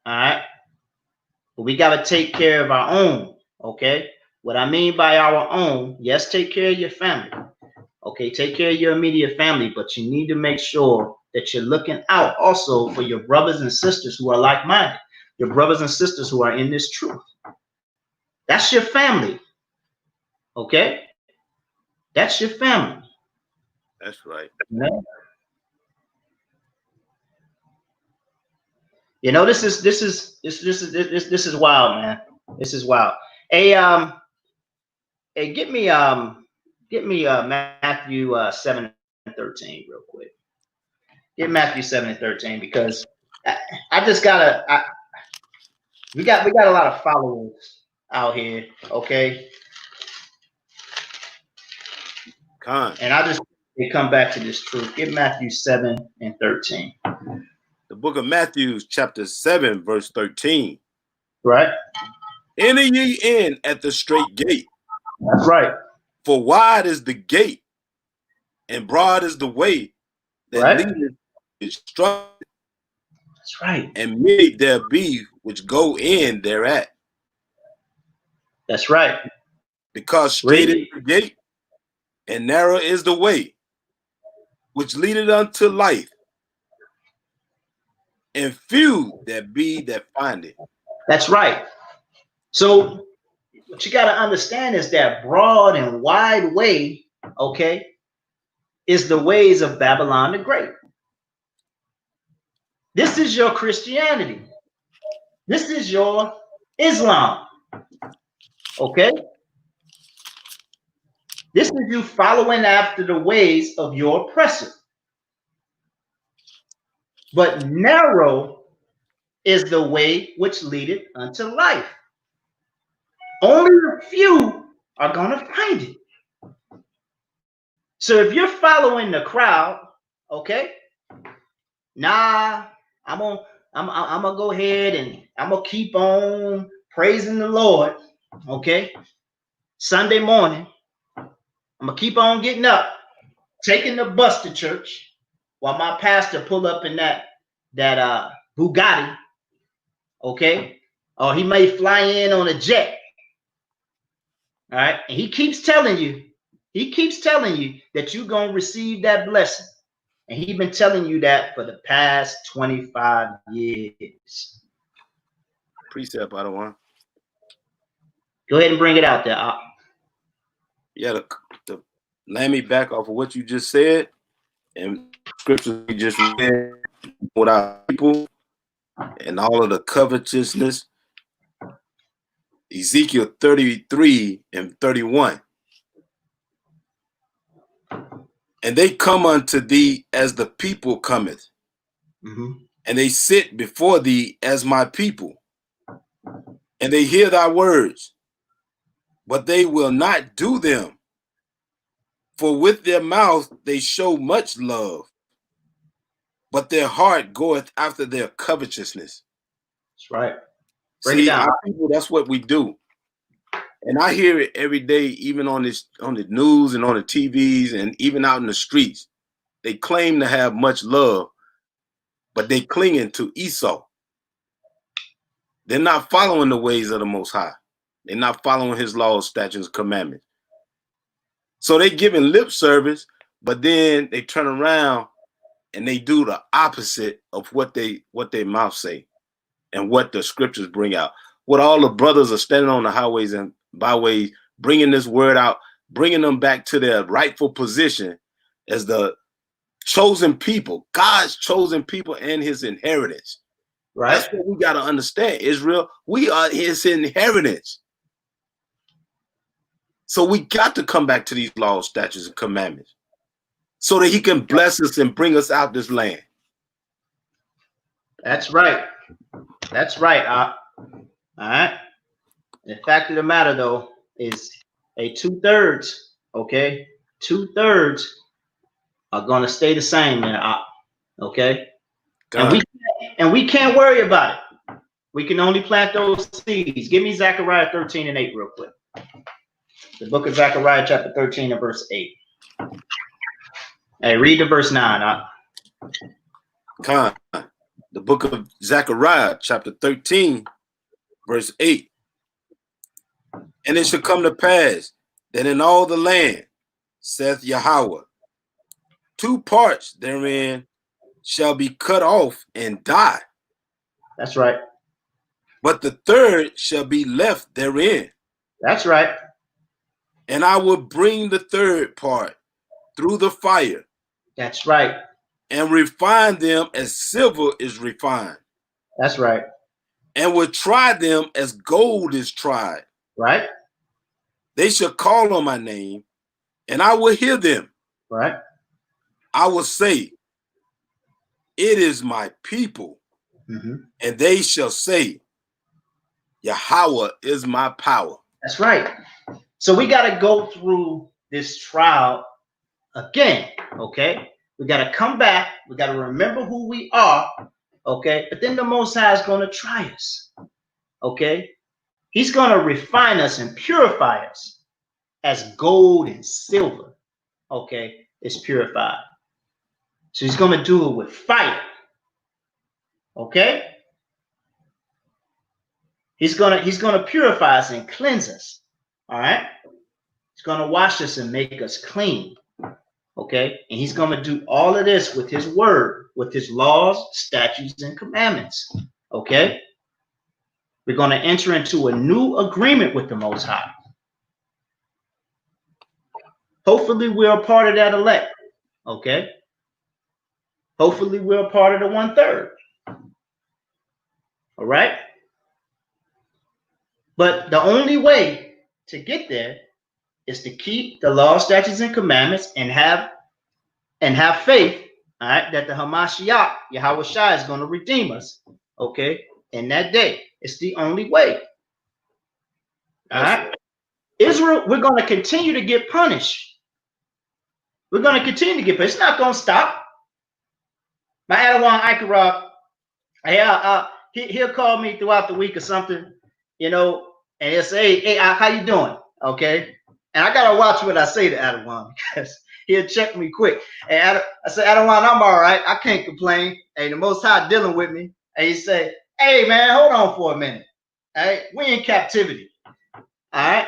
All right. But we got to take care of our own. Okay. What I mean by our own, yes, take care of your family. Okay, take care of your immediate family, but you need to make sure that you're looking out also for your brothers and sisters who are like-minded, your brothers and sisters who are in this truth. That's your family. Okay? That's your family. That's right. You know, this is wild, man. This is wild. Hey, get me Matthew 7 and 13 real quick. Get Matthew 7 and 13 because I just gotta. We got a lot of followers out here, okay? And I just come back to this truth. Get Matthew 7 and 13. The book of Matthew, chapter 7, verse 13. Right. Enter ye in at the straight gate. That's right. For wide is the gate, and broad is the way that leadeth to destruction. That's right. And many there be which go in thereat. That's right. Because straight is the gate, and narrow is the way, which leadeth unto life, and few there be that find it. That's right. So what you got to understand is that broad and wide way, okay, is the ways of Babylon the Great. This is your Christianity. This is your Islam. Okay? This is you following after the ways of your oppressor. But narrow is the way which leadeth unto life. Only a few are going to find it. So if you're following the crowd, okay, nah, I'm gonna go ahead and I'm gonna keep on praising the Lord, okay. Sunday morning, I'm gonna keep on getting up, taking the bus to church, while my pastor pull up in that Bugatti, okay? Or he may fly in on a jet. All right. And he keeps telling you that you're gonna receive that blessing. And he's been telling you that for the past 25 years. Precept, I don't want. Go ahead and bring it out there. Yeah, to land me back off of what you just said and scriptures we just read with our people and all of the covetousness. Ezekiel 33 and 31. And they come unto thee as the people cometh, and they sit before thee as my people, and they hear thy words, but they will not do them. For with their mouth they show much love, but their heart goeth after their covetousness. That's right. Break it down. Our people, that's what we do. And I hear it every day, even on the news and on the TVs and even out in the streets. They claim to have much love, but they clinging to Esau. They're not following the ways of the Most High. They're not following his laws, statutes, commandments. So they giving lip service, but then they turn around and they do the opposite of what their mouth say and what the scriptures bring out. What all the brothers are standing on the highways and byways, bringing this word out, bringing them back to their rightful position as the chosen people, God's chosen people and his inheritance. Right. That's what we got to understand, Israel. We are his inheritance. So we got to come back to these laws, statutes, and commandments so that he can bless us and bring us out this land. That's right. That's right. All right. The fact of the matter, though, is a 2/3, okay? 2/3 are going to stay the same there, okay? And we can't worry about it. We can only plant those seeds. Give me Zechariah 13 and 8 real quick. The book of Zechariah, chapter 13 and verse 8. Hey, read the verse 9. The book of Zechariah, chapter 13, verse 8. And it shall come to pass that in all the land, saith Yahweh, 2 parts therein shall be cut off and die. That's right. But the 3rd shall be left therein. That's right. And I will bring the 3rd part through the fire. That's right. And refine them as silver is refined. That's right. And will try them as gold is tried. Right. They shall call on my name, and I will hear them. Right. I will say, it is my people. And they shall say, Yahweh is my power. That's right. So we got to go through this trial again, okay? We got to come back. We got to remember who we are, okay? But then the Most High is going to try us, okay? He's going to refine us and purify us as gold and silver, okay, is purified. So he's going to do it with fire, okay? He's gonna purify us and cleanse us, all right? He's going to wash us and make us clean, okay? And he's going to do all of this with his word, with his laws, statutes, and commandments, okay? We're going to enter into a new agreement with the Most High. Hopefully, we're a part of that elect, okay? Hopefully, we're a part of the 1/3, all right? But the only way to get there is to keep the law, statutes, and commandments and have faith, all right, that the Hamashiach, Yahweh Shai, is going to redeem us, okay, in that day. It's the only way. All right? Israel, we're going to continue to get punished. We're going to continue to get punished. It's not going to stop. My Adawan Ikarab, he'll call me throughout the week or something, you know, and he'll say, hey, how you doing? Okay. And I gotta watch what I say to Adawan because he'll check me quick. And I say, Adawan, I'm all right. I can't complain. Hey, the Most High dealing with me. And he say, hey man, hold on for a minute. All right, we in captivity. All right.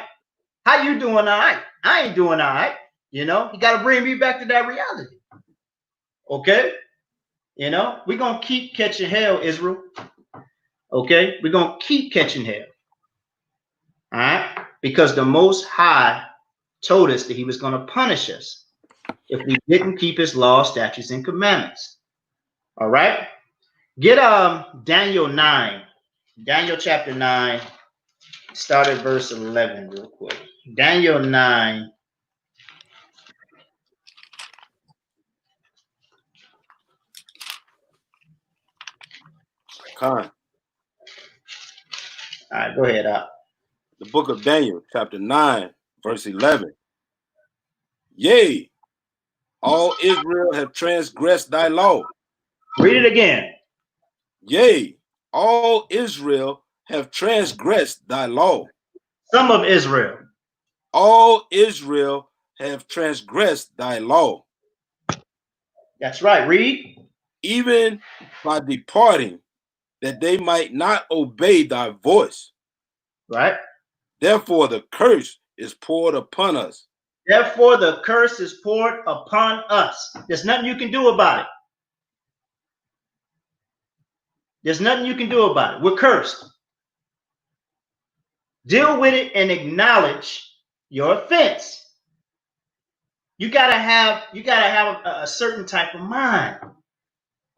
How you doing? All right. I ain't doing all right. You know, you gotta bring me back to that reality. Okay. You know, we're gonna keep catching hell, Israel. Okay, we're gonna keep catching hell. All right, because the Most High told us that he was going to punish us if we didn't keep his laws, statutes, and commandments. All right. Get Daniel 9. Daniel chapter 9. Start at verse 11 real quick. Daniel 9. Con. All right, go ahead. The book of Daniel, chapter 9, verse 11. Yea, all Israel have transgressed thy law. Read it again. Yea, all Israel have transgressed thy law. Some of Israel. All Israel have transgressed thy law. That's right. Read. Even by departing, that they might not obey thy voice. Right. Therefore the curse is poured upon us. Therefore the curse is poured upon us. There's nothing you can do about it. There's nothing you can do about it. We're cursed. Deal with it and acknowledge your offense. You gotta have a certain type of mind.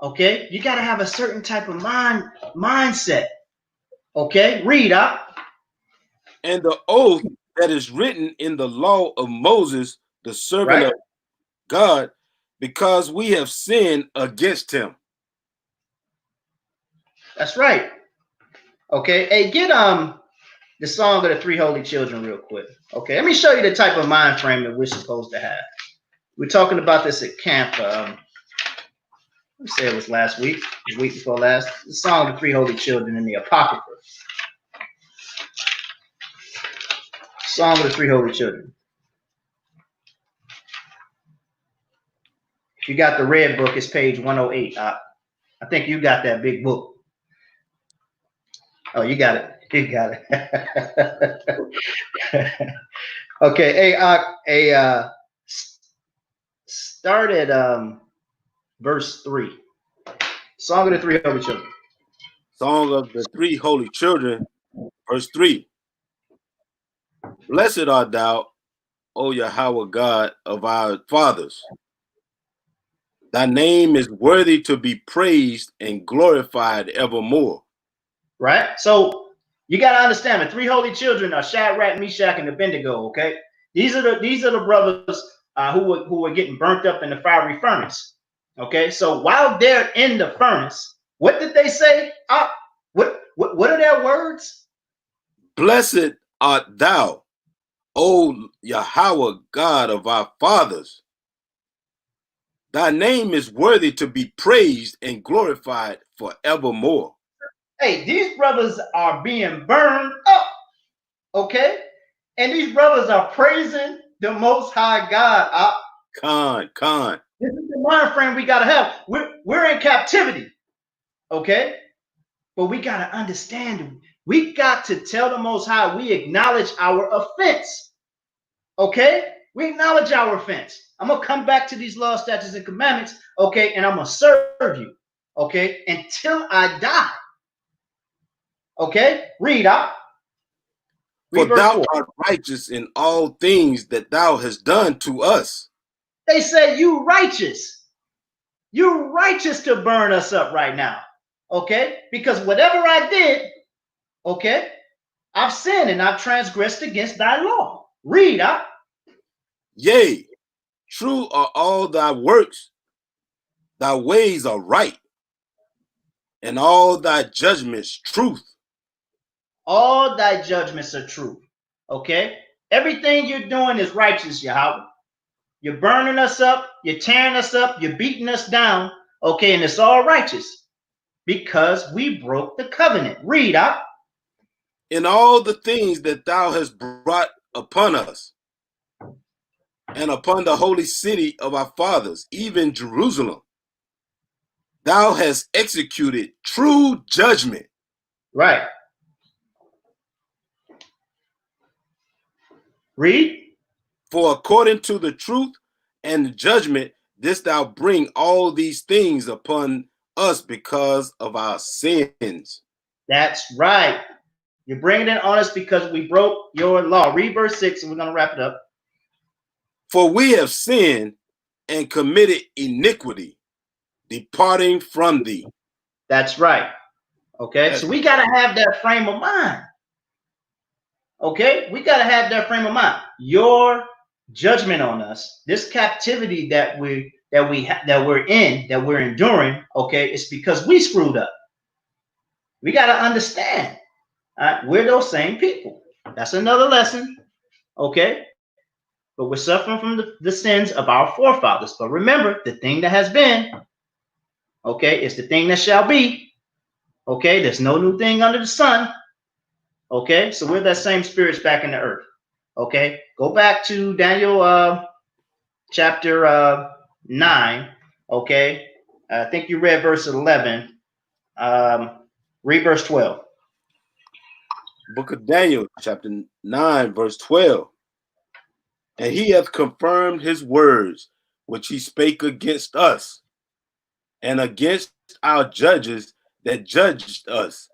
Okay, you gotta have a certain type of mindset. Okay, read up. And the oath that is written in the law of Moses, the servant of God, because we have sinned against him. That's right. Okay, hey, get the Song of the Three Holy Children real quick. Okay, let me show you the type of mind frame that we're supposed to have. We're talking about this at camp. Let me say it was last week, the week before last. The Song of the Three Holy Children in the Apocrypha. Song of the Three Holy Children. If you got the red book, it's page 108. I think you got that big book. Oh, you got it. You got it. Okay. Hey, start at verse 3. Song of the Three Holy Children. Song of the Three Holy Children, verse 3. Blessed art thou, O Yahweh God of our fathers. Thy name is worthy to be praised and glorified evermore. Right? So you got to understand the three holy children are Shadrach, Meshach, and Abednego. Okay, these are the brothers who were getting burnt up in the fiery furnace. Okay, so while they're in the furnace, what did they say? What are their words? Blessed art thou, O Yahweh God of our fathers. Thy name is worthy to be praised and glorified forevermore. Hey, these brothers are being burned up. Okay, and these brothers are praising the Most High God. Con. This is the mind frame we gotta have. We're in captivity, okay? But we gotta understand. We got to tell the Most High we acknowledge our offense, okay? We acknowledge our offense. I'm gonna come back to these laws, statutes, and commandments, okay? And I'm gonna serve you, okay, until I die. Okay, read up. For thou art righteous in all things that thou hast done to us. They say you righteous. You're righteous to burn us up right now. Okay? Because whatever I did, okay, I've sinned and I've transgressed against thy law. Read up. Yea, true are all thy works. Thy ways are right, and all thy judgments truth. All thy judgments are true. Okay? Everything you're doing is righteous, Yahweh. You're burning us up, you're tearing us up, you're beating us down, okay, and it's all righteous because we broke the covenant. Read up. In all the things that thou hast brought upon us and upon the holy city of our fathers, even Jerusalem. Thou hast executed true judgment. Right. Read. For according to the truth and the judgment, didst thou bring all these things upon us because of our sins. That's right. You're bringing it on us because we broke your law. Read verse 6 and we're going to wrap it up. For we have sinned and committed iniquity, departing from thee. That's right. Okay, so we got to have that frame of mind. Okay, we got to have that frame of mind. Your judgment on us, this captivity that we're enduring, okay, it's because we screwed up. We got to understand, we're those same people. That's another lesson, okay? But we're suffering from the sins of our forefathers. But remember, the thing that has been, okay, is the thing that shall be. Okay, there's no new thing under the sun. Okay, so we're that same spirits back in the earth. Okay, go back to Daniel chapter 9. Okay, I think you read verse 11. Read verse 12. Book of Daniel, chapter 9, verse 12. And he hath confirmed his words, which he spake against us, and against our judges that judged us,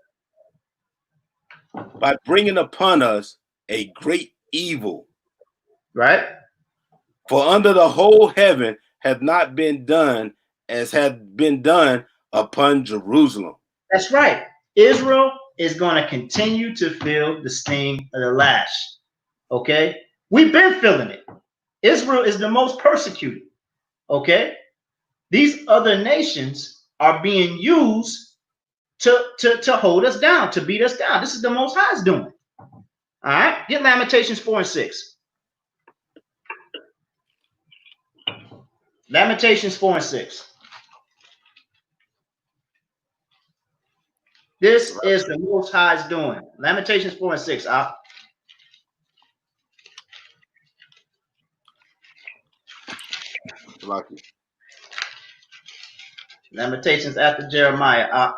by bringing upon us a great evil. Right? For under the whole heaven hath not been done as had been done upon Jerusalem. That's right. Israel is going to continue to feel the sting of the lash. Okay? We've been feeling it. Israel is the most persecuted. Okay? These other nations are being used to hold us down, to beat us down. This is the Most High's doing. All right? Get Lamentations 4 and 6. Lamentations 4 and 6. This is the Most High's doing. Lamentations 4 and 6. Lamentations after Jeremiah.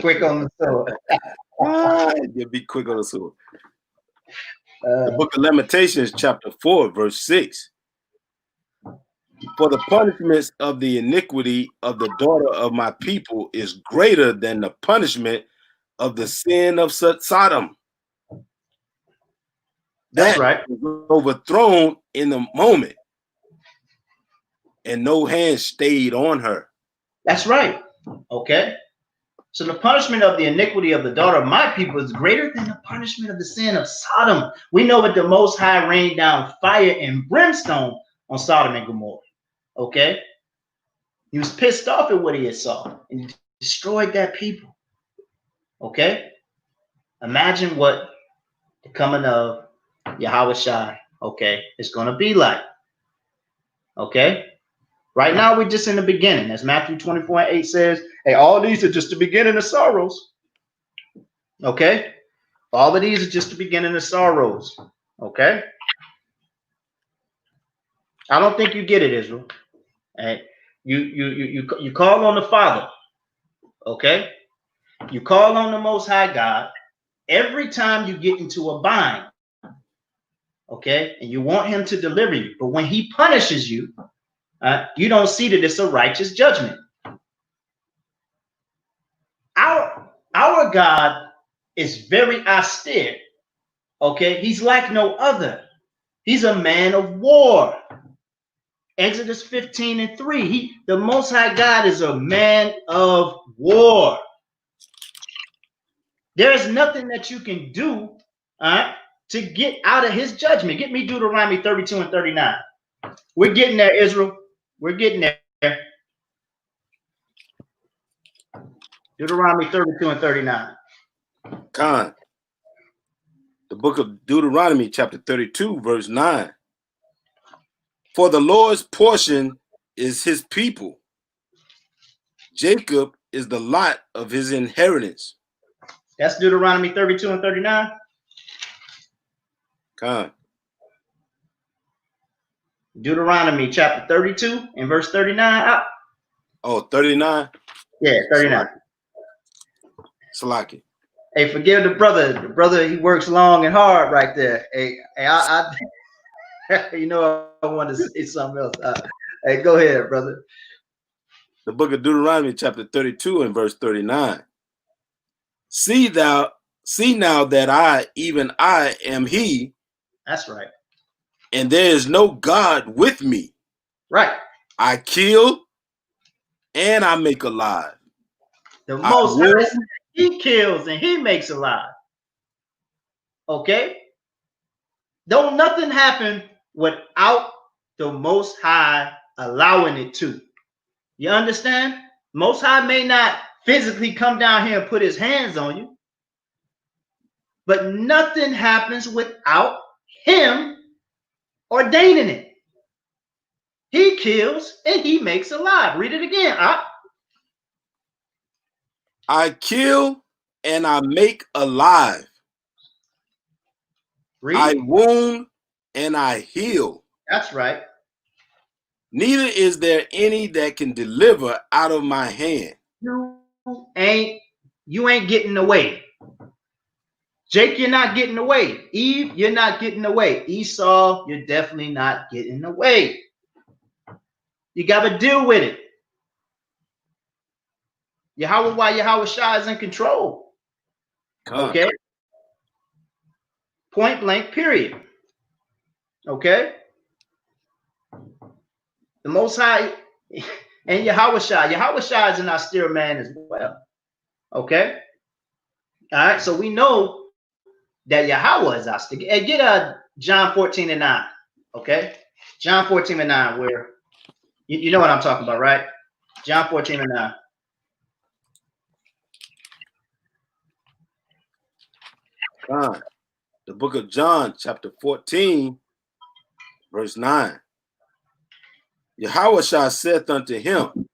Quick on the sword. You'll be quick on the sword. The book of Lamentations, chapter 4, verse 6. For the punishments of the iniquity of the daughter of my people is greater than the punishment of the sin of Sodom. That's right. Was overthrown in the moment, and no hand stayed on her. That's right. Okay. So the punishment of the iniquity of the daughter of my people is greater than the punishment of the sin of Sodom. We know that the Most High rained down fire and brimstone on Sodom and Gomorrah. Okay. He was pissed off at what he had saw and he destroyed that people. Okay. Imagine what the coming of Yahweh Shai, okay, is going to be like. Okay. Right now, we're just in the beginning. As Matthew 24 and 8 says, hey, all these are just the beginning of sorrows. Okay? All of these are just the beginning of sorrows. Okay? I don't think you get it, Israel. Hey, you call on the Father. Okay? You call on the Most High God every time you get into a bind. Okay? And you want him to deliver you. But when he punishes you, you don't see that it's a righteous judgment. Our God is very austere. Okay, he's like no other. He's a man of war. Exodus 15 and 3. The Most High God is a man of war. There is nothing that you can do to get out of his judgment. Get me Deuteronomy 32 and 39. We're getting there, Israel. We're getting there. Deuteronomy 32 and 39. Con. The book of Deuteronomy, chapter 32, verse 9. For the Lord's portion is his people. Jacob is the lot of his inheritance. That's Deuteronomy 32 and 39. Con. Deuteronomy chapter 32 and verse 39. Oh, 39. Yeah, 39. Salaki. Hey, forgive the brother. The brother, he works long and hard right there. Hey, you know, I want to say something else. Hey, go ahead, brother. The book of Deuteronomy, chapter 32 and verse 39. See now that I, even I, am he. That's right. And there is no God with me. Right. I kill and I make alive. The Most High, he kills and he makes alive. Okay? Don't nothing happen without the Most High allowing it to. You understand? Most High may not physically come down here and put his hands on you, but nothing happens without him ordaining it. He kills and he makes alive. Read it again. I kill and I make alive. Read. I wound and I heal. That's right. Neither is there any that can deliver out of my hand. You ain't getting away. Jake, you're not getting away. Eve, you're not getting away. Esau, you're definitely not getting away. You got to deal with it. Yahweh Shai is in control. Okay? Point blank, period. Okay? The Most High and Yahweh Shai is an austere man as well. Okay? All right, so we know that Yahweh is austere. And get John 14 and 9. Okay? John 14 and 9, where you know what I'm talking about, right? John 14 and 9. The book of John, chapter 14, verse 9. Yahweh Shai saith unto him,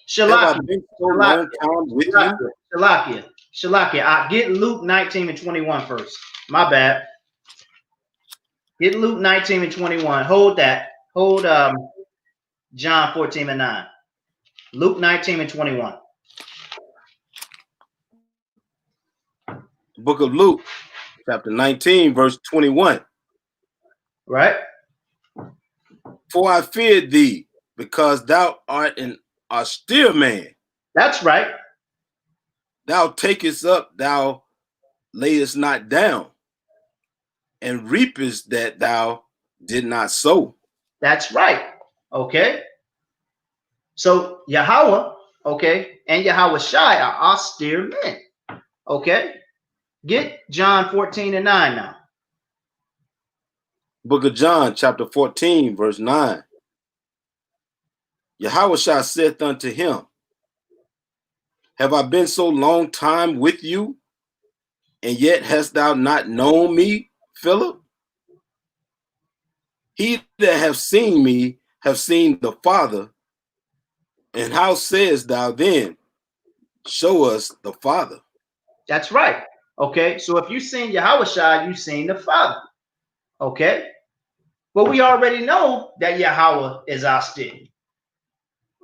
Shalakia. Get Luke 19 and 21 first. My bad. Get Luke 19 and 21. Hold that. Hold John 14 and 9. Luke 19 and 21. Book of Luke, chapter 19, verse 21. Right? For I feared thee, because thou art an austere man. That's right. Thou takest up, thou layest not down, and reapest that thou did not sow. That's right. Okay. So Yahweh, okay, and Yahweh Shai are austere men. Okay. Get John 14 and 9 now. Book of John, chapter 14, verse 9. Yahweh Shai saith unto him, have I been so long time with you, and yet hast thou not known me, Philip? He that hath seen me have seen the Father. And how sayest thou then, show us the Father? That's right. Okay. So if you've seen Yahweh Shai, you've seen the Father. Okay. But we already know that Yahweh is austere.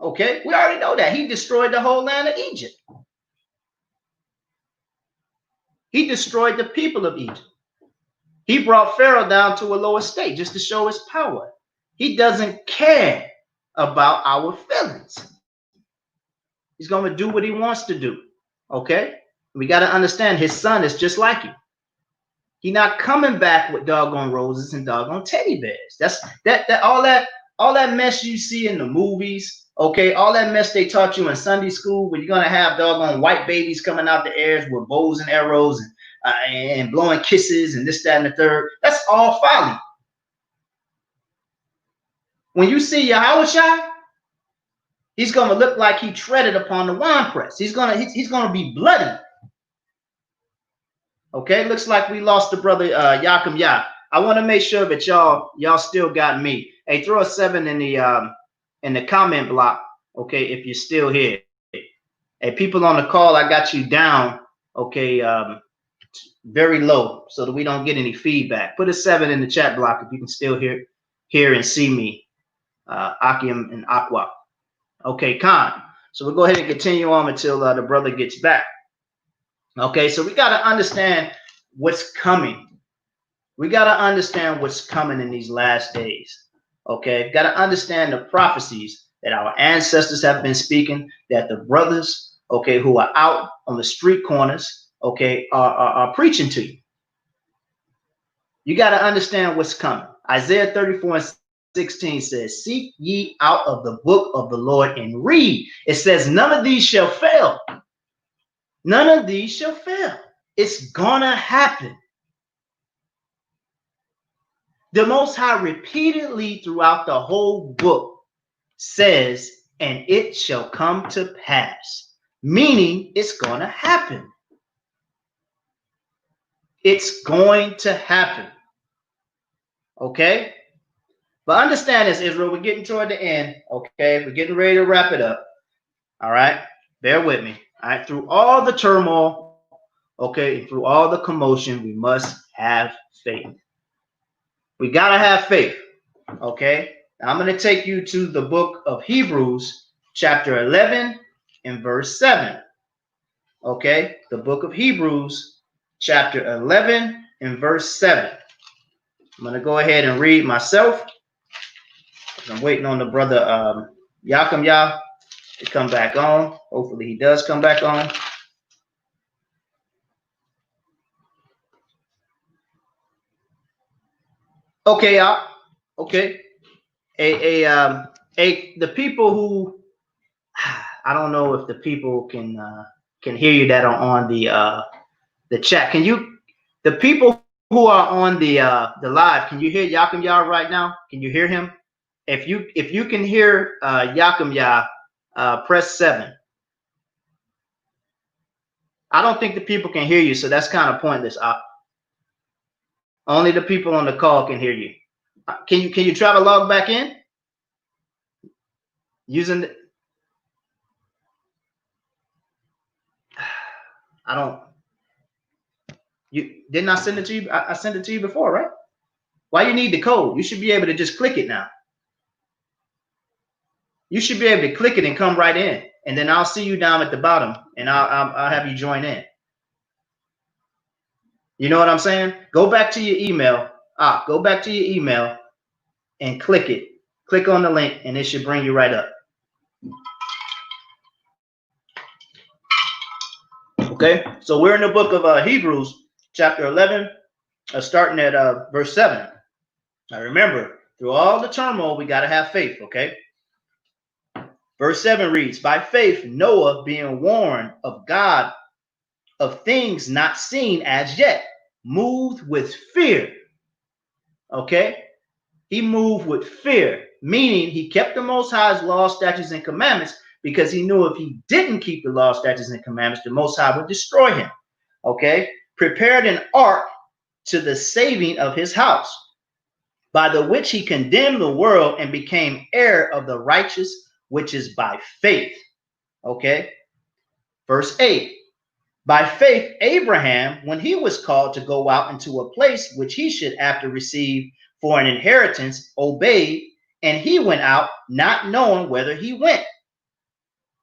Okay. We already know that. He destroyed the whole land of Egypt. He destroyed the people of Egypt. He brought Pharaoh down to a lower state just to show his power. He doesn't care about our feelings. He's going to do what he wants to do. Okay? We got to understand his son is just like you. He's not coming back with doggone roses and doggone teddy bears. That's all that mess you see in the movies. Okay, all that mess they taught you in Sunday school, where you're gonna have doggone white babies coming out the airs with bows and arrows and blowing kisses and this, that, and the third. That's all folly. When you see Yahweh Shai, he's gonna look like he treaded upon the winepress. He's gonna be bloody. Okay, looks like we lost the brother Yakum Yah. I want to make sure that y'all still got me. Hey, throw a 7 in the comment block. Okay, if you're still here. Hey, people on the call, I got you down. Okay, very low so that we don't get any feedback. Put a 7 in the chat block if you can still hear and see me. Akim and Aqua. Okay, Khan. So we'll go ahead and continue on until the brother gets back. Okay, so we got to understand what's coming. We got to understand what's coming in these last days. Okay, got to understand the prophecies that our ancestors have been speaking, that the brothers, okay, who are out on the street corners, okay, are preaching to you. You got to understand what's coming. Isaiah 34:16 says, seek ye out of the book of the Lord and read. It says, none of these shall fail. None of these shall fail. It's gonna happen. The Most High repeatedly throughout the whole book says, and it shall come to pass, meaning it's gonna happen. It's going to happen. Okay? But understand this, Israel, we're getting toward the end. Okay, we're getting ready to wrap it up. All right, bear with me. All right, through all the turmoil, okay, through all the commotion, we must have faith. We gotta have faith. Okay, now I'm going to take you to the book of Hebrews, chapter 11 and verse 7. Okay, the book of Hebrews, chapter 11 and verse 7. I'm going to go ahead and read myself. I'm waiting on the brother Yakum Yah to come back on. Hopefully he does come back on. Okay, okay. The people who, I don't know if the people can hear you that are on the chat. Can you, the people who are on the live, can you hear Yakum Yah right now? Can you hear him? If you can hear Yakum Yah, press 7. I don't think the people can hear you, so that's kind of pointless. Only the people on the call can hear you. Can you try to log back in using the, I don't, you didn't I send it to you? I sent it to you before, right? Why you need the code? You should be able to just click it now. You should be able to click it and come right in, and then I'll see you down at the bottom, and I'll have you join in. You know what I'm saying? Go back to your email. Go back to your email and click it. Click on the link, and it should bring you right up. Okay, so we're in the book of Hebrews, chapter 11, starting at verse 7. Now remember, through all the turmoil, we got to have faith, okay? Verse 7 reads, by faith, Noah, being warned of God of things not seen as yet, moved with fear. Okay? He moved with fear, meaning he kept the Most High's law, statutes, and commandments because he knew if he didn't keep the law, statutes, and commandments, the Most High would destroy him. Okay? Prepared an ark to the saving of his house, by the which he condemned the world and became heir of the righteous, which is by faith. Okay? Verse 8. By faith, Abraham, when he was called to go out into a place which he should after receive for an inheritance, obeyed, and he went out, not knowing whither he went.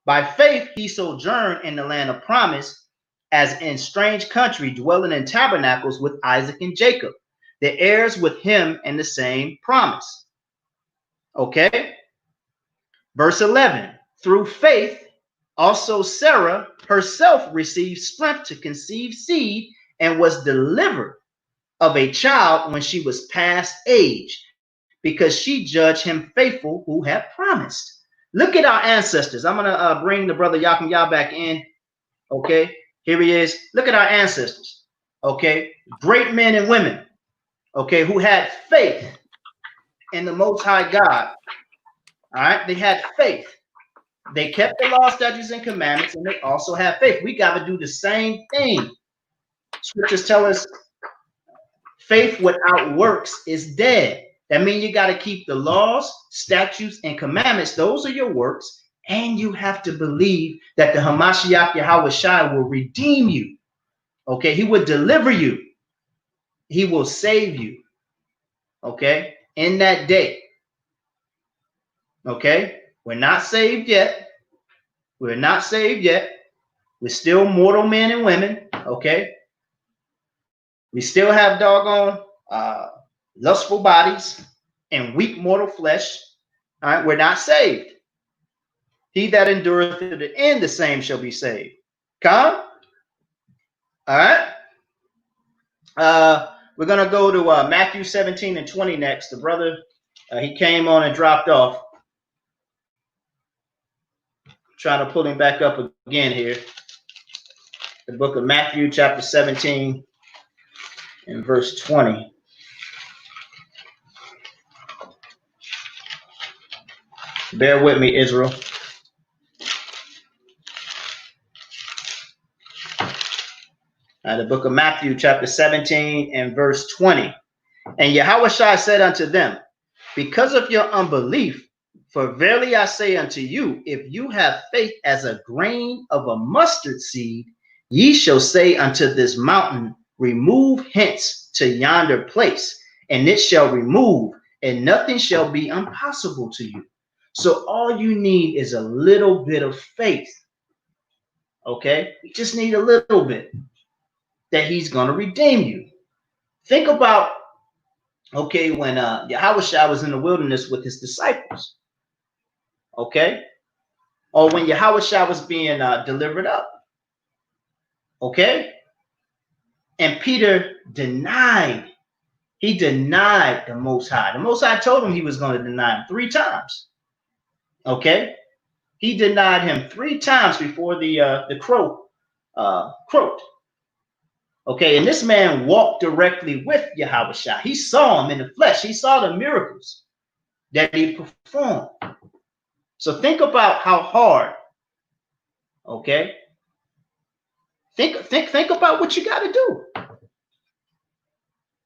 By faith, he sojourned in the land of promise, as in strange country, dwelling in tabernacles with Isaac and Jacob, the heirs with him in the same promise. Okay? Verse 11, through faith, also Sarah herself received strength to conceive seed and was delivered of a child when she was past age, because she judged him faithful who had promised. Look at our ancestors. I'm going to bring the brother Yakum Yah back in. Okay, here he is. Look at our ancestors. Okay, great men and women. Okay, who had faith in the Most High God. All right, they had faith. They kept the law, statutes, and commandments, and they also have faith. We got to do the same thing. Scriptures tell us faith without works is dead. That means you got to keep the laws, statutes, and commandments. Those are your works. And you have to believe that the Hamashiach Yahweh Shai will redeem you. Okay, he would deliver you. He will save you. Okay, in that day. Okay, we're not saved yet. We're not saved yet. We're still mortal men and women. Okay, we still have doggone lustful bodies and weak mortal flesh. All right, we're not saved. He that endureth to the end, the same shall be saved. Come. All right. We're going to go to Matthew 17 and 20 next. The brother, he came on and dropped off. Trying to pull him back up again here. The book of Matthew, chapter 17 and verse 20. Bear with me, Israel. The book of Matthew, chapter 17 and verse 20. And Yahushua said unto them, because of your unbelief, for verily I say unto you, if you have faith as a grain of a mustard seed, ye shall say unto this mountain, remove hence to yonder place, and it shall remove, and nothing shall be impossible to you. So all you need is a little bit of faith. Okay? You just need a little bit that he's going to redeem you. Think about, okay, when Yahushua was in the wilderness with his disciples. Okay? Or when Yahushua was being delivered up. Okay? And Peter denied. He denied the Most High. The Most High told him he was going to deny him 3 times. Okay? He denied him 3 times before the crow crowed. Okay, and this man walked directly with Yahushua. He saw him in the flesh. He saw the miracles that he performed. So think about how hard. Okay, think about what you got to do.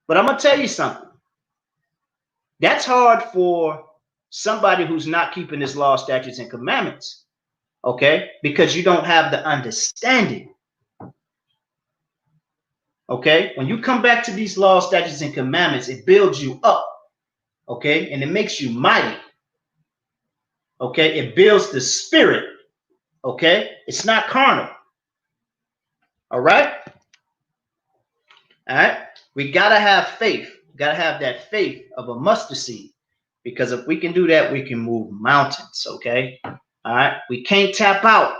But I'm gonna tell you something. That's hard for somebody who's not keeping his law, statutes, and commandments. Okay, because you don't have the understanding. Okay, when you come back to these laws, statutes, and commandments, it builds you up. Okay, and it makes you mighty. Okay, it builds the spirit. Okay, it's not carnal. All right. All right, we gotta have faith. We gotta have that faith of a mustard seed, because if we can do that, we can move mountains. Okay. All right, we can't tap out.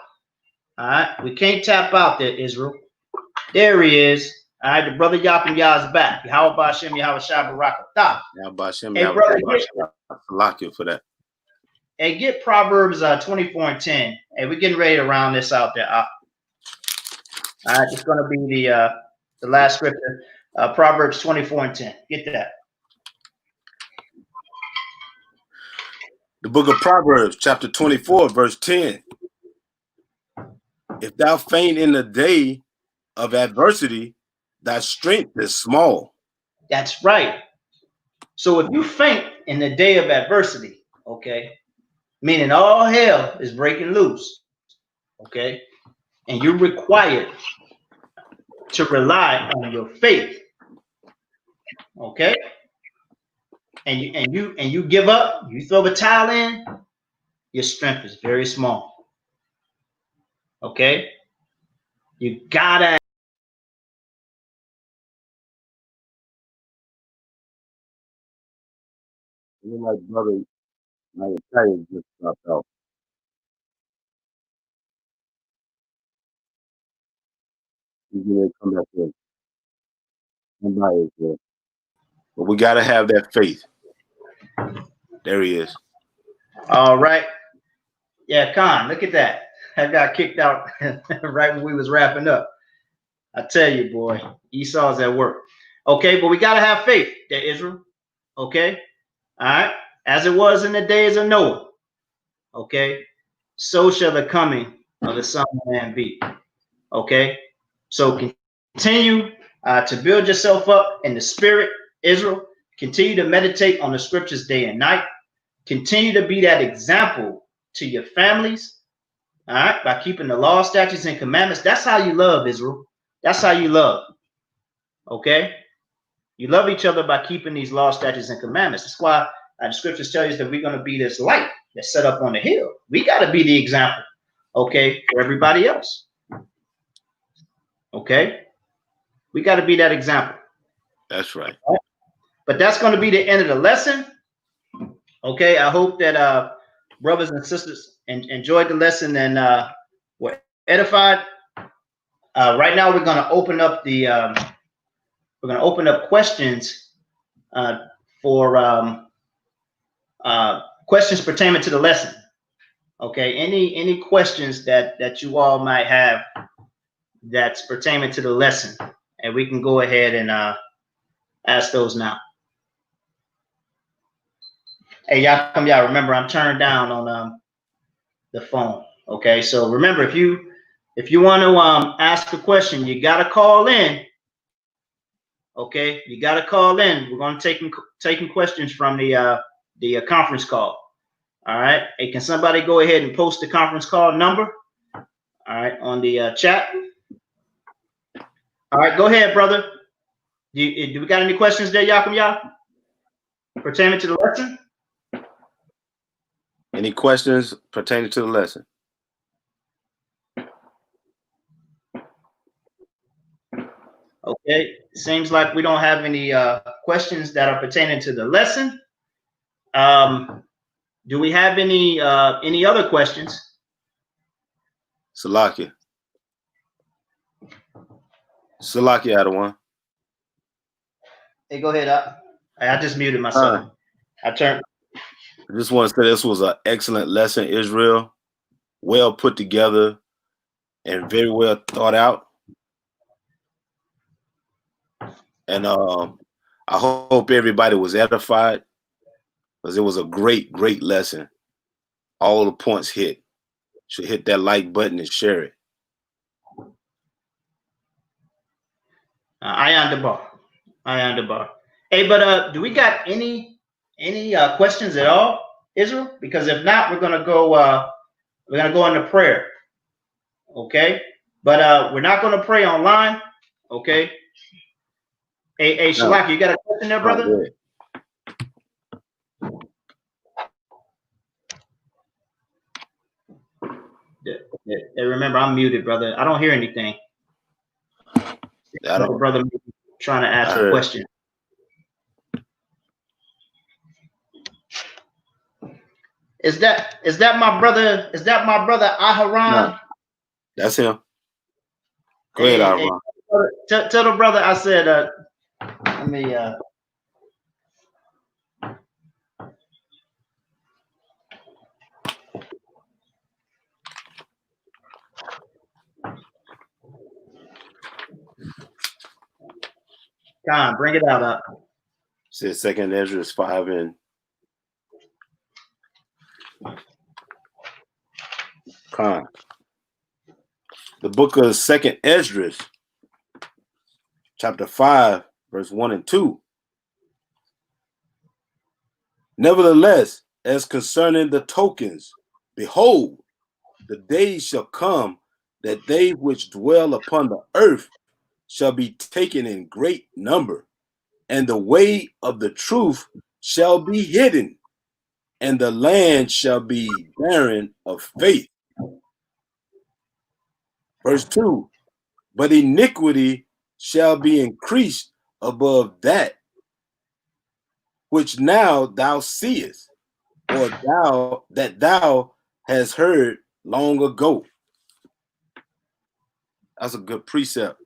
All right, we can't tap out there, Israel. There he is. All right, the brother Yakum Yah is back. Yahweh Bashem, Yahweh Shah Barakatah. Hey, brother, for that. Hey, get Proverbs 24 and 10. Hey, we're getting ready to round this out there. All right, it's going to be the last scripture, Proverbs 24 and 10. Get that. The book of Proverbs, chapter 24, verse 10. If thou faint in the day of adversity, thy strength is small. That's right. So if you faint in the day of adversity, okay, meaning all hell is breaking loose, okay, and you're required to rely on your faith, okay, and you give up, you throw a towel in, your strength is very small. Okay, you gotta. My brother, my tire just dropped out. He's gonna come back in. Somebody is there. But we gotta have that faith. There he is. All right. Yeah, Khan, look at that. I got kicked out right when we was wrapping up. I tell you, boy, Esau's at work. Okay, but we got to have faith there, Israel. Okay, all right. As it was in the days of Noah. Okay, so shall the coming of the Son of Man be. Okay, so continue to build yourself up in the spirit, Israel. Continue to meditate on the scriptures day and night. Continue to be that example to your families. All right, by keeping the law, statutes, and commandments. That's how you love Israel. That's how you love. Okay? You love each other by keeping these laws, statutes, and commandments. That's why the scriptures tell you that we're going to be this light that's set up on the hill. We got to be the example, okay, for everybody else. Okay? We got to be that example. That's right. But that's going to be the end of the lesson. Okay, I hope that brothers and sisters enjoyed the lesson and were edified. Right now, we're going to open up questions for questions pertaining to the lesson. Okay, any questions that you all might have that's pertaining to the lesson, and we can go ahead and ask those now. Hey, y'all remember I'm turned down on the phone. Okay, so remember, if you want to ask a question, you gotta call in. Okay, you gotta call in. We're gonna taking questions from the conference call. All right. Hey, can somebody go ahead and post the conference call number? All right, on the chat. All right, go ahead, brother. Do we got any questions there, Yakum Yah, pertaining to the lesson? Any questions pertaining to the lesson? Okay, seems like we don't have any questions that are pertaining to the lesson. Do we have any other questions? Salakia, Adawan. Hey, go ahead. I just muted myself. I just want to say this was an excellent lesson, Israel. Well put together and very well thought out. And I hope everybody was edified, because it was a great, great lesson. All the points hit. Should hit that like button and share it. I on the bar. Hey, but do we got any questions at all, Israel? Because if not, we're gonna go into prayer. Okay, but we're not gonna pray online. Okay. Hey, Shalaki, you got a question there, brother? Yeah, remember, I'm muted, brother. I don't hear anything. Brother trying to ask a question. Is that my brother? Is that my brother Aharon? No, that's him. Go ahead, Aharon. Tell the brother I said. Let me. Con, bring it out up. Says 2nd Ezra 5 and Con. The book of 2nd Ezra, chapter 5, verse 1 and 2. Nevertheless, as concerning the tokens, behold, the days shall come that they which dwell upon the earth shall be taken in great number, and the way of the truth shall be hidden, and the land shall be barren of faith. Verse 2, but iniquity shall be increased above that which now thou seest, or thou hast heard long ago. That's a good precept.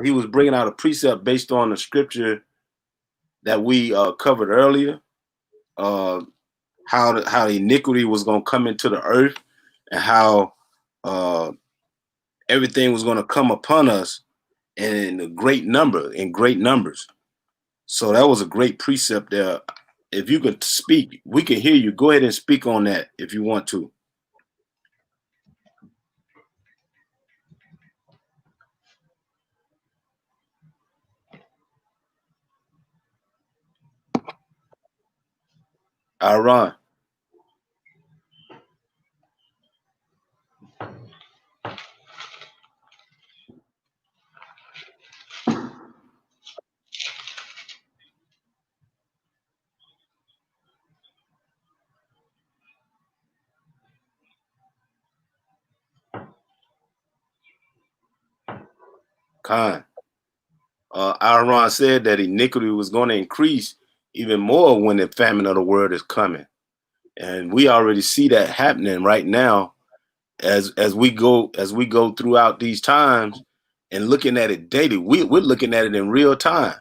He was bringing out a precept based on the scripture that we covered earlier, how iniquity was going to come into the earth, and how everything was going to come upon us in great numbers. So that was a great precept there. If you could speak, we can hear you. Go ahead and speak on that if you want to. Aaron. Khan. Aaron said that iniquity was going to increase even more when the famine of the word is coming. And we already see that happening right now as we go throughout these times and looking at it daily. We're looking at it in real time.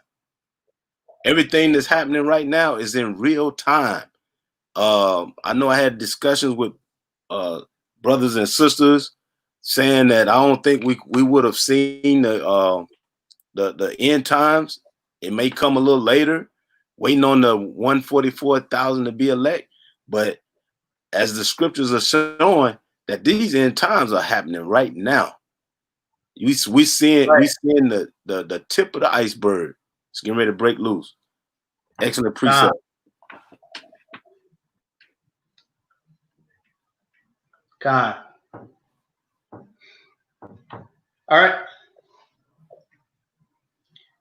Everything that's happening right now is in real time. I know I had discussions with brothers and sisters saying that I don't think we would have seen the end times. It may come a little later, waiting on the 144,000 to be elect. But as the scriptures are showing, that these end times are happening right now. We seeing the tip of the iceberg. It's getting ready to break loose. Excellent precept. Con. All right.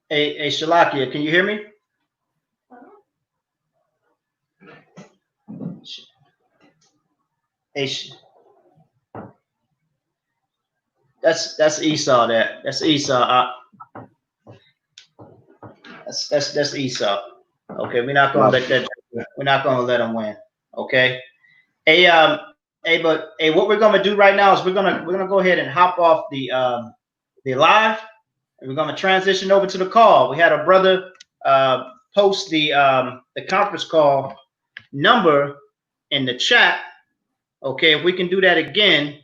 Hey, Shalakia, can you hear me? Hey, that's Esau. That's Esau. That's Esau. Okay, we're not gonna let that. We're not gonna let him win. Okay. Hey, what we're gonna do right now is we're gonna go ahead and hop off the live, and we're gonna transition over to the call. We had a brother post the conference call number in the chat. Okay, if we can do that again.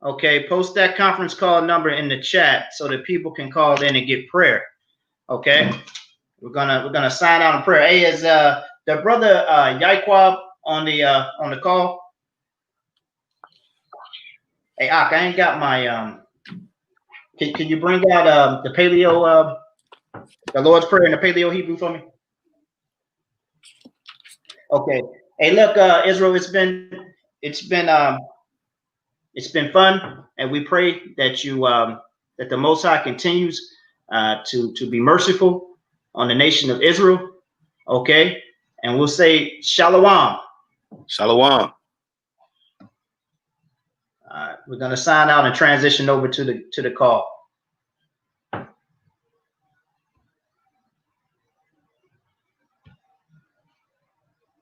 Okay, post that conference call number in the chat so that people can call in and get prayer. Okay, we're gonna sign out in prayer. Hey, is the brother Yaiquab on the call? Hey, Ak, I ain't got my Can you bring out the Paleo the Lord's Prayer in the Paleo Hebrew for me? Okay. Hey, look, Israel, it's been fun, and we pray that you that the Most High continues to be merciful on the nation of Israel. Okay, and we'll say Shalom. Shalom. We're gonna sign out and transition over to the call.